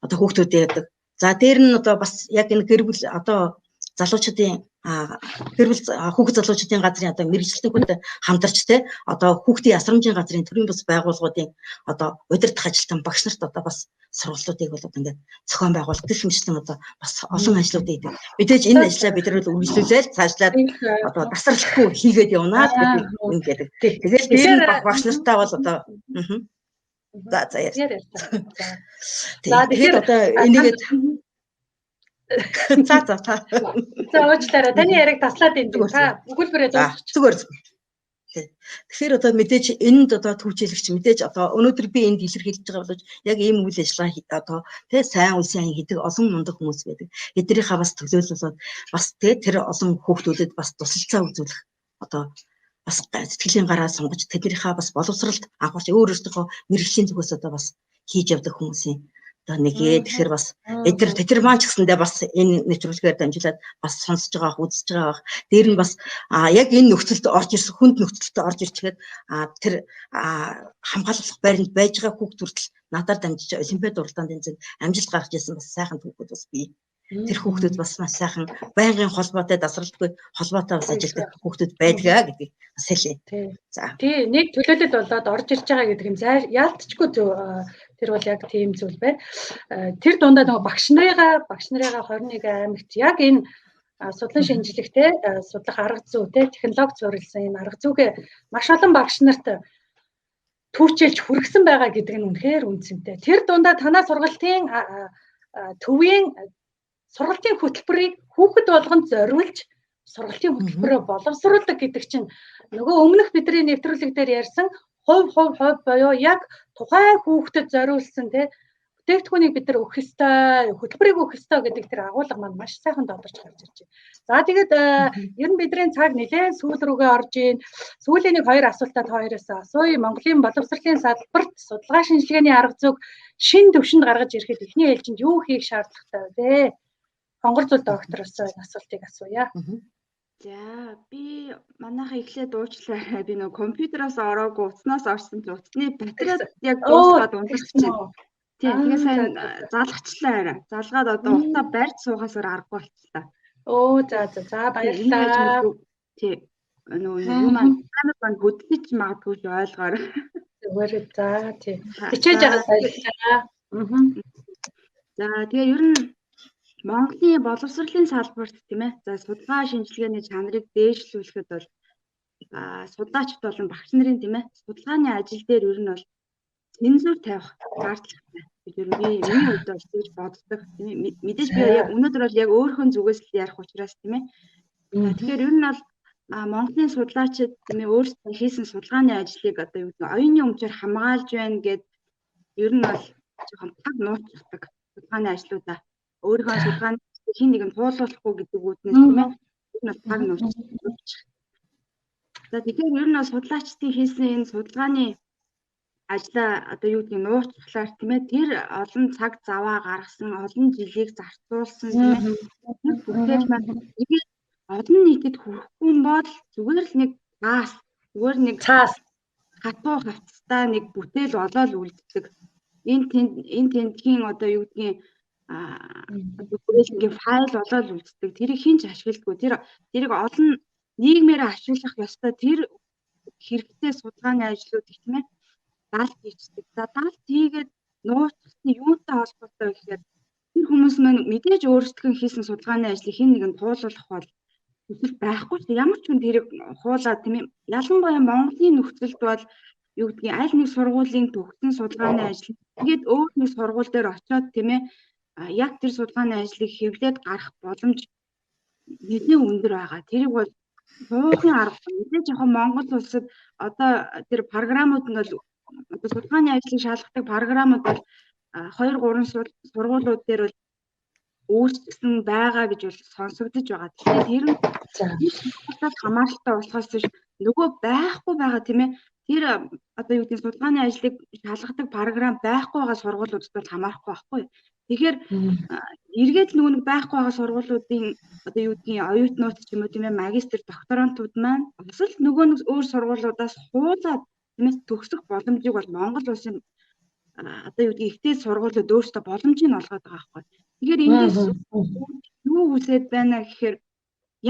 одоо хүүхдүүдээ яадаг. За дээр нь одоо бас яг энэ гэр бүл одоо залуучуудын хүүхд залуучуудын газрын одоо мэргэжилтэнхүүтэй хамтарч те одоо хүүхдийн ясрамжийн газрын төрийн бас байгууллагуудын одоо удирдах ажилтан багш нарт одоо бас сургалтуудыг бол одоо ингээд зохион байгуулалт гэх мэтчлэн одоо бас олон ажлууд хийдэг. Мэдээж энэ ажлаа бид нар үргэлжлүүлээд цаашлаад одоо тасралтгүй хийгээд явна гэдэг юм гэдэг. Тэгэл дээр нь багш нартай бол одоо За яа. За тэгэхээр одоо энийгээ За уучлаарай. Таны яриг таслаад энэ та өгүүлбэрээ дуусгачих. Зүгээр. Тэгэхээр одоо мэдээж энд одоо түүхжүүлэгч мэдээж одоо өнөөдөр би энд илэрхийлж байгаа боловч яг ийм үйл ажиллагаа одоо тий сайн үлсэн хийдэг олон мундаг хүмүүс байдаг. Эднийхээ бас төлөөлөлөд бас тий тэр олон хүүхдүүдэд бас тусалцаа үзүүлэх одоо бас сэтгэлийн гараа сунгаж тэднийхээ бас боловсролд анхаарч өөрөөсөө мэрэгжлийн зүгээс одоо бас хийж явдаг хүмүүсийн одоо нэгээ тэгэхээр бас эдгээр маань ч гэсэндээ бас энэ нэвтрүүлгээр дамжуулаад бас сонсож байгаа, үзэж байгаа. Дээр нь бас яг энэ нөхцөлд орж ирсэн хүнд нөхцөлд орж ирчихэд тэр хамгаалах байранд байж байгаа хүүхд хүртэл надаар дамжиж олимпиад уралдаанд энэ амжилт гаргаж ирсэн бас сайхан хүүхдүүд бас бий. Тэр хүүхдүүд бас маш сайхан байнгын холбоотой дасралтгүй холбоотой бас ажилтдаг хүүхдүүд байдгаа гэдгийг бас хэлье. За. Тий, нэг төлөөлөлд болоод орж ирж байгаа гэдэг юм яалтчгүй тэр бол яг тийм зүйл байна. Тэр дундаа нөгөө багш нарыгаа 21 аймагт яг энэ судлан шинжилгээтэй судлах арга зүйтэй технологи зурилсан энэ арга зүйгээ маш олон багш нарт түүчилж хүргэсэн байгаа гэдэг нь үнэхээр үнцэнтэй. Тэр дундаа танаа сургалтын төвийн сургалтын хөтөлбөрийг хүүхэд болгонд зориулж сургалтын хөтөлбөрөөр боловсруулдаг гэдэг чинь нөгөө өмнөх бидний нэвтрүүлэг дээр ярьсан хувь буюу яг тухайн хүүхдэд зориулсан тий бүтээгдэхүүнийг бид нар өгөх ёстой, хөтөлбөрийг өгөх ёстой гэдэг тэр агуулга маань маш сайхан тодорч гарч ирж байна. За тэгээд ер нь бидний цаг нэлээд сүүл рүүгээ орж ийн. Сүүлийн нэг хоёр асуултад хоёроос асууя. Монголын боловсролын салбарт судалгаа шинжилгээний арга зүйг шин төвшөнд гаргаж ирэхэд эхний ээлжинд юу хийх шаардлагатай вэ? Хонгор зул доктороос энэ асуултыг асууя. За би манайхаа эхлээд уучлаарай. Би нөгөө компьютероос ороогүй утаснаас орсон ч утасны батарейд яг дуусгаад унтчихсан. Тийм тэгээ сайн залгачлаа арай. Залгаад одоо утаа барьж суугасаар аргагүй болчихлоо. За баярлалаа. Тийм нөгөө юм маань хөдлөж магадгүй ч ойлгоорой. Зүгээр за тийм. Хичээж байгаа баярлалаа. За тэгээ ер нь Монголын боловсролын салбарт тийм ээ. За судалгаа шинжилгээний чанарыг дээшлүүлэхэд бол судлаачд болон багш нарын тийм ээ судалгааны ажил дээр ер нь бол цензур тавих шаардлагатай. Бид ер нь миний хувьд бол тэгж боддог тийм ээ. Мэдээж би яг өнөөдөр бол яг өөрийнхөө зүгээс л ярих учраас тийм ээ. Тэгэхээр ер нь бол Монголын судлаачид тийм ээ өөрсдөө хийсэн судалгааны ажлыг одоо юу гэдэг оюуны өмчөөр хамгаалж байна гэд ер нь бол жоохон таг нууцдаг судалгааны ажлуудаа өөрийнхөө судалгааны хин нэг нь туулуулахгүй гэдэг үүднээс тийм ээ ер нь таг нууцдаг. За тэгэхээр ер нь бол судлаачдын хийсэн энэ судалгааны ажлаа одоо юу гэдэг нууцлахлаар тийм ээ тэр олон цаг заваа гаргасан олон жилийг зарцуулсан тийм ээ бүтээл маань игээд олон нийтэд хүрэхгүй бол зүгээр л нэг зүгээр нэг хатуу хавцтай нэг бүтээл болоод үлддэг. Энэ тентхийн одоо юу гэдгийг бүрэлдэхүүн файл болоод үлддэг. Тэрийг хинч ашигладгүй. Тэрийг олон нийгмээр ашиглах ёстой. Тэр хэрэгтэй судалгааны ажлууд их тийм ээ даалт хийдэг. За даалт хийгээд нууцлахны юунтай холбоотой вэ гэхээр тэр хүмүүс маань мэдээж өөрсдөө хийсэн судалгааны ажлыг хин нэгэн туулуулах бол төсөл байхгүй ч ямар ч хүн тэрийг хуулаад тийм ээ ялангуяа Монголын нөхцөлд бол юу гэдгийг аль нэг сургуулийн төгссөн судалгааны ажил тэгээд өөр нэг сургууль дээр очиод тийм ээ яг тэр судалгааны ажлыг хэвлээд гарах боломж нэлээд өндөр байгаа. Тэрийг бол суухийн арга мэдээж яг Монгол улсад одоо тэр програмууд нь бол одоо судалгааны ажлыг шалгадаг програмууд бол 2-3 сургуулиуд дээр бол өөрчлөсөн байгаа гэж бол сонсогдож байгаа. Тэгэхээр тэр нь хамааралтай болохоос нөгөө байхгүй байгаа тийм ээ. Тэр одоо юу гэдэг судалгааны ажлыг шалгадаг програм байхгүй байгаа сургуулиудад бол хамаарахгүй байхгүй. Тэгэхээр эргээд нөгөө нэг байхгүй байгаа сургуулиудын одоо юу гэдгийг оюутнууд ч юм уу тийм ээ магистр докторантууд маань бас л нөгөө нэг өөр сургуулиудаас хуулаад тийм ээ төгсөх боломжийг бол Монгол улсын одоо юу гэдгийг ихтэй сургуулиуд өөрсдөө боломжийг нь олгоод байгаа байхгүй. Тэгэхээр эндээс юу үсээд байна гэхээр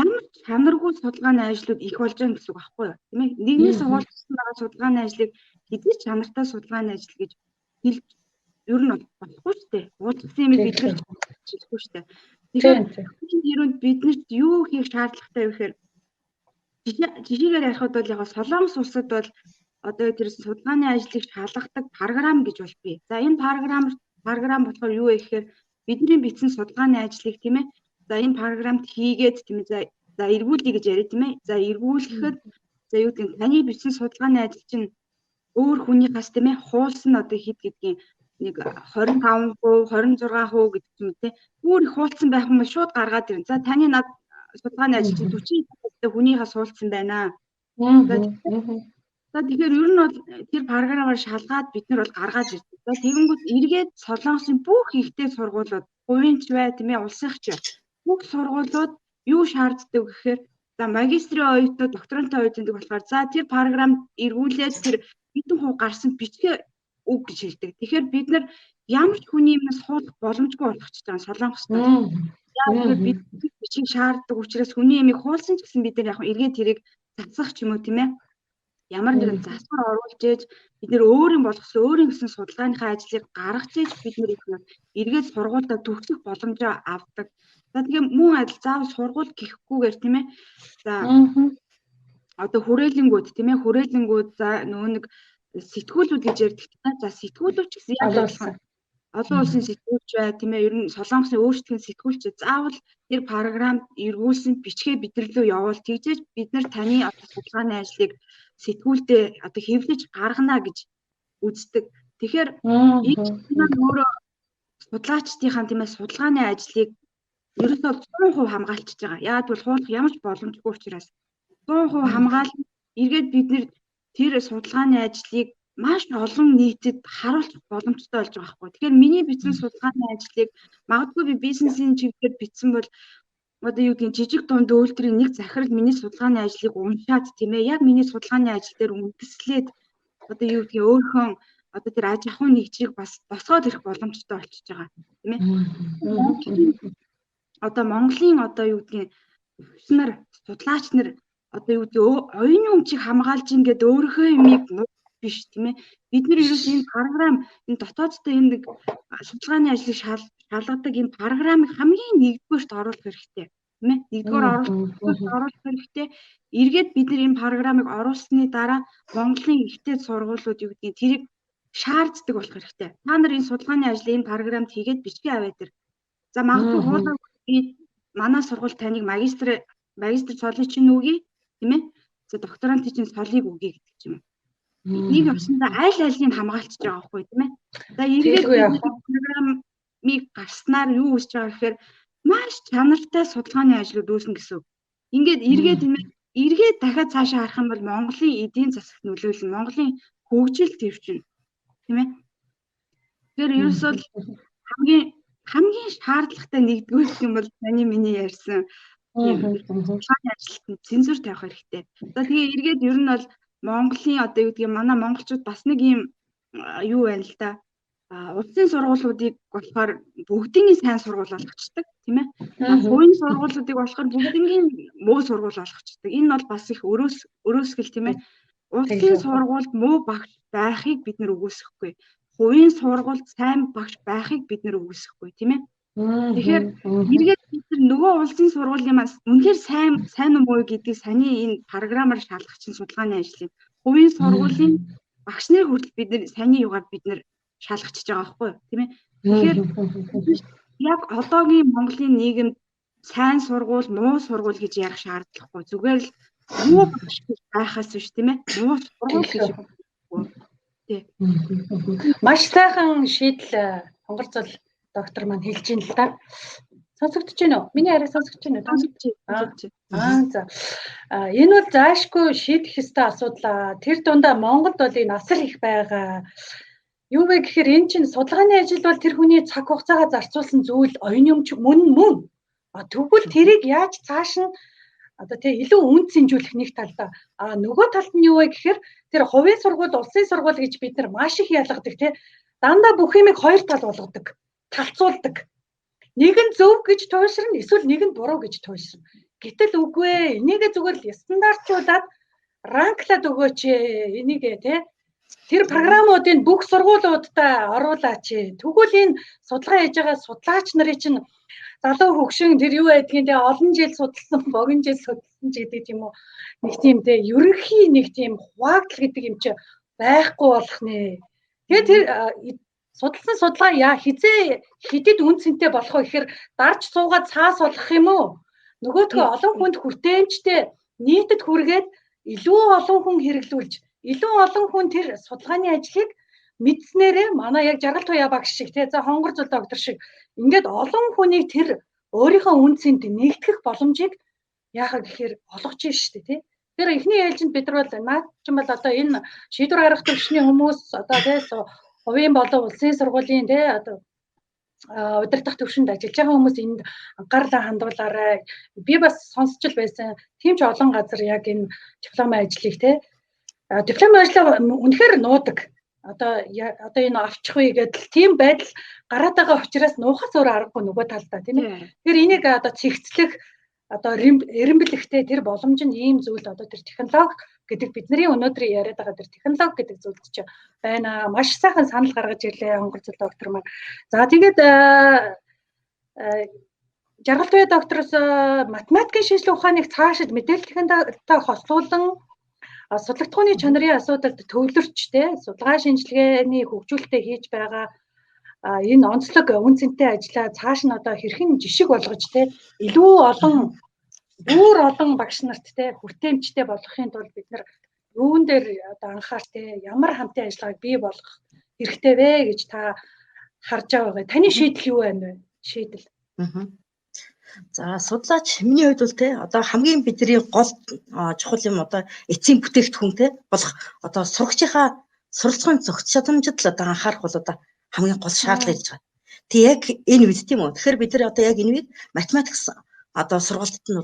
ямар ч чанаргүй судалгааны ажлууд их болж байгаа гэсэн үг байхгүй юу? Тийм ээ. Нэгнээс хуваалцсан байгаа судалгааны ажлыг хэдий чанартай судалгааны ажил гэж хэлж ер нь болохгүй шүү дээ. Уулзсан юм бид нар хэлэхгүй шүү дээ. Тэгэхээр энэ хэрүүнд биднэрт юу хийх шаардлагатай вэ гэхээр жишээгээр ярихад бол яг Солонгос улсад бол одоо тэр судалгааны ажлыг шалгадаг програм гэж бол бий. За энэ програм болохоор юу вэ гэхээр бидний бичсэн судалгааны ажлыг тийм ээ. За энэ програмд хийгээд тийм ээ. За эргүүлье гэж яриа тийм ээ. За эргүүлэхэд За юу гэдэг нь таны бичсэн судалгааны ажил чинь өөр хүнийхээс тийм ээ хуулсан одоо хэд гэдгийг нэг 25%, 26% гэдэг юм те. Өөр их хуулсан байх юм шууд гаргаад ирнэ. За таны над судалгааны ажил чинь 40% хүнийхээс хуулсан байна. За тэгэхээр ер нь бол тэр програмаар шалгаад бид нар бол гаргаж ирдэг. За тэгэнгүүт эргээд Солонгосын бүх ихтэй сургуулиуд хувийн ч бай тийм ээ улсынх ч бүх сургуулиуд юу шаарддаг гэхээр за магистрийн оюутнууд докторантын оюутнууд болохоор за тэр програмд эргүүлээд тэр хэдэн хувь гарсан бичгээ үг гэж хэлдэг. Тэгэхээр бид нар ямар ч хүний юмнаас хуулах боломжгүй болгочихж байгаа Солонгост. Яг бид бичиг шаарддаг учраас хүний ямиг хуулсан ч гэсэн бид нар яг эргээд тэрийг цацгах ч юм уу тийм ээ. Ямар нэгэн засвар оруулж ээж бид нэр өөрийн болгосон өөрийн гэсэн судалгааныхаа ажлыг гаргаж ээж бид нэр эргээд сургуультай төгсөх боломжоо авдаг. За тэгээ мөн адил заавал сургууль гэхгүйгээр тийм ээ. За одоо хүрээлэнгүүд тийм ээ хүрээлэнгүүд за нөгөө нэг сэтгүүлүүд гэж ярьдаг тийм ээ. За сэтгүүлүүд ч гэсэн яаж болох олон улсын сэтгүүлч бай тийм ээ. Ер нь Солонгосын өөрсдийн сэтгүүлч заавал тэр програмд эргүүлсэн бичгээ бидрэлөө явуул тэгжээж бид нар таны одоо судалгааны ажлыг сэтгүүлдээ одоо хэвлэж гаргана гэж үздэг. Тэгэхээр энэ өөрөө судлаачдынхаа тийм ээ судалгааны ажлыг ерөөсөө 100% хамгаалчихж байгаа. Яагад бол хуулах ямар ч боломжгүй учраас 100% хамгаалan эргээд бид нэр тэр судалгааны ажлыг маш олон нийтэд харуулах боломжтой болж байгаа байхгүй. Тэгэхээр миний бичсэн судалгааны ажлыг магадгүй би бизнесийн чиглэлээр бичсэн бол одоо юу гэдгийг жижиг дунд үйлдвэрийн нэг захирал миний судалгааны ажлыг уншаад тийм ээ яг миний судалгааны ажил дээр үндэслээд одоо юу гэдгийг өөрхөн одоо тэр аж ахуйн нэгжийг бас босгоод ирэх боломжтой болчихж байгаа тийм ээ. Одоо Монголын одоо юу гэдгийг профессионал судлаач нар одоо юу гэдэг оюуны өмчийг хамгаалж ингээд өөрийнхөө юмыг биш тийм ээ. Бид нар ерөөс энэ програм энэ дотоодтой энэ нэг судалгааны ажлыг шалгадаг энэ програмыг хамгийн нэгдүгээрт оруулах хэрэгтэй тийм ээ. Нэгдүгээр оруулах хэрэгтэй. Эргээд бид нар энэ програмыг оруулсны дараа Монголын ихтэй сургуулиуд юу гэдгийг тэрийг шаарддаг болох хэрэгтэй. Та нар энэ судалгааны ажлыг энэ програмд хийгээд бичгээ аваад ир. За магадгүй хуулаа би манай сургууль таныг магистр цолыг чинь үгүй тийм ээ. За докторантын чинь цолыг үгүй гэдэг юм. Нэг явсандаа аль алийг хамгаалчихж байгаа байхгүй тийм ээ. За эргээд програмыг гарснаар юу үүсэж байгаа гэхээр маш чанартай судалгааны ажлууд үүснэ гэсэн. Ингээд эргээд дахиад цаашаа харах юм бол Монголын эдийн засагт нөлөөлнө, Монголын хөгжил төвчин тийм ээ. Тэгэхээр ерөөсөө хамгийн шаардлагатай нэгдүгээр юм бол таны миний ярьсан судалгааны ажилтнанд цензур тавих хэрэгтэй. За тэгээ эргээд ер нь бол Монголын одоо юу гэдгийг манай монголчууд бас нэг юм юу байна л да. Улсын сургуулиудыг болохоор бүгдийн сайн сургууль болгочдөг тийм ээ. Хувийн сургуулиудыг болохоор бүгдийн муу сургууль болгочдөг. Энэ бол бас их өрөөсгөл тийм ээ. Улсын сургуульд муу багш байхыг бид нар үгүйсэхгүй. Хувийн сургуульд сайн багш байхыг бид нар үгүйсэхгүй тийм ээ. Тэгэхээр эргээд бид нар нөгөө улсын сургуулийн үнэхээр сайн уу муу гэдгийг саний энэ програмаар шалгах чинь судалгааны ажил юм. Хувийн сургуулийн багш нарын хүртэл бид нар саний югаар бид нар шалгачихж байгаа байхгүй юу тийм ээ. Тэгэхээр яг одоогийн Монголын нийгэмд сайн сургууль, муу сургууль гэж ярих шаардлагагүй. Зүгээр л муу багш байхаас биш тийм ээ. Муу сургууль гэж тий. Маш сайхан шийдэл хонгорцол доктор маань хэлж ийн л да. Сонсогдож байна уу? Миний яриа сонсогдож байна уу? За. Энэ бол заашгүй шийдэх ёстой асуудал. Тэр дундаа Монголд бол энэ асар их байгаа. Юу вэ гэхээр энэ чинь судалгааны ажил бол тэр хүний цаг хугацаагаа зарцуулсан зүйл оюуны өмч мөн. Тэгвэл тэрийг яаж цааш нь одоо тий илүү үн цэнжүүлэх нэг талдаа. Нөгөө талд нь юу вэ гэхээр тэр хувийн сургууль, улсын сургууль гэж бид нар маш их ялгадаг тий. Дандаа бүх юмыг хоёр тал болгодог, талцуулдаг. Нэг нь зөв гэж туйлширна, эсвэл нэг нь буруу гэж туйлширна. Гэтэл үгүй ээ, энийгээ зүгээр л стандартчуулаад ранклаад өгөөч энийгээ тий. Тэр програмуудын бүх сургуулиудаа оруулаач. Тэгвэл энэ судалгаа хийж байгаа судлаач нарын чинь залуу хөгшин тэр юу байдгийг тий олон жил судалсан, богино жил судалсан ч гэдэг юм уу. Нэг тийм тий ерөнхий нэг тийм хуваагдал гэдэг юм чи байхгүй болох нэ. Тэгээ тэр судалсан судалгаа хэдэд үн цэнтэй болох вэ гэхээр дарж суугаад цаас болгох юм уу? Нөгөөдгөө олон хүнд хүртээмжтэй нийтэд хүргээд илүү олон хүн хэрэглүүлж, илүү олон хүн тэр судалгааны ажлыг мэдснээрээ манай яг Жаргал Туяа багш шиг тий за хонгор зул доктор шиг ингээд олон хүнийг тэр өөрийнхөө үнцэнд нэгтгэх боломжийг яахаа гэхээр олгож шүү дээ тий. Тэр эхний ээлжинд бид нар бол наад чинь бол одоо энэ шийдвэр гаргах төвчний хүмүүс одоо тий хувийн болон улсын сургуулийн тий одоо удирдах төвшөнд ажиллаж байгаа хүмүүс энд анхаарлаа хандуулаарай. Би бас сонсч л байсан. Тийм ч олон газар яг энэ дипломын ажлыг тий дипломын ажлаа үнэхээр нуудаг. Одоо энэ авчих үе гэдэл тийм байдал гараад байгаа учраас нуухаас өөр аргагүй нөгөө талдаа тийм ээ. Тэгэхээр энийг одоо цэгцлэх одоо эренбэлэхтэй тэр боломж нь ийм зүйл одоо тэр технологи гэдэг бидний өнөөдөр яриад байгаа тэр технологи гэдэг зүйл чинь байна. Маш сайхан санал гаргаж ирлээ хонгор зул доктор маань. За тэгээд Жаргал Туяа доктороос математикийн шинжилгээ ухааныг цаашид мэдээлэл техниктэй хослуулан судлагтгууны чанарын асуудалд төвлөрч судалгаа шинжилгээний хөгжүүлэлтээ хийж байгаа энэ онцлог үн цэнтэй ажлаа цааш нь одоо хэрхэн жишг болгож илүү олон бүр олон багш нарт хүртээмжтэй болгохын тулд бид нар юун дээр одоо анхаар ямар хамтын ажиллагааг бий болгох хэрэгтэй вэ гэж та харж байгаа. Таны шийдэл юу байна вэ? Шийдэл. За судлаач миний хувьд бол одоо хамгийн бидний гол чухал юм одоо эцсийн бүтээгдэхүүн болох одоо сурагчийнхаа суралцахын зохицол чадамжид л одоо анхаарах бол одоо хамгийн гол шаардлага гэж байгаа. Тэг яг энэ үед тийм үү. Тэгэхээр бид нар одоо яг энэ үед математикс одоо сургалтад нь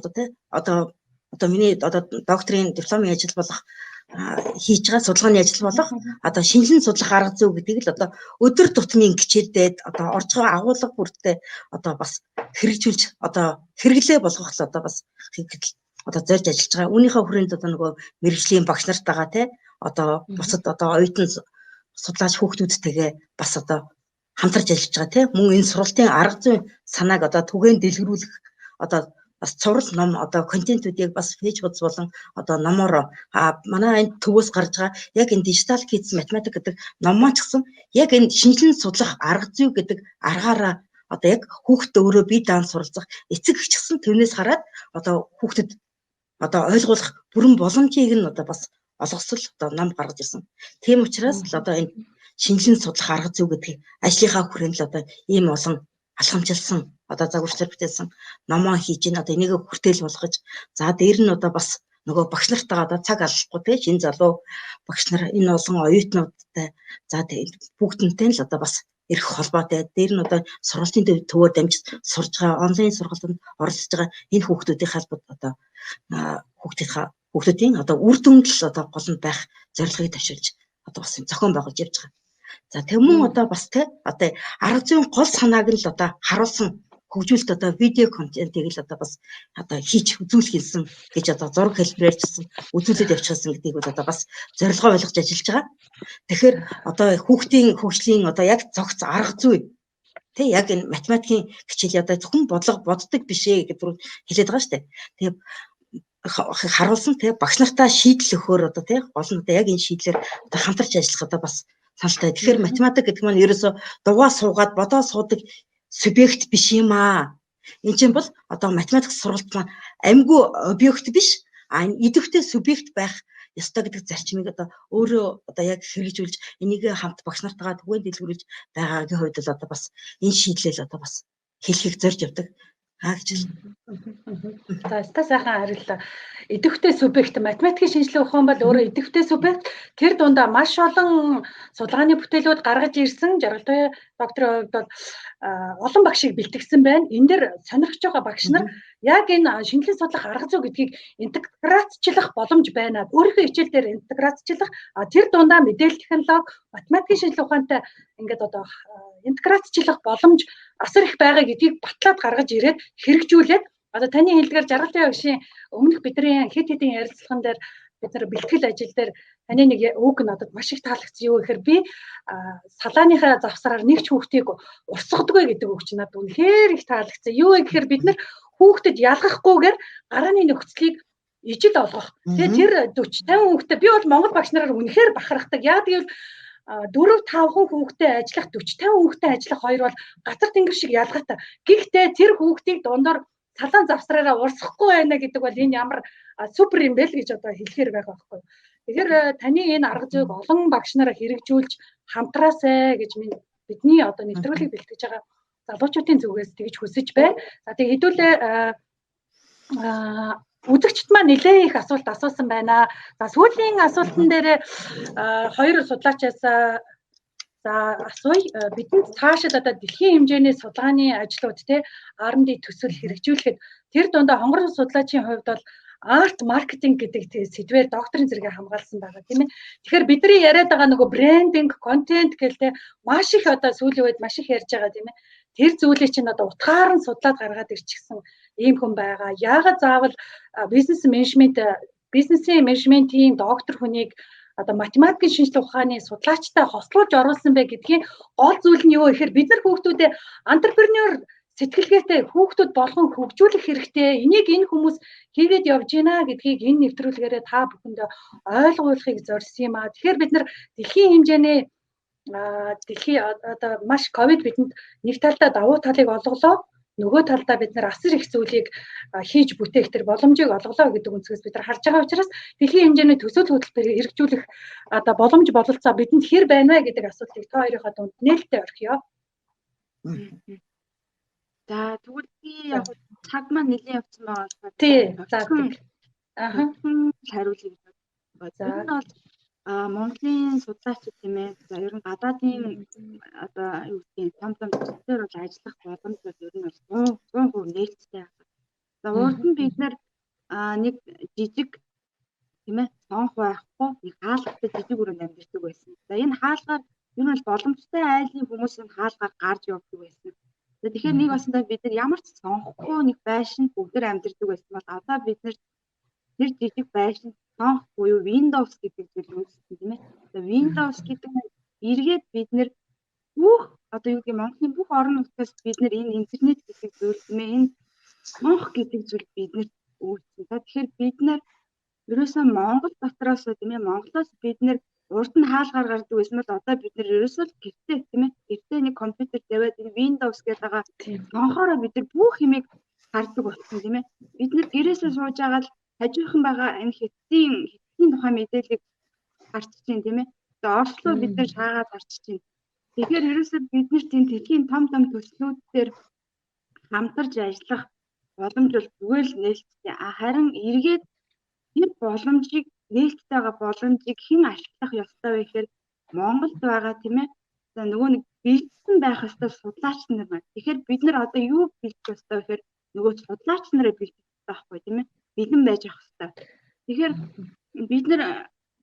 одоо миний одоо докторийн дипломын ажил болох хийж байгаа судалгааны ажил болох одоо шинжилэн судлах арга зүй гэдгийг л одоо өдөр тутмын хичээлдээд одоо орж байгаа агуулга бүртээ одоо бас хэрэгжүүлж одоо хэрэглээ болгох л одоо бас одоо зорж ажиллаж байгаа. Үүнийхээ хүрээнд одоо нөгөө мэрэгжлийн багш нарт байгаа одоо бусад одоо оюутан судлаач хүүхдүүдтэйгээ бас одоо хамтарч ажиллаж байгаа мөн энэ сургалтын арга зүйн санааг одоо түгээн дэлгэрүүлэх одоо бас цуврал ном одоо контентуудыг бас фэйсбુક болон одоо номоор манай энэ төвөөс гарч байгаа яг энэ digital kids математик гэдэг номмаа ч гэсэн яг энэ шинжилэн судлах арга зүй гэдэг аргаараа одоо яг хүүхдэд өөрөө бие даан суралцах эцэг эх ч гэсэн тэрнээс хараад одоо хүүхдэд одоо ойлгуулах бүрэн боломжийг нь одоо бас олгосол одоо ном гаргаж ирсэн. Тийм учраас л одоо энэ шинжилэн судлах арга зүй гэдэг ажлынхаа хүрээнд л одоо ийм олон алхамжилсан одоо загварчлал бүтээсэн номоо хийж ин одоо энийг хүртэл болгож за дээр нь одоо бас нөгөө багш нартайгаа одоо цаг аллахгүй шинэ залуу багш нар энэ олон оюутнуудтай за бүгднтэй л одоо бас ирэх холбоотой дээр нь одоо сургалтын төвөөр дамжиж сурж байгаа онлайн сургалтанд оролцож байгаа энэ хүүхдүүдийн холбоод одоо хүүхдүүдийн одоо үр дүндэл одоо гол нь байх зорилгыг тавьшилж одоо бас зохион байгуулж явж байгаа. За тэгмэн одоо бас одоо арга зүйн гол санааг нь л одоо харуулсан хөгжүүлэлт одоо видео контентыг л одоо бас одоо хийж үзүүлэх юмсан гэж одоо зураг хэлбэрээрчсэн үзүүлээд явчихсан гэдгийг бол одоо бас зорилгоо ойлгож ажиллаж байгаа. Тэгэхээр одоо хүүхдийн хөгжлийн одоо яг зохиц арга зүй яг энэ математикийн хичээл одоо зөвхөн боддог биш ээ гэдэг бүр хэлээд байгаа шүү дээ. Тэгээ харуулсан багш нартаа шийдэл өгөхөөр одоо гол нь одоо яг энэ шийдлэр одоо хамтарч ажиллах одоо бас саналтай. Тэгэхээр математик гэдэг маань ерөөсө дугаа суугаад бодоо суудаг субъект биш юм аа. Энд чинь бол одоо математик сургалт маань амьгүй объект биш, идэвхтэй субъект байх ёстой гэдэг зарчмыг одоо өөрөө одоо яг хэрэгжүүлж энийг хамт багш нартайгаа түгээн дэлгэрүүлж байгаагийн хувьд л одоо бас энэ шийдлэл одоо бас хэлхийг зорж явдаг. гэж За ста сайхан хариллаа. Идэвхтэй субъект математикийн шинжилгээ ухаан бол өөрөө идэвхтэй субъект тэр дундаа маш олон судалгааны бүтээлүүд гаргаж ирсэн. Жаргал Туяа докторийн хувьд бол олон багшийг бэлтгэсэн байна. Энэ дэр сонирхож байгаа багш нар яг энэ шинжилгээ судлах арга зүй гэдгийг интеграцчлах боломж байна. Өөрийнхөө хичээл дээр интеграцчлах тэр дундаа мэдээлэл технологи математикийн шинжилгээ ухаантай ингээд одоо интеграцчлах боломж асар их байгаа гэдгийг батлаад гаргаж ирээд хэрэгжүүлээд одоо таны хэлдгээр Жаргал Туяа багшийн өмнөх бидний хэд хэдэн ярилцлаган дээр бид нар бэлтгэл ажил дээр таны нэг үг надад маш их таалагдсан. Юу гэхээр би салааныхаа завсраар нэг ч хүүхдийг урсгадаггүй гэдэг үг чинь надад үнэхээр их таалагдсан. Юу вэ гэхээр бид нар хүүхдэд ялгахгүйгээр гарааны нөхцөлийг ижил олгох. Тэгээ тэр 40 50 хүүхдэд би бол монгол багш нараар үнэхээр бахархдаг. Яг гэвэл 4-5 хүүхдэд ажиллах 40-50 хүүхдэд ажиллах хоёр бол газар тэнгэр шиг ялгаатай. Гэхдээ тэр хүүхдийг дундор талаан завсраараа урсахгүй байна гэдэг бол энэ ямар супер юм бэ л гэж одоо хэлэхээр байгаа байхгүй. Тэгэхээр таны энэ арга зүйг олон багш нараа хэрэгжүүлж хамтраасай гэж бидний одоо нэвтрүүлгийг бэлтгэж байгаа залуучуудын зүгээс тэгж хүсэж байна. За тэгээ хэдүүлээ үзэгчд маань нэлээд их асуулт асуусан байна. За сүүлийн асуултан дээр хоёр судлаачаас за асууя. Бидэнд цаашид одоо дэлхийн хэмжээний судалгааны ажлууд те R&D төсөл хэрэгжүүлэхэд тэр дундаа хонгор судлаачийн хувьд бол арт маркетинг гэдэг сэдвээр докторийн зэрэгээ хамгаалсан байгаа тийм ээ. Тэгэхээр бидний яриад байгаа нөгөө брендинг, контент гэлтэй маш их одоо сүүлийн үед маш их ярьж байгаа тийм ээ. Тэр зүйлийг чинь одоо утгаар нь судлаад гаргаад ирчихсэн ийм хүн байгаа. Яагаад заавал бизнесийн менежментийн доктор хүнийг одоо математикийн шинжилгээ ухааны судлаачтай хослуулж оруулсан бэ гэдгийн гол зүйл нь юу гэхээр бид нар хүүхдүүдэд антрепренер сэтгэлгээтэй хүүхдүүд болгон хөгжүүлэх хэрэгтэй. Энийг энэ хүмүүс хийгээд явж байна гэдгийг энэ нэвтрүүлгээрээ та бүхэндээ ойлгуулахыг зорьсон юм аа. Тэгэхээр бид нар дэлхийн хэмжээний одоо маш ковид бидэнд нэг талдаа давуу талыг олголоо. Нөгөө талдаа бид нар асар их зүйлийг хийж бүтээх тэр боломжийг олголоо гэдэг үнцгээс бид нар харж байгаа учраас дэлхийн хэмжээний төсөл хөтөлбөрийг хэрэгжүүлэх одоо боломж бололцоо бидэнд хэр байна вэ гэдэг асуултыг та хоёрынхаа дунд нээлттэй орхиё. За тэгвэл би яг цаг маань нэлээд явцсан байгаа. Тий. За тийм. Хариулъя гэж бодсон. Энэ бол Монголын судлаачид тийм ээ. За ер нь гадаадын одоо юу гэдгийг том төслөөр бол ажиллах боломж бол ер нь бол 100% нээлттэй байна. За урд нь бид нар нэг жижиг тийм ээ сонх байхгүй нэг хаалгатай жижиг өрөөнд амьдардаг байсан. За энэ хаалгаар ер нь бол боломжтой айлын хүмүүсийн хаалгаар гарч явдаг байсан. Тэгэхээр нэг баснаа бид нар ямар ч сонхгүй нэг байшин бүгд амьдардаг байсан бол одоо бид нар тэр жижиг байшин сонх буюу Windows гэдэг зүйл үүссэн тийм ээ. Windows гэдэг нь эргээд бид нар бүх одоо юу гэдэг Монголын бүх орон нутгаас бид нар энэ интернет гэдэг зүйл тийм ээ. Энэ сонх гэдэг зүйл биднэрт үүссэн. Тэгэхээр бид нар ерөөсөө Монгол дотроос тийм ээ Монголоос бид нар урд нь хаалгаар гардаг байсан бол одоо бид нар ерөөсөө гэртээ тийм ээ гэртээ нэг компьютер тавиад энэ Windows гэдэг байгаа сонхороо бид нар бүх юмыг хардаг болсон тийм ээ. Бид нар гэрээсээ сууж байгаа л хажуухан байгаа энэ хэдийн тухай мэдээллийг харч чинь тийм ээ. Тэгээ орслоо бид нар шаагаад харч чинь. Тэгэхээр ерөөсөө бид нар тийм дэлхийн том төслүүд дээр хамтарч ажиллах боломж бол зүгээр л нээлттэй. Харин эргээд тэр боломжийг нээлттэй байгаа боломжийг хэн ашиглах ёстой вэ гэхээр Монголд байгаа тийм ээ. За нөгөө нэг бэлдсэн байх ёстой судлаач нар байна. Тэгэхээр бид нар одоо юу бэлдэх ёстой вэ гэхээр нөгөө судлаач нарыг бэлдэх ёстой байхгүй тийм ээ. Бэлэн байж авах ёстой. Тэгэхээр бид нар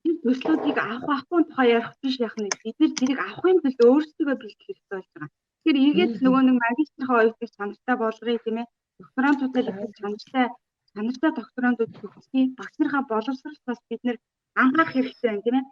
тэр төслүүдийг авахгүй тухай ярих биш яах нь бид нар тэрийг авахын тулд өөрсдөө бэлдэх хэрэгтэй болж байгаа. Тэгэхээр эргээд нөгөө нэг магистрийн оюутныг чанартай болгоё тийм ээ. Докторантуудад чанартай докторантууд төгсгий багш нарын боловсролд бас бид нэр анхаарах хэрэгтэй байна тийм ээ.